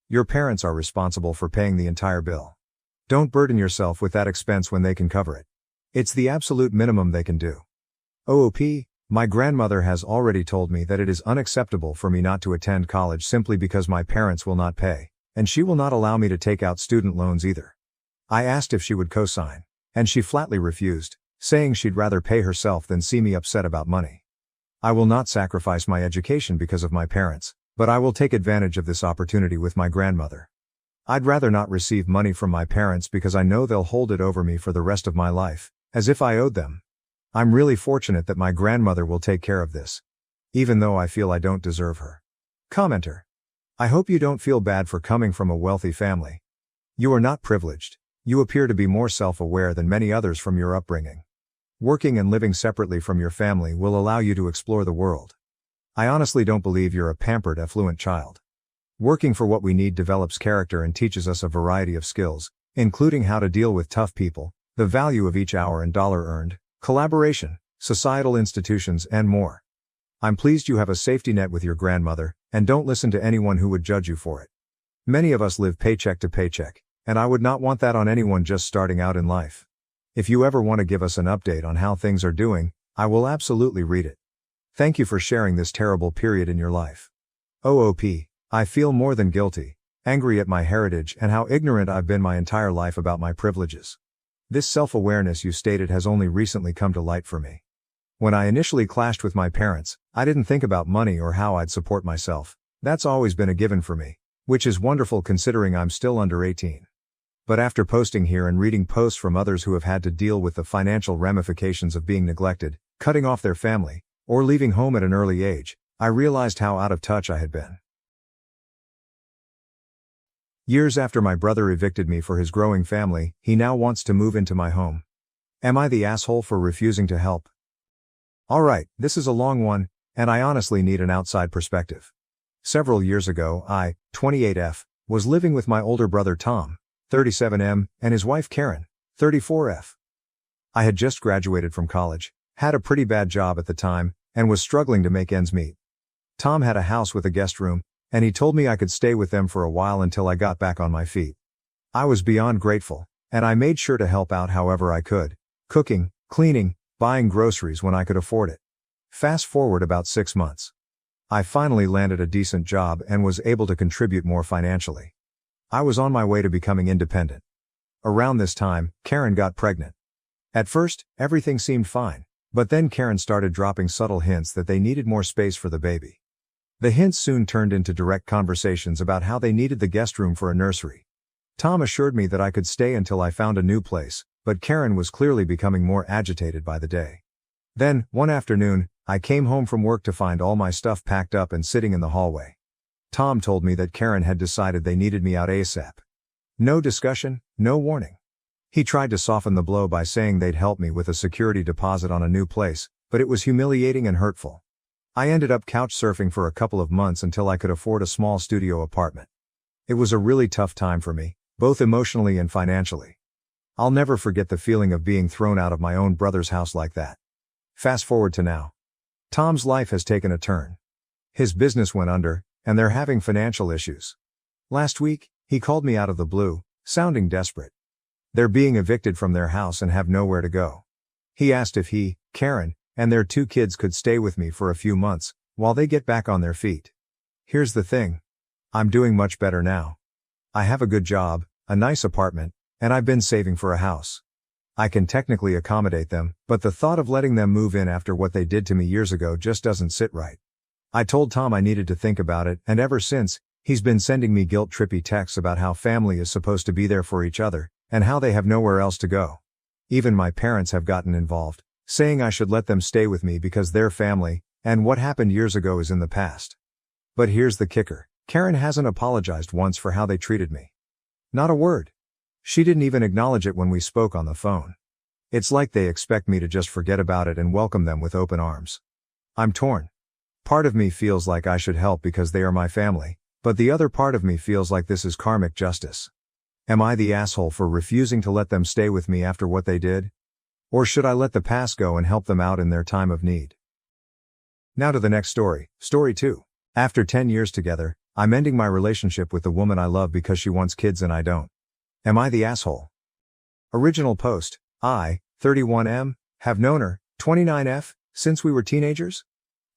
Speaker 1: Your parents are responsible for paying the entire bill. Don't burden yourself with that expense when they can cover it. It's the absolute minimum they can do. OOP, my grandmother has already told me that it is unacceptable for me not to attend college simply because my parents will not pay, and she will not allow me to take out student loans either. I asked if she would co-sign, and she flatly refused, saying she'd rather pay herself than see me upset about money. I will not sacrifice my education because of my parents, but I will take advantage of this opportunity with my grandmother. I'd rather not receive money from my parents because I know they'll hold it over me for the rest of my life, as if I owed them. I'm really fortunate that my grandmother will take care of this, even though I feel I don't deserve her. Commenter. I hope you don't feel bad for coming from a wealthy family. You are not privileged. You appear to be more self-aware than many others from your upbringing. Working and living separately from your family will allow you to explore the world. I honestly don't believe you're a pampered, affluent child. Working for what we need develops character and teaches us a variety of skills, including how to deal with tough people, the value of each hour and dollar earned, collaboration, societal institutions, and more. I'm pleased you have a safety net with your grandmother, and don't listen to anyone who would judge you for it. Many of us live paycheck to paycheck, and I would not want that on anyone just starting out in life. If you ever want to give us an update on how things are doing, I will absolutely read it. Thank you for sharing this terrible period in your life. OOP, I feel more than guilty, angry at my heritage and how ignorant I've been my entire life about my privileges. This self-awareness you stated has only recently come to light for me. When I initially clashed with my parents, I didn't think about money or how I'd support myself. That's always been a given for me. Which is wonderful considering I'm still under 18. But after posting here and reading posts from others who have had to deal with the financial ramifications of being neglected, cutting off their family, or leaving home at an early age, I realized how out of touch I had been. Years after my brother evicted me for his growing family, he now wants to move into my home. Am I the asshole for refusing to help? Alright, this is a long one, and I honestly need an outside perspective. Several years ago, I, 28F, was living with my older brother Tom, 37M, and his wife Karen, 34F. I had just graduated from college, had a pretty bad job at the time, and was struggling to make ends meet. Tom had a house with a guest room, and he told me I could stay with them for a while until I got back on my feet. I was beyond grateful, and I made sure to help out however I could, cooking, cleaning, buying groceries when I could afford it. Fast forward about 6 months. I finally landed a decent job and was able to contribute more financially. I was on my way to becoming independent. Around this time, Karen got pregnant. At first, everything seemed fine, but then Karen started dropping subtle hints that they needed more space for the baby. The hints soon turned into direct conversations about how they needed the guest room for a nursery. Tom assured me that I could stay until I found a new place, but Karen was clearly becoming more agitated by the day. Then, one afternoon, I came home from work to find all my stuff packed up and sitting in the hallway. Tom told me that Karen had decided they needed me out ASAP. No discussion, no warning. He tried to soften the blow by saying they'd help me with a security deposit on a new place, but it was humiliating and hurtful. I ended up couch surfing for a couple of months until I could afford a small studio apartment. It was a really tough time for me, both emotionally and financially. I'll never forget the feeling of being thrown out of my own brother's house like that. Fast forward to now. Tom's life has taken a turn. His business went under, and they're having financial issues. Last week, he called me out of the blue, sounding desperate. They're being evicted from their house and have nowhere to go. He asked if he, Karen, and their 2 kids could stay with me for a few months, while they get back on their feet. Here's the thing. I'm doing much better now. I have a good job, a nice apartment, and I've been saving for a house. I can technically accommodate them, but the thought of letting them move in after what they did to me years ago just doesn't sit right. I told Tom I needed to think about it, and ever since, he's been sending me guilt-trippy texts about how family is supposed to be there for each other, and how they have nowhere else to go. Even my parents have gotten involved, saying I should let them stay with me because they're family, and what happened years ago is in the past. But here's the kicker. Karen hasn't apologized once for how they treated me. Not a word. She didn't even acknowledge it when we spoke on the phone. It's like they expect me to just forget about it and welcome them with open arms. I'm torn. Part of me feels like I should help because they are my family, but the other part of me feels like this is karmic justice. Am I the asshole for refusing to let them stay with me after what they did? Or should I let the past go and help them out in their time of need? Now to the next story, story 2. After 10 years together, I'm ending my relationship with the woman I love because she wants kids and I don't. Am I the asshole? Original post, I, 31M, have known her, 29F, since we were teenagers?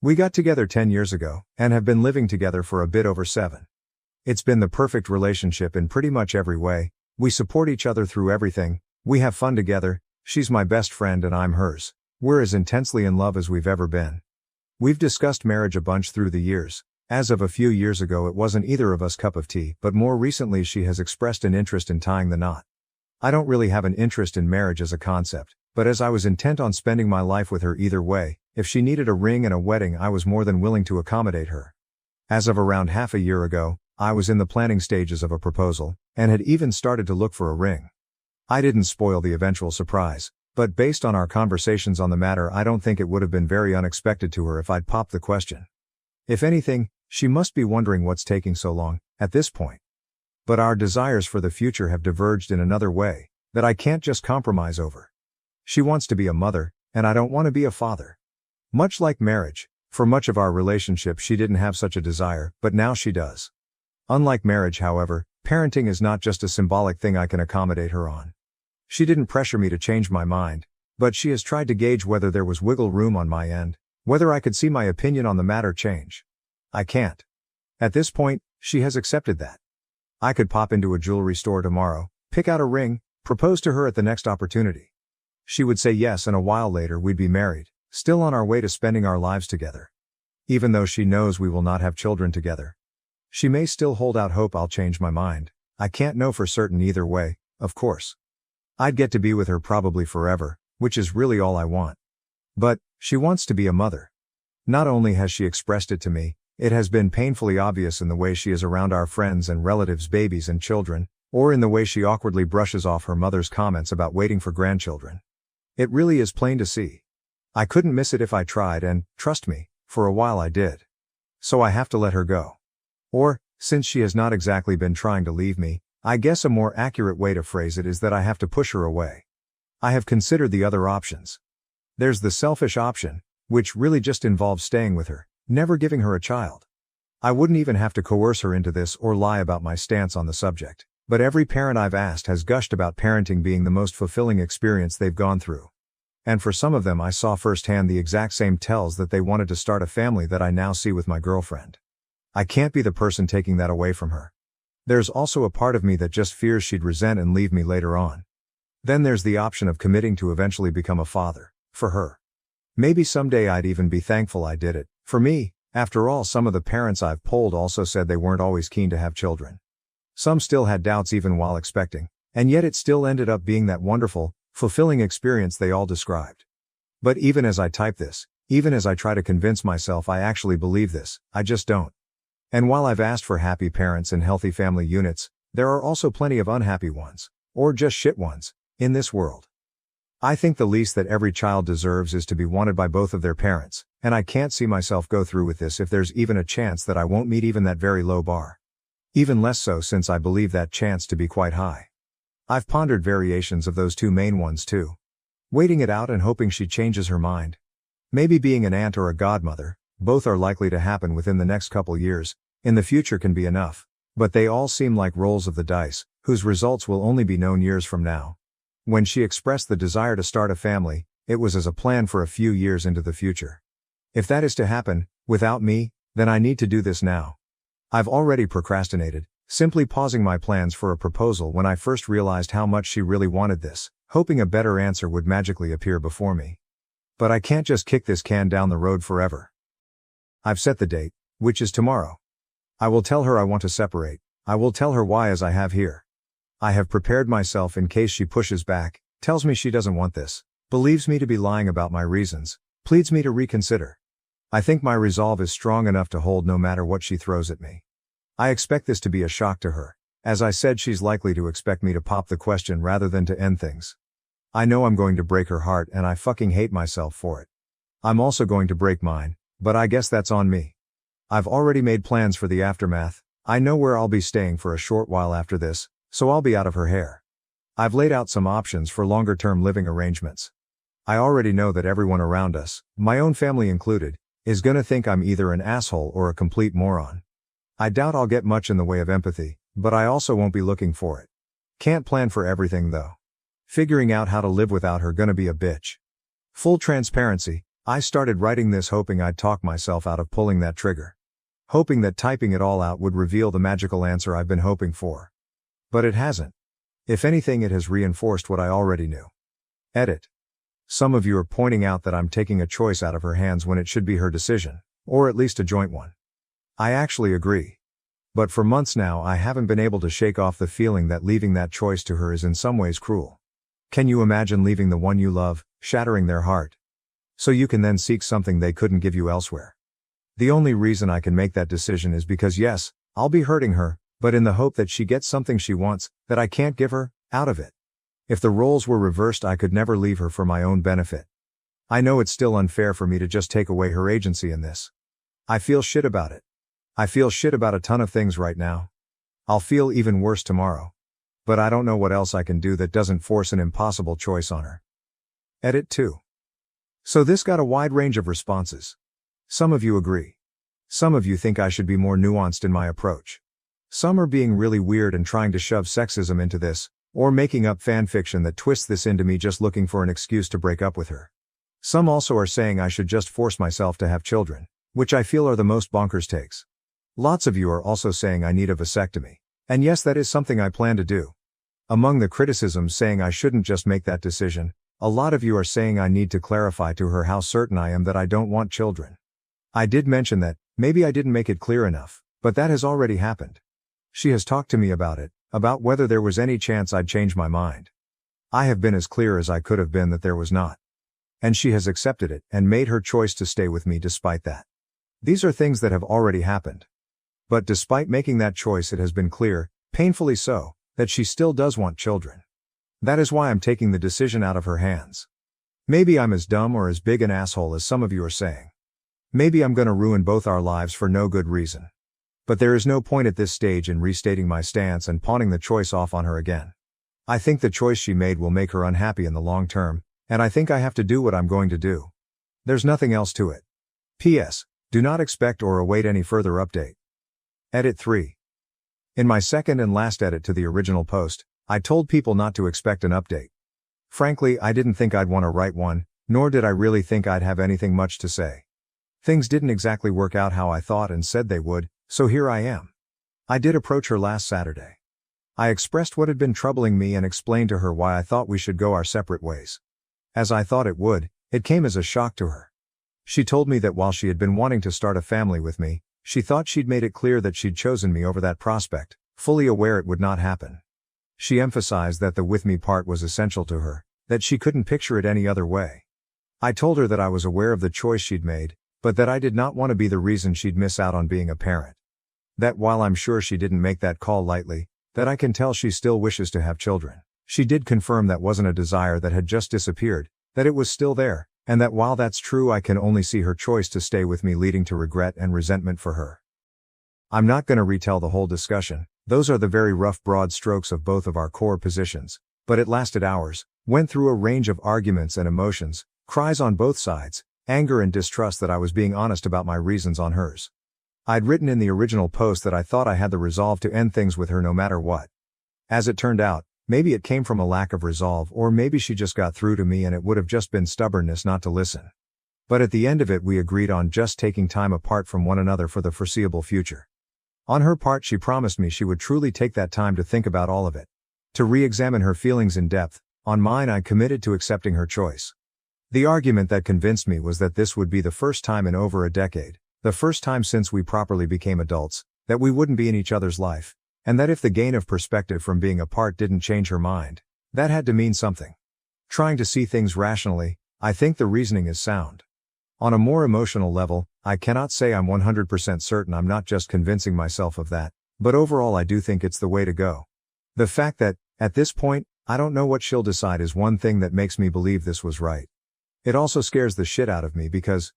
Speaker 1: We got together 10 years ago, and have been living together for a bit over 7. It's been the perfect relationship in pretty much every way. We support each other through everything, we have fun together, she's my best friend and I'm hers. We're as intensely in love as we've ever been. We've discussed marriage a bunch through the years. As of a few years ago it wasn't either of us cup of tea, but more recently she has expressed an interest in tying the knot. I don't really have an interest in marriage as a concept, but as I was intent on spending my life with her either way, if she needed a ring and a wedding I was more than willing to accommodate her. As of around half a year ago, I was in the planning stages of a proposal, and had even started to look for a ring. I didn't spoil the eventual surprise, but based on our conversations on the matter I don't think it would have been very unexpected to her if I'd popped the question. If anything, she must be wondering what's taking so long, at this point. But our desires for the future have diverged in another way, that I can't just compromise over. She wants to be a mother, and I don't want to be a father. Much like marriage, for much of our relationship she didn't have such a desire, but now she does. Unlike marriage, however, parenting is not just a symbolic thing I can accommodate her on. She didn't pressure me to change my mind, but she has tried to gauge whether there was wiggle room on my end, whether I could see my opinion on the matter change. I can't. At this point, she has accepted that. I could pop into a jewelry store tomorrow, pick out a ring, propose to her at the next opportunity. She would say yes and a while later we'd be married, Still on our way to spending our lives together. Even though she knows we will not have children together. She may still hold out hope I'll change my mind. I can't know for certain either way, of course. I'd get to be with her probably forever, which is really all I want. But, she wants to be a mother. Not only has she expressed it to me, it has been painfully obvious in the way she is around our friends and relatives' babies and children, or in the way she awkwardly brushes off her mother's comments about waiting for grandchildren. It really is plain to see. I couldn't miss it if I tried and, trust me, for a while I did. So I have to let her go. Or, since she has not exactly been trying to leave me, I guess a more accurate way to phrase it is that I have to push her away. I have considered the other options. There's the selfish option, which really just involves staying with her, never giving her a child. I wouldn't even have to coerce her into this or lie about my stance on the subject, but every parent I've asked has gushed about parenting being the most fulfilling experience they've gone through. And for some of them I saw firsthand the exact same tells that they wanted to start a family that I now see with my girlfriend. I can't be the person taking that away from her. There's also a part of me that just fears she'd resent and leave me later on. Then there's the option of committing to eventually become a father, for her. Maybe someday I'd even be thankful I did it. For me, after all, some of the parents I've polled also said they weren't always keen to have children. Some still had doubts even while expecting, and yet it still ended up being that wonderful, fulfilling experience they all described. But even as I type this, even as I try to convince myself I actually believe this, I just don't. And while I've asked for happy parents and healthy family units, there are also plenty of unhappy ones, or just shit ones, in this world. I think the least that every child deserves is to be wanted by both of their parents, and I can't see myself go through with this if there's even a chance that I won't meet even that very low bar. Even less so since I believe that chance to be quite high. I've pondered variations of those two main ones too. Waiting it out and hoping she changes her mind. Maybe being an aunt or a godmother, both are likely to happen within the next couple years, in the future can be enough, but they all seem like rolls of the dice, whose results will only be known years from now. When she expressed the desire to start a family, it was as a plan for a few years into the future. If that is to happen, without me, then I need to do this now. I've already procrastinated, simply pausing my plans for a proposal when I first realized how much she really wanted this, hoping a better answer would magically appear before me. But I can't just kick this can down the road forever. I've set the date, which is tomorrow. I will tell her I want to separate. I will tell her why as I have here. I have prepared myself in case she pushes back, tells me she doesn't want this, believes me to be lying about my reasons, pleads me to reconsider. I think my resolve is strong enough to hold no matter what she throws at me. I expect this to be a shock to her. As I said, she's likely to expect me to pop the question rather than to end things. I know I'm going to break her heart and I fucking hate myself for it. I'm also going to break mine, but I guess that's on me. I've already made plans for the aftermath. I know where I'll be staying for a short while after this, so I'll be out of her hair. I've laid out some options for longer-term living arrangements. I already know that everyone around us, my own family included, is gonna think I'm either an asshole or a complete moron. I doubt I'll get much in the way of empathy, but I also won't be looking for it. Can't plan for everything though. Figuring out how to live without her gonna be a bitch. Full transparency, I started writing this hoping I'd talk myself out of pulling that trigger. Hoping that typing it all out would reveal the magical answer I've been hoping for. But it hasn't. If anything, it has reinforced what I already knew. Edit. Some of you are pointing out that I'm taking a choice out of her hands when it should be her decision, or at least a joint one. I actually agree. But for months now I haven't been able to shake off the feeling that leaving that choice to her is in some ways cruel. Can you imagine leaving the one you love, shattering their heart? So you can then seek something they couldn't give you elsewhere. The only reason I can make that decision is because yes, I'll be hurting her, but in the hope that she gets something she wants, that I can't give her, out of it. If the roles were reversed I could never leave her for my own benefit. I know it's still unfair for me to just take away her agency in this. I feel shit about it. I feel shit about a ton of things right now. I'll feel even worse tomorrow. But I don't know what else I can do that doesn't force an impossible choice on her. Edit 2. So this got a wide range of responses. Some of you agree. Some of you think I should be more nuanced in my approach. Some are being really weird and trying to shove sexism into this, or making up fan fiction that twists this into me just looking for an excuse to break up with her. Some also are saying I should just force myself to have children, which I feel are the most bonkers takes. Lots of you are also saying I need a vasectomy. And yes, that is something I plan to do. Among the criticisms saying I shouldn't just make that decision, A lot of you are saying I need to clarify to her how certain I am that I don't want children. I did mention that, maybe I didn't make it clear enough, but that has already happened. She has talked to me about it, about whether there was any chance I'd change my mind. I have been as clear as I could have been that there was not. And she has accepted it and made her choice to stay with me despite that. These are things that have already happened. But despite making that choice, it has been clear, painfully so, that she still does want children. That is why I'm taking the decision out of her hands. Maybe I'm as dumb or as big an asshole as some of you are saying. Maybe I'm gonna ruin both our lives for no good reason. But there is no point at this stage in restating my stance and pawning the choice off on her again. I think the choice she made will make her unhappy in the long term, and I think I have to do what I'm going to do. There's nothing else to it. P.S. Do not expect or await any further update. Edit 3. In my second and last edit to the original post, I told people not to expect an update. Frankly, I didn't think I'd want to write one, nor did I really think I'd have anything much to say. Things didn't exactly work out how I thought and said they would, so here I am. I did approach her last Saturday. I expressed what had been troubling me and explained to her why I thought we should go our separate ways. As I thought it would, it came as a shock to her. She told me that while she had been wanting to start a family with me, she thought she'd made it clear that she'd chosen me over that prospect, fully aware it would not happen. She emphasized that the with me part was essential to her, that she couldn't picture it any other way. I told her that I was aware of the choice she'd made, but that I did not want to be the reason she'd miss out on being a parent. That while I'm sure she didn't make that call lightly, that I can tell she still wishes to have children. She did confirm that wasn't a desire that had just disappeared, that it was still there, and that while that's true, I can only see her choice to stay with me leading to regret and resentment for her. I'm not gonna retell the whole discussion, those are the very rough broad strokes of both of our core positions, but it lasted hours, went through a range of arguments and emotions, cries on both sides, anger and distrust that I was being honest about my reasons on hers. I'd written in the original post that I thought I had the resolve to end things with her no matter what. As it turned out, maybe it came from a lack of resolve, or maybe she just got through to me and it would have just been stubbornness not to listen. But at the end of it, we agreed on just taking time apart from one another for the foreseeable future. On her part, she promised me she would truly take that time to think about all of it, to re-examine her feelings in depth. On mine, I committed to accepting her choice. The argument that convinced me was that this would be the first time in over a decade, the first time since we properly became adults, that we wouldn't be in each other's life, and that if the gain of perspective from being apart didn't change her mind, that had to mean something. Trying to see things rationally, I think the reasoning is sound. On a more emotional level, I cannot say I'm 100% certain I'm not just convincing myself of that, but overall I do think it's the way to go. The fact that, at this point, I don't know what she'll decide is one thing that makes me believe this was right. It also scares the shit out of me because,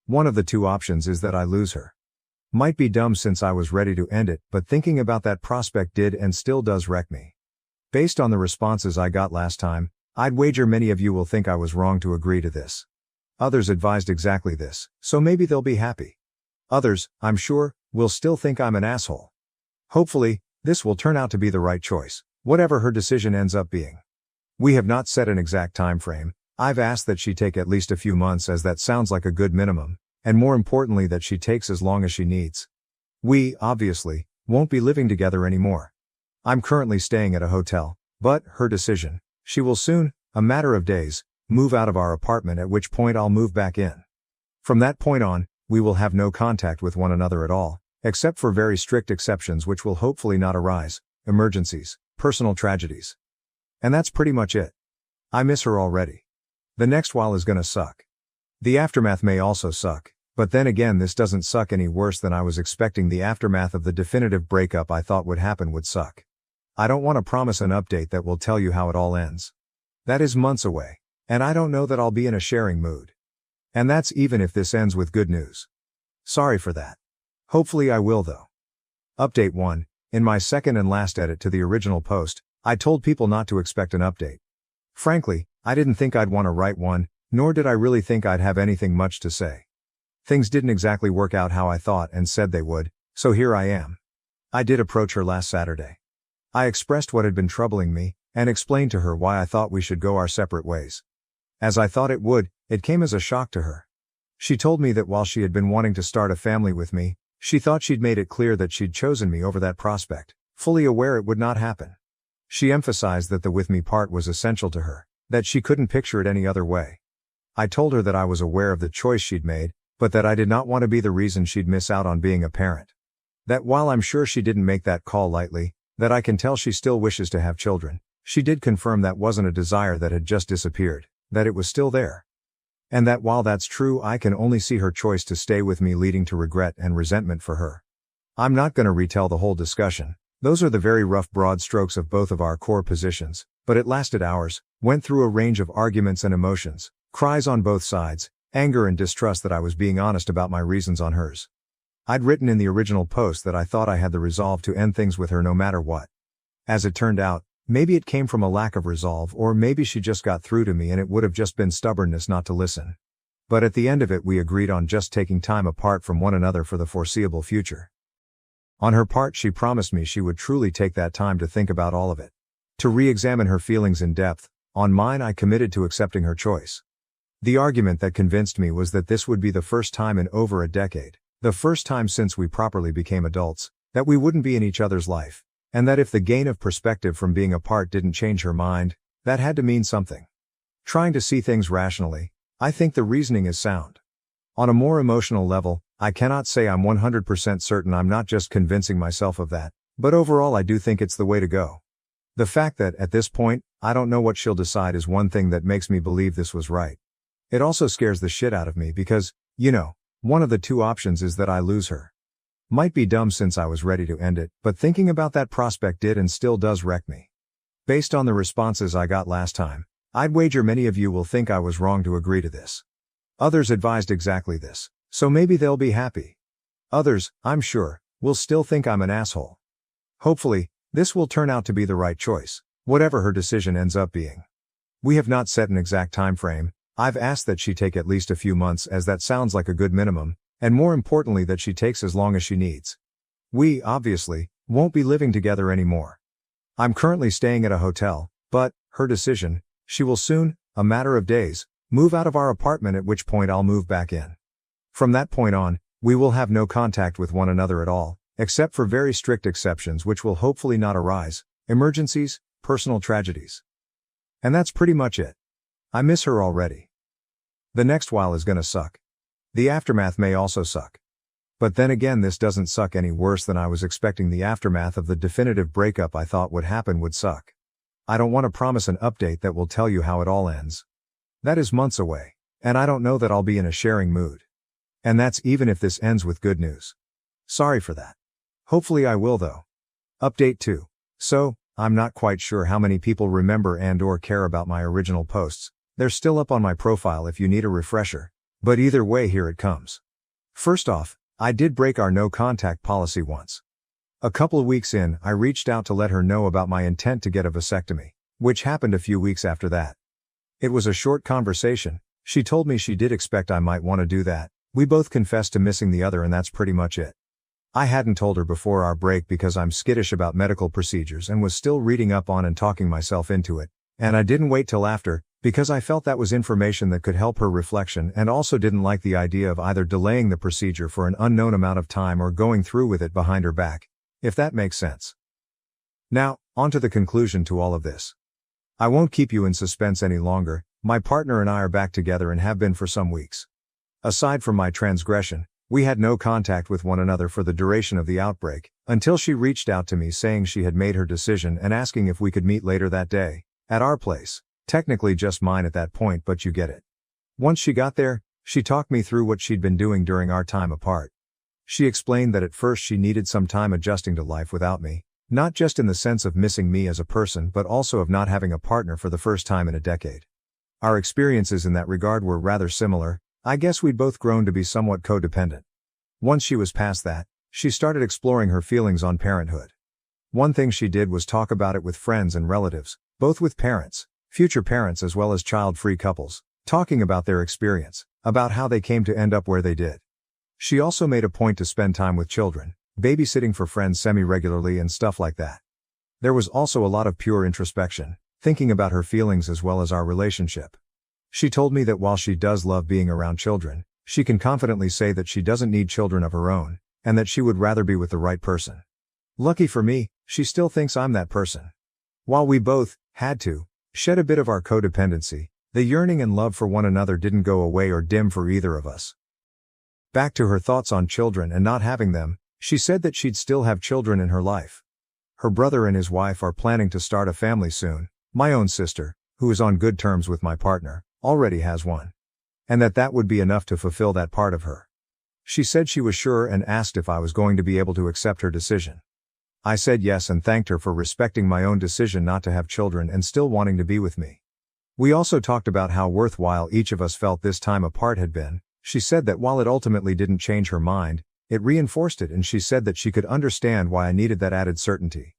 Speaker 1: one of the two options is that I lose her. Might be dumb since I was ready to end it, but thinking about that prospect did and still does wreck me. Based on the responses I got last time, I'd wager many of you will think I was wrong to agree to this. Others advised exactly this, so maybe they'll be happy. Others, I'm sure, will still think I'm an asshole. Hopefully, this will turn out to be the right choice, whatever her decision ends up being. We have not set an exact time frame. I've asked that she take at least a few months, as that sounds like a good minimum, and more importantly that she takes as long as she needs. We, obviously, won't be living together anymore. I'm currently staying at a hotel, but, her decision, she will soon, a matter of days, move out of our apartment, at which point I'll move back in. From that point on, we will have no contact with one another at all, except for very strict exceptions which will hopefully not arise, emergencies, personal tragedies. And that's pretty much it. I miss her already. The next while is gonna suck. The aftermath may also suck, but then again this doesn't suck any worse than I was expecting the aftermath of the definitive breakup I thought would happen would suck. I don't want to promise an update that will tell you how it all ends. That is months away, and I don't know that I'll be in a sharing mood. And that's even if this ends with good news. Sorry for that. Hopefully I will though. Update 1. In my second and last edit to the original post, I told people not to expect an update. Frankly, I didn't think I'd want to write one, nor did I really think I'd have anything much to say. Things didn't exactly work out how I thought and said they would, so here I am. I did approach her last Saturday. I expressed what had been troubling me, and explained to her why I thought we should go our separate ways. As I thought it would, it came as a shock to her. She told me that while she had been wanting to start a family with me, she thought she'd made it clear that she'd chosen me over that prospect, fully aware it would not happen. She emphasized that the with me part was essential to her, That she couldn't picture it any other way. I told her that I was aware of the choice she'd made, but that I did not want to be the reason she'd miss out on being a parent. That while I'm sure she didn't make that call lightly, that I can tell she still wishes to have children, she did confirm that wasn't a desire that had just disappeared, that it was still there. And that while that's true, I can only see her choice to stay with me leading to regret and resentment for her. I'm not gonna retell the whole discussion. Those are the very rough broad strokes of both of our core positions, but it lasted hours, went through a range of arguments and emotions, cries on both sides, anger and distrust that I was being honest about my reasons on hers. I'd written in the original post that I thought I had the resolve to end things with her no matter what. As it turned out, maybe it came from a lack of resolve, or maybe she just got through to me and it would have just been stubbornness not to listen. But at the end of it, we agreed on just taking time apart from one another for the foreseeable future. On her part, she promised me she would truly take that time to think about all of it, to re-examine her feelings in depth. On mine, I committed to accepting her choice. The argument that convinced me was that this would be the first time in over a decade, the first time since we properly became adults, that we wouldn't be in each other's life, and that if the gain of perspective from being apart didn't change her mind, that had to mean something. Trying to see things rationally, I think the reasoning is sound. On a more emotional level, I cannot say I'm 100% certain I'm not just convincing myself of that, but overall I do think it's the way to go. The fact that, at this point, I don't know what she'll decide is one thing that makes me believe this was right. It also scares the shit out of me because, one of the two options is that I lose her. Might be dumb since I was ready to end it, but thinking about that prospect did and still does wreck me. Based on the responses I got last time, I'd wager many of you will think I was wrong to agree to this. Others advised exactly this, so maybe they'll be happy. Others, I'm sure, will still think I'm an asshole. Hopefully, this will turn out to be the right choice, whatever her decision ends up being. We have not set an exact time frame. I've asked that she take at least a few months, as that sounds like a good minimum, and more importantly that she takes as long as she needs. We, obviously, won't be living together anymore. I'm currently staying at a hotel, but, her decision, she will soon, a matter of days, move out of our apartment, at which point I'll move back in. From that point on, we will have no contact with one another at all, except for very strict exceptions which will hopefully not arise, emergencies, personal tragedies. And that's pretty much it. I miss her already. The next while is gonna suck. The aftermath may also suck. But then again, this doesn't suck any worse than I was expecting the aftermath of the definitive breakup I thought would happen would suck. I don't want to promise an update that will tell you how it all ends. That is months away, and I don't know that I'll be in a sharing mood. And that's even if this ends with good news. Sorry for that. Hopefully I will though. Update 2. So, I'm not quite sure how many people remember and/or care about my original posts. They're still up on my profile if you need a refresher. But either way, here it comes. First off, I did break our no contact policy once. A couple of weeks in, I reached out to let her know about my intent to get a vasectomy, which happened a few weeks after that. It was a short conversation. She told me she did expect I might want to do that. We both confessed to missing the other, and that's pretty much it. I hadn't told her before our break because I'm skittish about medical procedures and was still reading up on and talking myself into it, and I didn't wait till after, because I felt that was information that could help her reflection, and also didn't like the idea of either delaying the procedure for an unknown amount of time or going through with it behind her back, if that makes sense. Now, on to the conclusion to all of this. I won't keep you in suspense any longer. My partner and I are back together and have been for some weeks. Aside from my transgression, we had no contact with one another for the duration of the outbreak, until she reached out to me saying she had made her decision and asking if we could meet later that day, at our place. Technically just mine at that point, but you get it. Once she got there, she talked me through what she'd been doing during our time apart. She explained that at first she needed some time adjusting to life without me, not just in the sense of missing me as a person but also of not having a partner for the first time in a decade. Our experiences in that regard were rather similar. I guess we'd both grown to be somewhat codependent. Once she was past that, she started exploring her feelings on parenthood. One thing she did was talk about it with friends and relatives, both with parents, future parents as well as child-free couples, talking about their experience, about how they came to end up where they did. She also made a point to spend time with children, babysitting for friends semi-regularly and stuff like that. There was also a lot of pure introspection, thinking about her feelings as well as our relationship. She told me that while she does love being around children, she can confidently say that she doesn't need children of her own, and that she would rather be with the right person. Lucky for me, she still thinks I'm that person. While we both had to Shed a bit of our codependency. The yearning and love for one another didn't go away or dim for either of us. Back to her thoughts on children and not having them, she said that she'd still have children in her life. Her brother and his wife are planning to start a family soon. My own sister, who is on good terms with my partner, already has one. And that would be enough to fulfill that part of her. She said she was sure and asked if I was going to be able to accept her decision. I said yes and thanked her for respecting my own decision not to have children and still wanting to be with me. We also talked about how worthwhile each of us felt this time apart had been. She said that while it ultimately didn't change her mind, it reinforced it, and she said that she could understand why I needed that added certainty.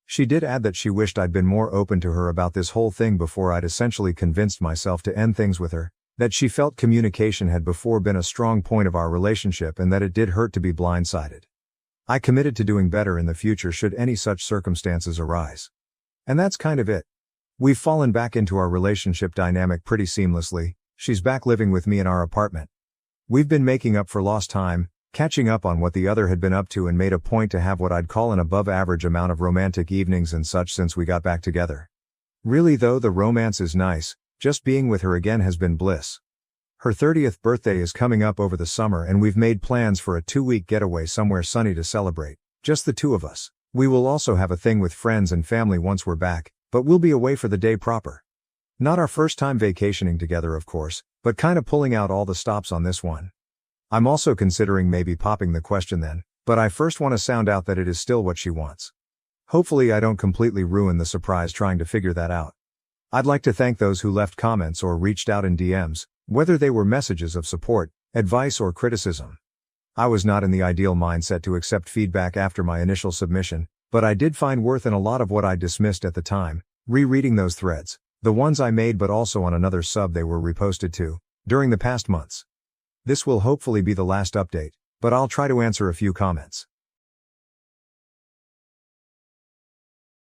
Speaker 1: She did add that she wished I'd been more open to her about this whole thing before I'd essentially convinced myself to end things with her, that she felt communication had before been a strong point of our relationship and that it did hurt to be blindsided. I committed to doing better in the future should any such circumstances arise. And that's kind of it. We've fallen back into our relationship dynamic pretty seamlessly. She's back living with me in our apartment. We've been making up for lost time, catching up on what the other had been up to, and made a point to have what I'd call an above average amount of romantic evenings and such since we got back together. Really though, the romance is nice, just being with her again has been bliss. Her 30th birthday is coming up over the summer and we've made plans for a 2-week getaway somewhere sunny to celebrate, just the two of us. We will also have a thing with friends and family once we're back, but we'll be away for the day proper. Not our first time vacationing together of course, but kinda pulling out all the stops on this one. I'm also considering maybe popping the question then, but I first want to sound out that it is still what she wants. Hopefully I don't completely ruin the surprise trying to figure that out. I'd like to thank those who left comments or reached out in DMs, whether they were messages of support, advice or criticism. I was not in the ideal mindset to accept feedback after my initial submission, but I did find worth in a lot of what I dismissed at the time, rereading those threads, the ones I made but also on another sub they were reposted to, during the past months. This will hopefully be the last update, but I'll try to answer a few comments.